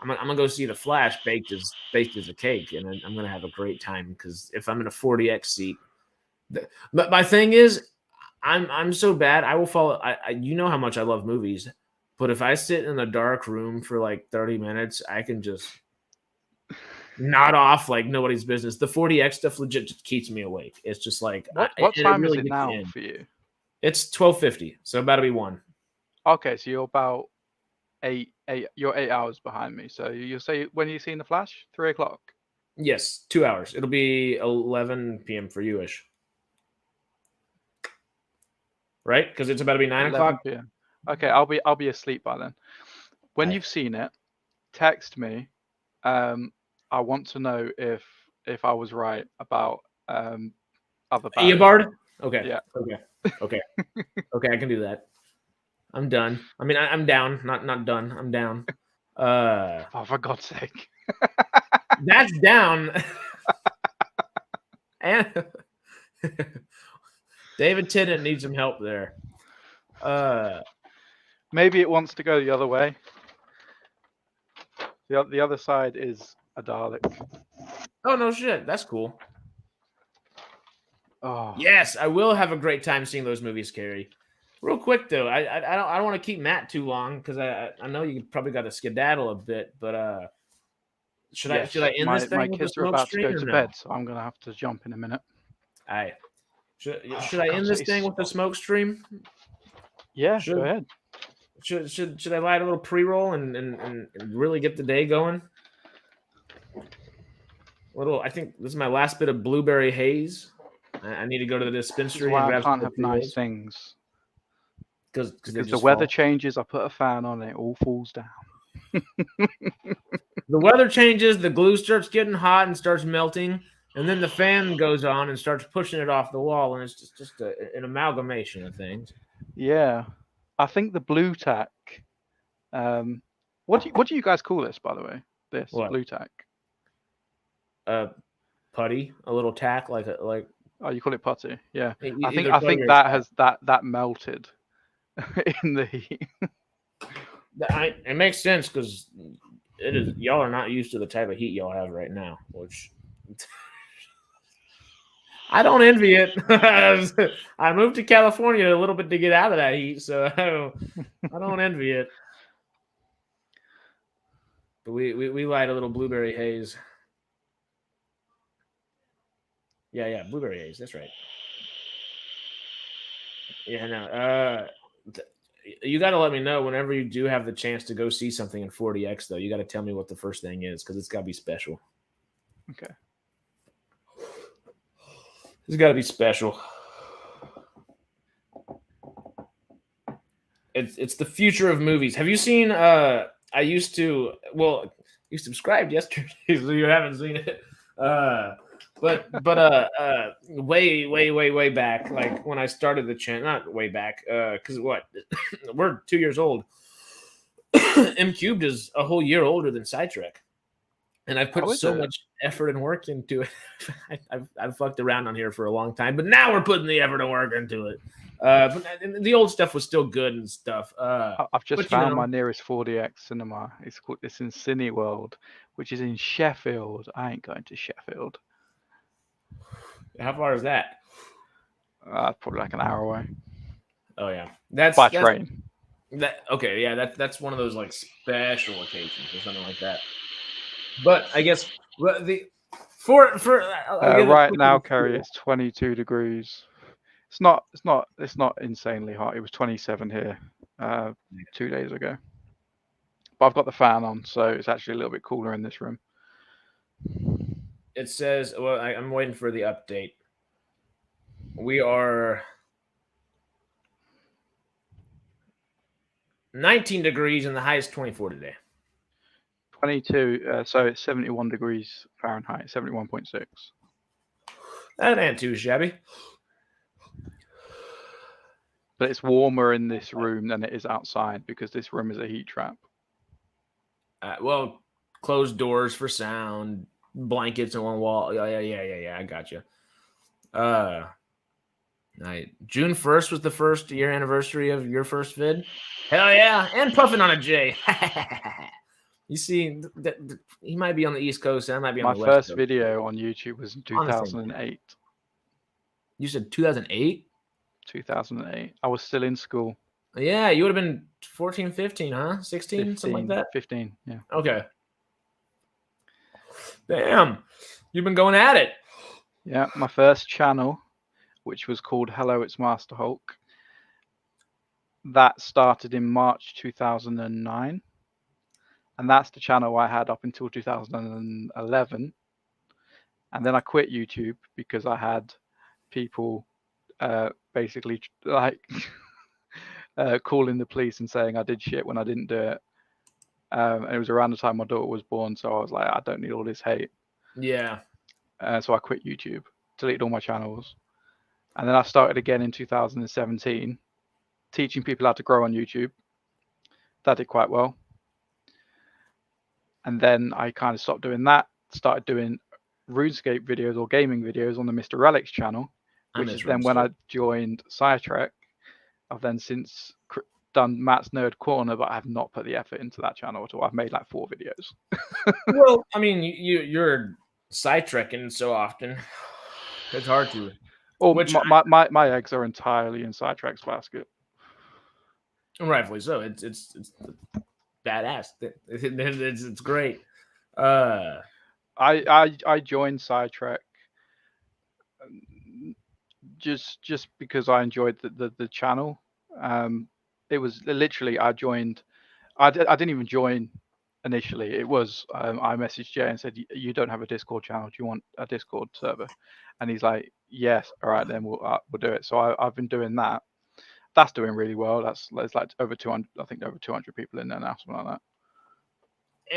gonna go see The Flash baked as a cake, and I'm gonna have a great time, because if I'm in a 40X seat, but my thing is, I'm so bad. I will follow. You know how much I love movies, but if I sit in a dark room for like 30 minutes, I can just nod off like nobody's business. The 40X stuff legit just keeps me awake. It's just like what time is it now for you? It's 12:50, so about to be 1. Okay, so you're about you're 8 hours behind me. So you say, when are you seeing The Flash? 3 o'clock. Yes, 2 hours. It'll be 11 p.m. for you-ish, right? Because it's about to be 9 o'clock. PM. Okay, I'll be asleep by then. When you've seen it, text me. I want to know if I was right about other bands. Eobard? Okay. Yeah. Okay. Okay, I can do that. I'm done. I mean, I'm down. Not done. I'm down. Oh, for God's sake. That's down. And David Tennant needs some help there. Maybe it wants to go the other way. The other side is a Dalek. Oh, no shit. That's cool. Oh. Yes, I will have a great time seeing those movies, Carrie. Real quick though, I don't want to keep Matt too long, because I know you probably got to skedaddle a bit, but should I end this thing? My kids are about to go to bed, so I'm gonna have to jump in a minute. Aye. Should I end this thing with the smoke stream? Yeah, go ahead. Should I light a little pre-roll and really get the day going? I think this is my last bit of blueberry haze. I need to go to the This is dispensary why and I grab can't some have nice pre-rolls things. because they Because the just weather fall. changes, I put a fan on, it all falls down. The weather changes, the glue starts getting hot and starts melting, and then the fan goes on and starts pushing it off the wall, and it's just an amalgamation of things. Yeah, I think the blue tack. What do you guys call this, by the way? This What? blue tack. Putty, a little tack, like Oh, you call it putty. Yeah, either I putty think or that tack. has that melted in the heat. It makes sense because it is y'all are not used to the type of heat y'all have right now, which I don't envy it. I moved to California a little bit to get out of that heat, so I don't envy it. But we light a little blueberry haze. Yeah, blueberry haze. That's right. Yeah, no. You got to let me know whenever you do have the chance to go see something in 40x. Though you got to tell me what the first thing is because it's got to be special. Okay. It's got to be special. It's the future of movies. Have you seen? I used to. Well, you subscribed yesterday, so you haven't seen it. Way back, like when I started the channel, not way back, because what, we're 2 years old. MCubed is a whole year older than Sidetrack, and I've put How is so it? much effort and work into it. I've fucked around on here for a long time, but now we're putting the effort and work into it. But the old stuff was still good and stuff. I've just But you found my know, nearest 4DX cinema. It's in Cineworld, which is in Sheffield. I ain't going to Sheffield. how far is that? Probably like an hour away Oh yeah, by train. Okay. Yeah, that's one of those like special occasions or something like that. But I guess the for I'll give a Right quick now, little Kerry, spiel. it's 22 degrees. It's not insanely hot. It was 27 here 2 days ago. But I've got the fan on, so it's actually a little bit cooler in this room. It says, well, I'm waiting for the update. We are 19 degrees and the high is 24 today. 22, so it's 71 degrees Fahrenheit, 71.6. That ain't too shabby. But it's warmer in this room than it is outside because this room is a heat trap. Well, closed doors for sound, blankets on one wall. Yeah. I got you. June 1st was the first year anniversary of your first vid. Hell yeah, and puffing on a J. You see, he might be on the East Coast, and I might be on My the West first Coast. video on YouTube was in On the same time. 2008. You said 2008? 2008. I was still in school. Yeah, you would have been 14, 15, huh? 16, something like that? 15, yeah. Okay. Damn. You've been going at it. Yeah, my first channel, which was called Hello, It's Master Hulk, that started in March 2009. And that's the channel I had up until 2011. And then I quit YouTube because I had people basically like calling the police and saying I did shit when I didn't do it. And it was around the time my daughter was born, so I was like, I don't need all this hate. Yeah. So I quit YouTube, deleted all my channels. And then I started again in 2017, teaching people how to grow on YouTube. That did quite well. And then I kind of stopped doing that, started doing RuneScape videos or gaming videos on the Mr. Relics channel, which is then when I joined Sidetrack. I've then since done Matt's Nerd Corner, but I have not put the effort into that channel at all. I've made like 4 videos. Well, I mean, you're sidetracking so often. It's hard to. Oh, Which my eggs are entirely in Sidetrack's basket. rightfully so. It's badass. It's great. I joined Sidetrack just because I enjoyed the channel. It was literally I joined. I didn't even join initially. It was I messaged Jay and said, "You don't have a Discord channel. Do you want a Discord server?" And he's like, "Yes, all right, then we'll do it." So I've been doing that. That's doing really well. It's like over 200. I think over 200 people in there now, something like that.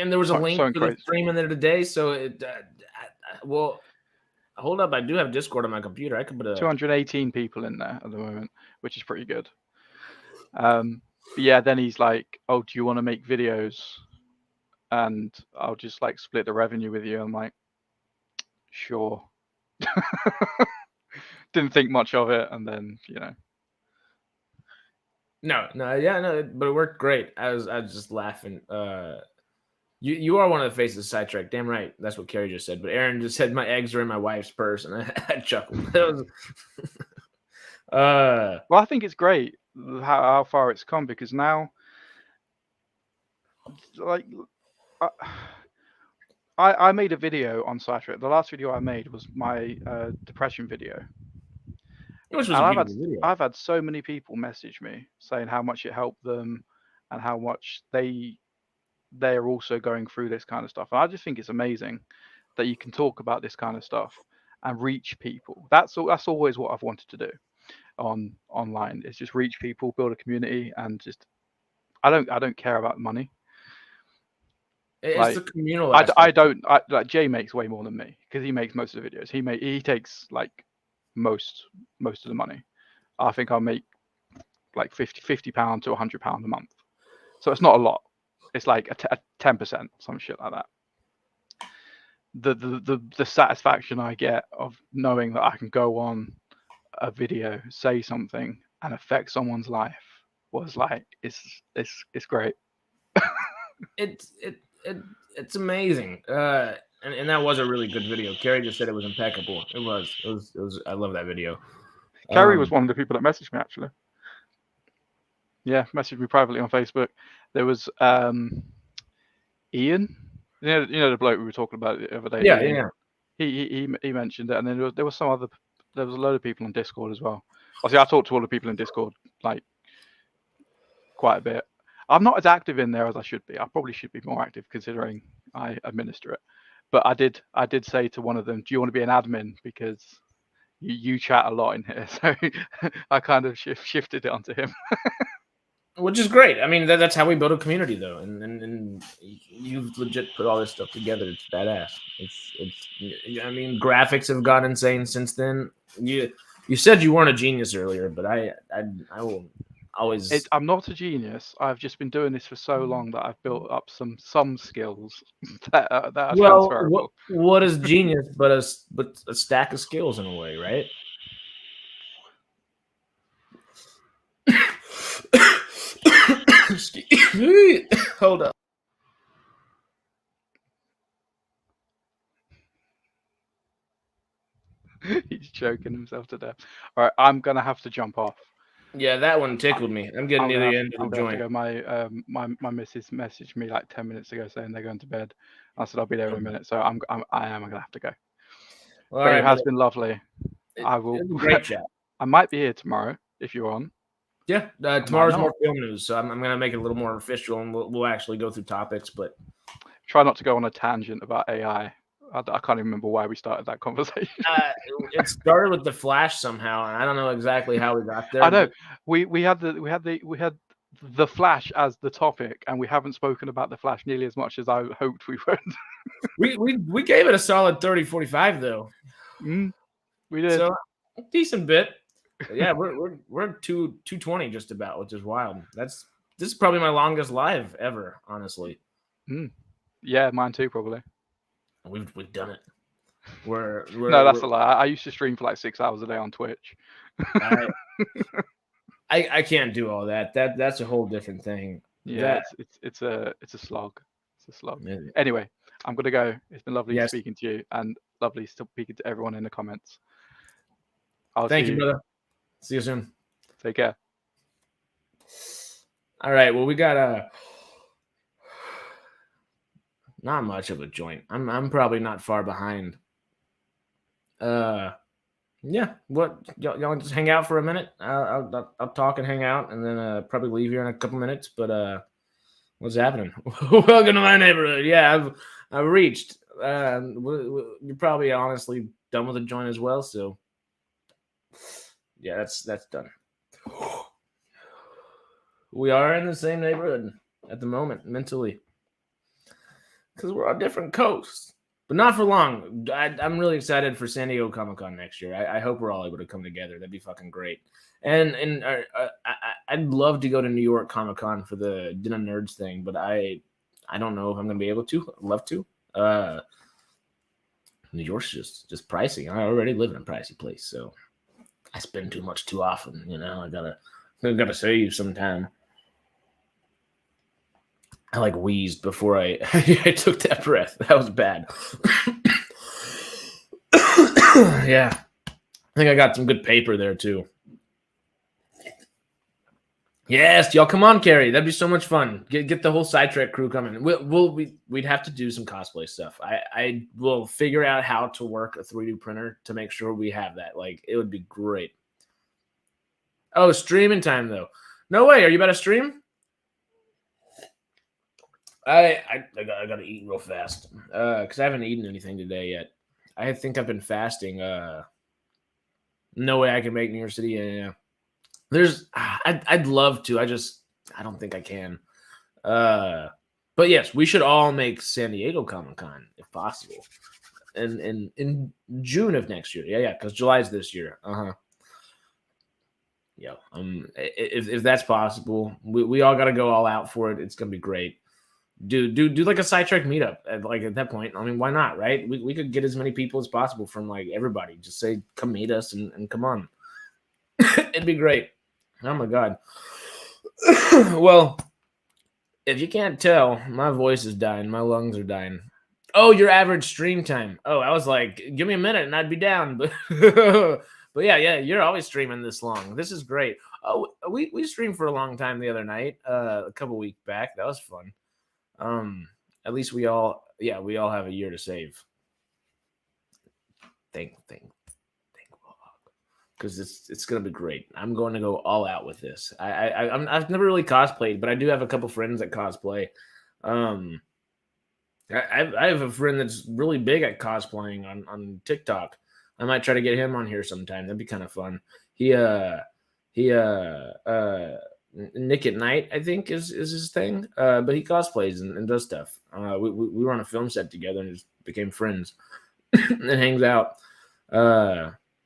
And there was a link So for the crazy. stream in there today. So well, hold up. I do have Discord on my computer. I could put 218 people in there at the moment, which is pretty good. But yeah, then he's like, "Oh, do you want to make videos? And I'll just like split the revenue with you." I'm like, "Sure." Didn't think much of it, and then No, but it worked great. I was just laughing. You are one of the faces of sidetrack. Damn right. That's what Carrie just said. But Aaron just said my eggs are in my wife's purse, and I chuckled. That was, well, I think it's great how far it's come, because now, like, I made a video on sidetrack. The last video I made was my depression video. which was a beautiful video. I've had so many people message me saying how much it helped them and how much they're also going through this kind of stuff. And I just think it's amazing that you can talk about this kind of stuff and reach people. That's always what I've wanted to do online, is just reach people, build a community, and just I don't care about money. It's like, the communal like Jay makes way more than me, because he makes most of the videos. He takes like most of the money. I think I'll make like £50 to £100 a month. So it's not a lot. It's like a 10%, some shit like that. The satisfaction I get of knowing that I can go on a video, say something, and affect someone's life was like, it's great. It's amazing. And that was a really good video. Carrie just said it was impeccable. It was. I love that video. Carrie was one of the people that messaged me, actually. Yeah, messaged me privately on Facebook. There was Ian, you know the bloke we were talking about the other day. Yeah, Ian. Yeah. He mentioned it, and then there was a load of people on Discord as well. Obviously, I talked to all the people in Discord like quite a bit. I'm not as active in there as I should be. I probably should be more active, considering I administer it. But I did say to one of them, "Do you want to be an admin? Because you chat a lot in here." So I kind of shifted it onto him. Which is great. I mean, that's how we build a community, though. And you've legit put all this stuff together. It's badass. It's. I mean, graphics have gone insane since then. You said you weren't a genius earlier, but I will always. I'm not a genius. I've just been doing this for so long that I've built up some skills that are transferable. What is genius but a stack of skills in a way, right? Hold up. He's choking himself to death. All right, I'm gonna have to jump off. Yeah, that one tickled me. I'm getting near the end of the joint. My missus messaged me like 10 minutes ago saying they're going to bed. I said I'll be there in a minute, so I am gonna have to go. Well, but it has been lovely. I will. Great chat. I might be here tomorrow if you're on. Yeah, tomorrow's more film news, so I'm gonna make it a little more official, and we'll actually go through topics. But try not to go on a tangent about AI. I can't even remember why we started that conversation. It started with the Flash somehow, and I don't know exactly how we got there. I know we had the Flash as the topic, and we haven't spoken about the Flash nearly as much as I hoped we would. we gave it a solid 30-45 though. We did. So a decent bit. Yeah, we're 220 just about, which is wild. This is probably my longest live ever, honestly. Yeah, mine too, probably. We've done it. No, that's a lie. I used to stream for like 6 hours a day on Twitch. I can't do all that. That's a whole different thing. Yeah, it's a slog. It's a slog. Yeah. Anyway, I'm gonna go. It's been lovely speaking to you, and lovely speaking to everyone in the comments. Thank you, brother. See you soon. Take care. All right. Well, we got not much of a joint. I'm probably not far behind. Yeah. What y'all just hang out for a minute? I'll talk and hang out, and then probably leave here in a couple minutes. But What's happening? Welcome to my neighborhood. Yeah, I've reached. You're probably honestly done with the joint as well. So yeah, that's done. We are in the same neighborhood at the moment mentally because we're on different coasts, but not for long. I'm really excited for San Diego Comic-Con next year. I hope we're all able to come together. That'd be fucking great. And I'd love to go to New York Comic-Con for the Den of Nerds thing, but I don't know if I'm gonna be able to. I'd love to. New York's just pricey. I already live in a pricey place, so I spend too much too often. You know, I gotta save some time. I like wheezed before I took that breath. That was bad. Yeah, I think I got some good paper there too. Yes, y'all, come on, Carrie. That'd be so much fun. Get the whole sidetrack crew coming. We'd have to do some cosplay stuff. I will figure out how to work a 3D printer to make sure we have that. Like, it would be great. Oh, streaming time though. No way. Are you about to stream? I gotta eat real fast because I haven't eaten anything today yet. I think I've been fasting. No way I can make New York City. Yeah. I'd love to. I don't think I can. But yes, we should all make San Diego Comic-Con if possible, in June of next year. Yeah, because July's this year. Yeah. If that's possible, we all got to go all out for it. It's gonna be great. Do like a sidetrack meetup at that point. I mean, why not, right? We could get as many people as possible from like everybody. Just say, come meet us and come on. It'd be great. Oh my god. Well, if you can't tell, my voice is dying. My lungs are dying. Oh, your average stream time. Oh, I was like, give me a minute and I'd be down. But but yeah, you're always streaming this long. This is great. Oh, we streamed for a long time the other night, a couple weeks back. That was fun. At least we all have a year to save. Thank because it's gonna be great. I'm going to go all out with this. I've never really cosplayed, but I do have a couple friends that cosplay. I have a friend that's really big at cosplaying on TikTok. I might try to get him on here sometime. That'd be kind of fun. Nick at Night, I think, is his thing. But he cosplays and does stuff. We were on a film set together and just became friends and hangs out.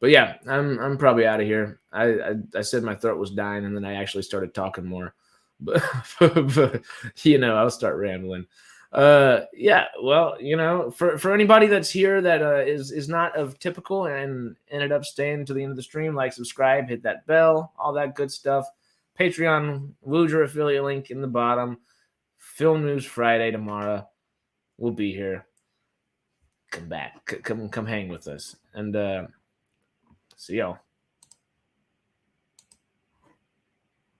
But yeah, I'm probably out of here. I said my throat was dying, and then I actually started talking more. But I'll start rambling. Yeah, well, for anybody that's here that is not of typical and ended up staying to the end of the stream, like, subscribe, hit that bell, all that good stuff. Patreon, Wooger affiliate link in the bottom. Film News Friday tomorrow. We'll be here. Come back. Come hang with us. And see y'all.